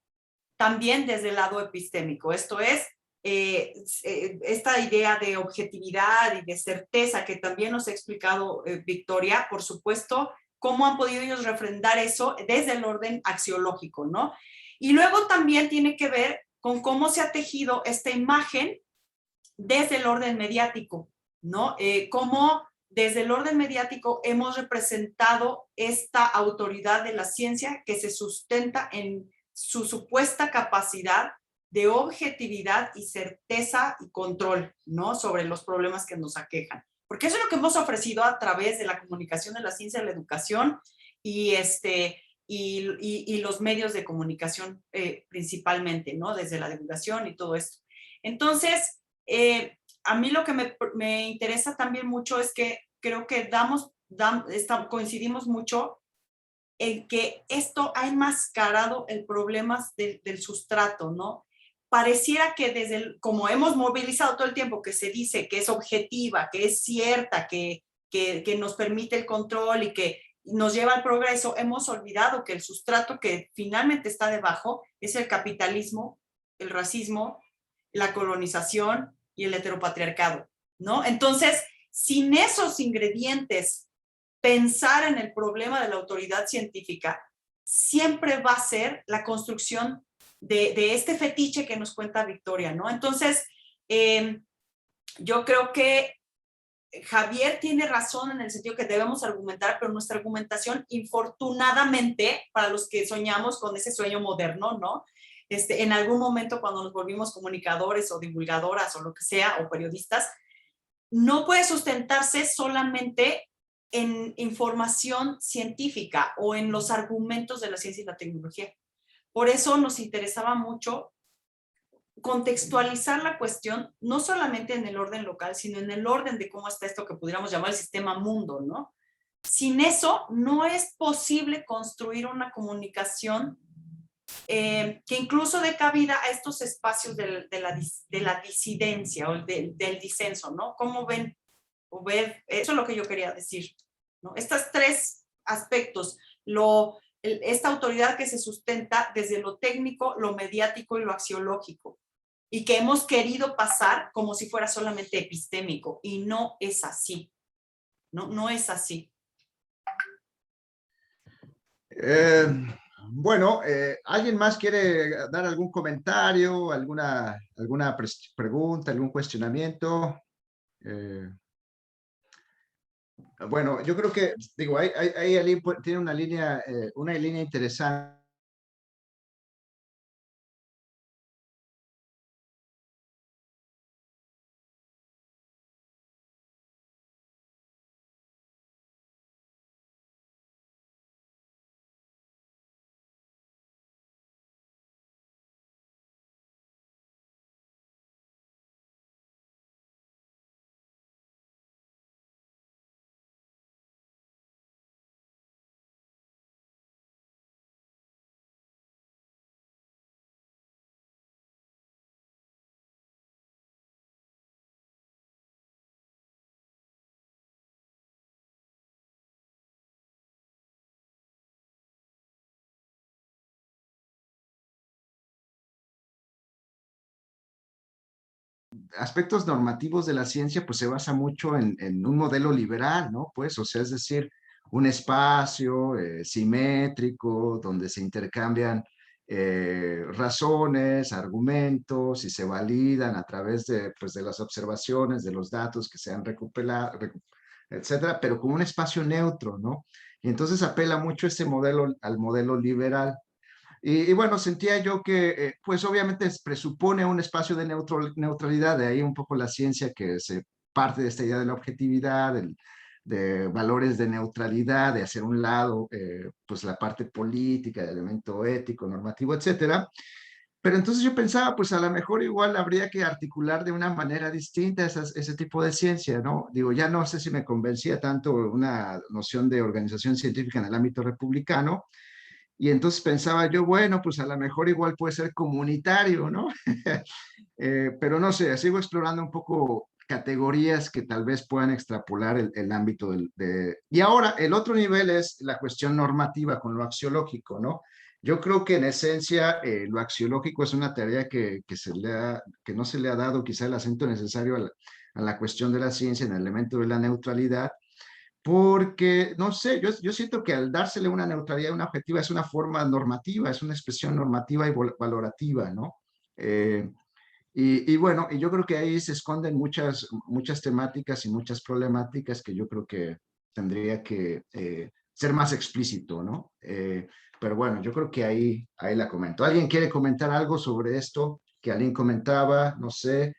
también desde el lado epistémico. Esto es, esta idea de objetividad y de certeza que también nos ha explicado Victoria, por supuesto, cómo han podido ellos refrendar eso desde el orden axiológico, ¿no? Y luego también tiene que ver con cómo se ha tejido esta imagen desde el orden mediático, ¿no? Cómo desde el orden mediático hemos representado esta autoridad de la ciencia que se sustenta en su supuesta capacidad de objetividad y certeza y control, ¿no? Sobre los problemas que nos aquejan. Porque eso es lo que hemos ofrecido a través de la comunicación de la ciencia y la educación y los medios de comunicación principalmente, ¿no? Desde la divulgación y todo esto. Entonces, a mí lo que me interesa también mucho es que creo que coincidimos mucho en que esto ha enmascarado el problema del sustrato, ¿no? Pareciera que como hemos movilizado todo el tiempo, que se dice que es objetiva, que es cierta, que nos permite el control y que nos lleva al progreso, hemos olvidado que el sustrato que finalmente está debajo es el capitalismo, el racismo, la colonización y el heteropatriarcado, ¿no? Entonces, sin esos ingredientes, pensar en el problema de la autoridad científica siempre va a ser la construcción de este fetiche que nos cuenta Victoria, ¿no? Entonces, yo creo que Javier tiene razón en el sentido que debemos argumentar, pero nuestra argumentación, infortunadamente, para los que soñamos con ese sueño moderno, ¿no? En algún momento cuando nos volvimos comunicadores o divulgadoras o lo que sea, o periodistas, no puede sustentarse solamente en información científica o en los argumentos de la ciencia y la tecnología. Por eso nos interesaba mucho contextualizar la cuestión, no solamente en el orden local, sino en el orden de cómo está esto que pudiéramos llamar el sistema mundo, ¿no? Sin eso, no es posible construir una comunicación que incluso dé cabida a estos espacios de la disidencia o del disenso, ¿no? ¿Cómo ven? Eso es lo que yo quería decir, ¿no? Estos tres aspectos, esta autoridad que se sustenta desde lo técnico, lo mediático y lo axiológico, y que hemos querido pasar como si fuera solamente epistémico, y no es así, no es así. Bueno, ¿alguien más quiere dar algún comentario, alguna pregunta, algún cuestionamiento? Bueno, yo creo que, digo, ahí Ali tiene una línea interesante. Aspectos normativos de la ciencia, pues se basa mucho en un modelo liberal, ¿no? Pues, o sea, es decir, un espacio simétrico donde se intercambian razones, argumentos y se validan a través pues, de las observaciones, de los datos que se han recuperado, etcétera, pero como un espacio neutro, ¿no? Y entonces apela mucho este modelo al modelo liberal. Y bueno, sentía yo que, pues obviamente presupone un espacio de neutralidad, de ahí un poco la ciencia que se parte de esta idea de la objetividad, de valores de neutralidad, de hacer un lado, pues la parte política, el elemento ético, normativo, etcétera. Pero entonces yo pensaba, pues a lo mejor igual habría que articular de una manera distinta ese tipo de ciencia, ¿no? Digo, ya no sé si me convencía tanto una noción de organización científica en el ámbito republicano. Y entonces pensaba yo, bueno, pues a lo mejor igual puede ser comunitario, ¿no? Pero no sé, sigo explorando un poco categorías que tal vez puedan extrapolar el ámbito Y ahora, el otro nivel es la cuestión normativa con lo axiológico, ¿no? Yo creo que en esencia lo axiológico es una tarea que no se le ha dado quizá el acento necesario a la cuestión de la ciencia en el elemento de la neutralidad, porque, no sé, yo siento que al dársele una neutralidad, una objetiva, es una forma normativa, es una expresión normativa y valorativa, ¿no? Y bueno, y yo creo que ahí se esconden muchas temáticas y muchas problemáticas que yo creo que tendría que ser más explícito, ¿no? Pero bueno, yo creo que ahí la comento. ¿Alguien quiere comentar algo sobre esto que alguien comentaba? No sé.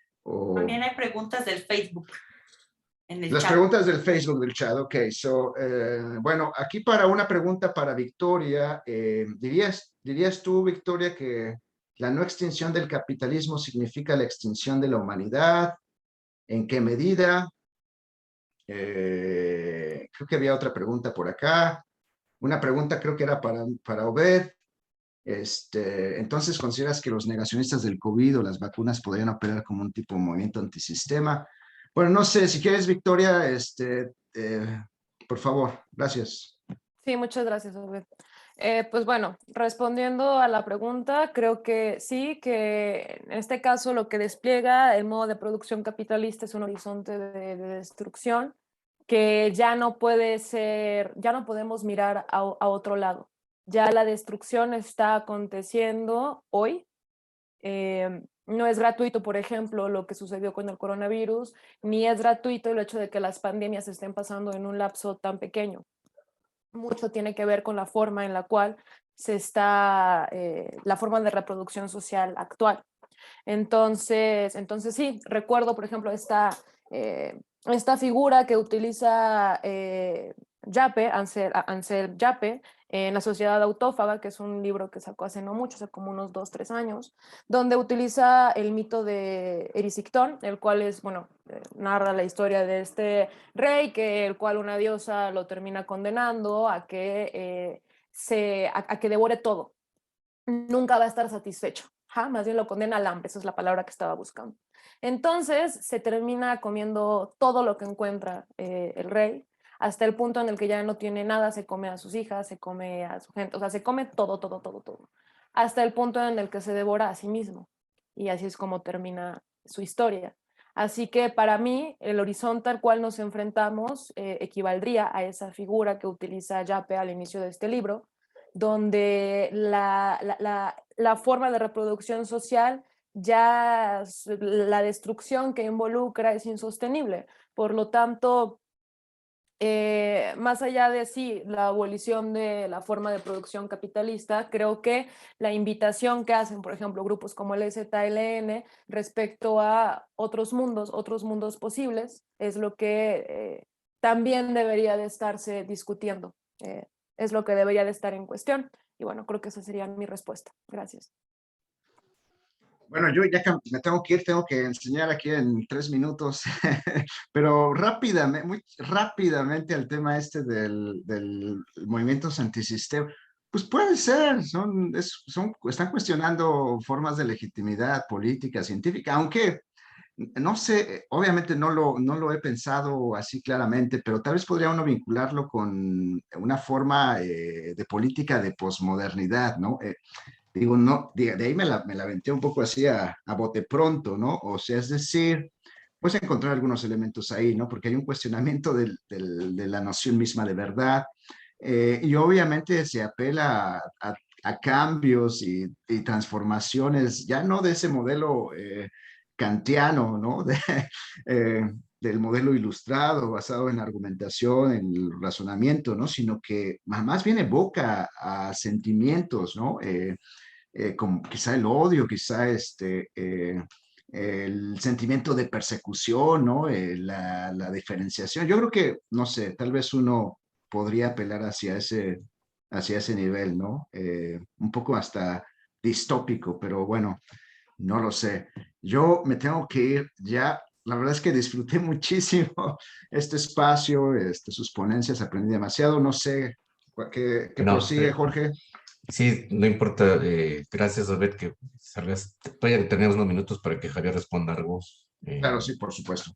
También hay preguntas del Facebook en el Las chat. preguntas del Facebook del chat, ok. Bueno, aquí para una pregunta para Victoria, ¿dirías tú, Victoria, que la no extinción del capitalismo significa la extinción de la humanidad? ¿En qué medida? Creo que había otra pregunta por acá. Una pregunta creo que era para Obed. Entonces, ¿consideras que los negacionistas del COVID o las vacunas podrían operar como un tipo de movimiento antisistema? Bueno, no sé, si quieres, Victoria, por favor, gracias. Sí, muchas gracias, Obed. Pues bueno, respondiendo a la pregunta, creo que sí, que en este caso lo que despliega el modo de producción capitalista es un horizonte de destrucción que ya no puede ser, ya no podemos mirar a otro lado. Ya la destrucción está aconteciendo hoy. No es gratuito, por ejemplo, lo que sucedió con el coronavirus, ni es gratuito el hecho de que las pandemias estén pasando en un lapso tan pequeño. Mucho tiene que ver con la forma en la cual la forma de reproducción social actual. Entonces sí, recuerdo, por ejemplo, esta figura que utiliza Yape, Ansel Yape, en La Sociedad Autófaga, que es un libro que sacó hace no mucho, hace como unos 2-3 años, donde utiliza el mito de Erisictón, el cual es, bueno, narra la historia de este rey, el cual una diosa lo termina condenando a que devore todo. Nunca va a estar satisfecho. Más bien lo condena al hambre, esa es la palabra que estaba buscando. Entonces se termina comiendo todo lo que encuentra el rey, hasta el punto en el que ya no tiene nada, se come a sus hijas, se come a su gente, o sea, se come todo, hasta el punto en el que se devora a sí mismo. Y así es como termina su historia. Así que para mí, el horizonte al cual nos enfrentamos equivaldría a esa figura que utiliza Yape al inicio de este libro, donde la forma de reproducción social, ya la destrucción que involucra es insostenible. Por lo tanto, más allá de sí, la abolición de la forma de producción capitalista, creo que la invitación que hacen, por ejemplo, grupos como el ZLN respecto a otros mundos posibles, es lo que también debería de estarse discutiendo. Es lo que debería de estar en cuestión. Y bueno, creo que esa sería mi respuesta. Gracias. Bueno, yo ya me tengo que ir, tengo que enseñar aquí en 3 minutos, pero rápidamente, muy rápidamente al tema del movimientos antisistema. Pues puede ser, están cuestionando formas de legitimidad política, científica, aunque no sé, obviamente no lo he pensado así claramente, pero tal vez podría uno vincularlo con una forma de política de posmodernidad, ¿no? Digo, no, de ahí me la aventé un poco así a bote pronto, ¿no? O sea, es decir, puedes encontrar algunos elementos ahí, ¿no? Porque hay un cuestionamiento de la noción misma de verdad, y obviamente se apela a cambios y transformaciones, ya no de ese modelo kantiano, ¿no? Del modelo ilustrado basado en argumentación, en el razonamiento, ¿no? Sino que más bien evoca a sentimientos, ¿no? Como quizá el odio, quizá el sentimiento de persecución, ¿no? La diferenciación. Yo creo que, no sé, tal vez uno podría apelar hacia ese nivel, ¿no? Un poco hasta distópico, pero bueno, no lo sé. Yo me tengo que ir ya. La verdad es que disfruté muchísimo este espacio, sus ponencias, aprendí demasiado. No sé qué No, prosigue, Jorge. sí, no importa. Gracias, David, que salgas. Todavía tenemos unos minutos para que Javier responda algo. Claro, sí, por supuesto.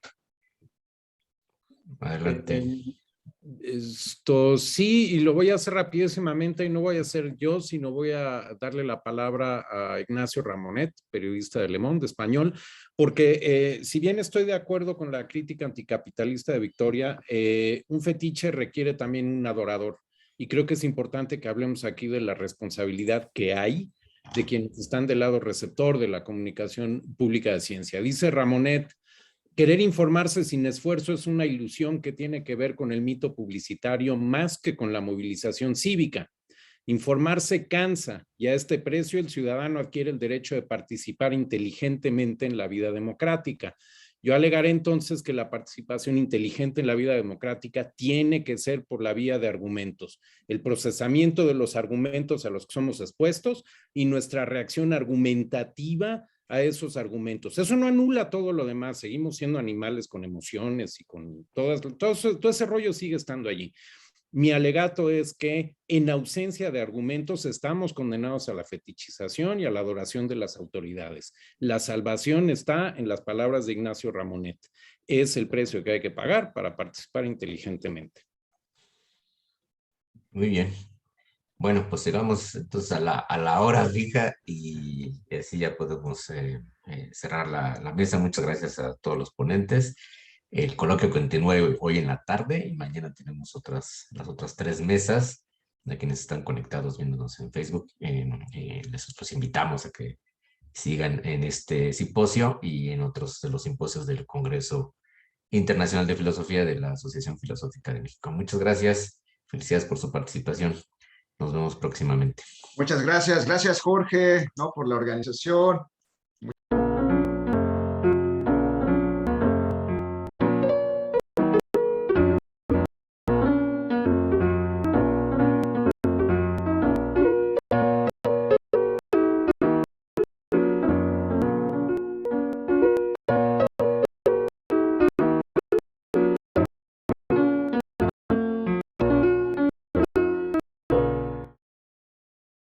Adelante. Sí, y lo voy a hacer rapidísimamente y no voy a ser yo, sino voy a darle la palabra a Ignacio Ramonet, periodista de Le Monde, español, porque si bien estoy de acuerdo con la crítica anticapitalista de Victoria, un fetiche requiere también un adorador. Y creo que es importante que hablemos aquí de la responsabilidad que hay de quienes están del lado receptor de la comunicación pública de ciencia. Dice Ramonet: querer informarse sin esfuerzo es una ilusión que tiene que ver con el mito publicitario más que con la movilización cívica. Informarse cansa y a este precio el ciudadano adquiere el derecho de participar inteligentemente en la vida democrática. Yo alegaré entonces que la participación inteligente en la vida democrática tiene que ser por la vía de argumentos, el procesamiento de los argumentos a los que somos expuestos y nuestra reacción argumentativa a esos argumentos. Eso no anula todo lo demás, seguimos siendo animales con emociones y con todo ese rollo sigue estando allí. Mi alegato es que en ausencia de argumentos estamos condenados a la fetichización y a la adoración de las autoridades. La salvación está en las palabras de Ignacio Ramonet. Es el precio que hay que pagar para participar inteligentemente. Muy bien. Bueno, pues llegamos entonces a la hora fija y así ya podemos cerrar la mesa. Muchas gracias a todos los ponentes. El coloquio continúa hoy en la tarde y mañana tenemos las otras 3 mesas. De quienes están conectados viéndonos en Facebook, los invitamos a que sigan en este simposio y en otros de los simposios del Congreso Internacional de Filosofía de la Asociación Filosófica de México. Muchas gracias. Felicidades por su participación. Nos vemos próximamente. Muchas gracias. Gracias, Jorge, ¿no? Por la organización.